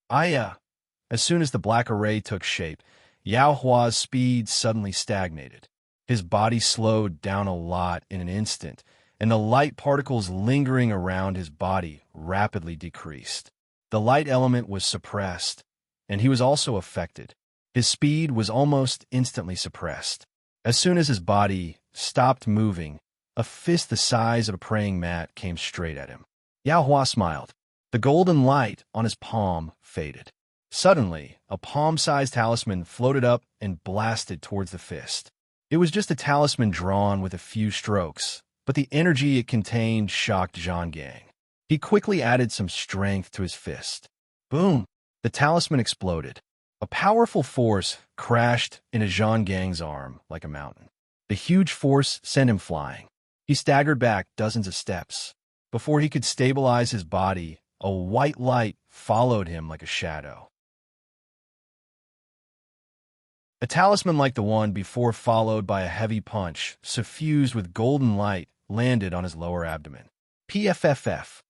As soon as the black array took shape, Yao Hua's speed suddenly stagnated. His body slowed down a lot in an instant, and the light particles lingering around his body rapidly decreased. The light element was suppressed, and he was also affected. His speed was almost instantly suppressed. As soon as his body stopped moving, a fist the size of a praying mat came straight at him. Yao Hua smiled. The golden light on his palm faded. Suddenly, a palm-sized talisman floated up and blasted towards the fist. It was just a talisman drawn with a few strokes, but the energy it contained shocked Zhang Gang. He quickly added some strength to his fist. Boom! The talisman exploded. A powerful force crashed into Zhang Gang's arm like a mountain. The huge force sent him flying. He staggered back dozens of steps. Before he could stabilize his body, a white light followed him like a shadow. A talisman like the one before, followed by a heavy punch, suffused with golden light, landed on his lower abdomen. PFFF.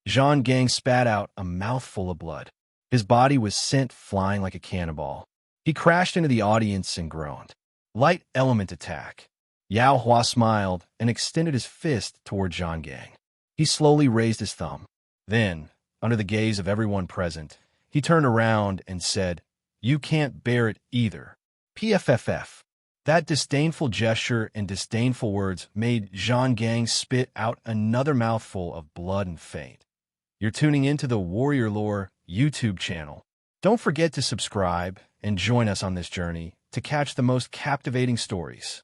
Zhang Gang spat out a mouthful of blood. His body was sent flying like a cannonball. He crashed into the audience and groaned. Light element attack. Yao Hua smiled and extended his fist toward Zhang Gang. He slowly raised his thumb. Then, under the gaze of everyone present, he turned around and said, "You can't bear it either." PFFF. That disdainful gesture and disdainful words made Zhang Gang spit out another mouthful of blood and faint. You're tuning into the Warrior Lore YouTube channel. Don't forget to subscribe and join us on this journey to catch the most captivating stories.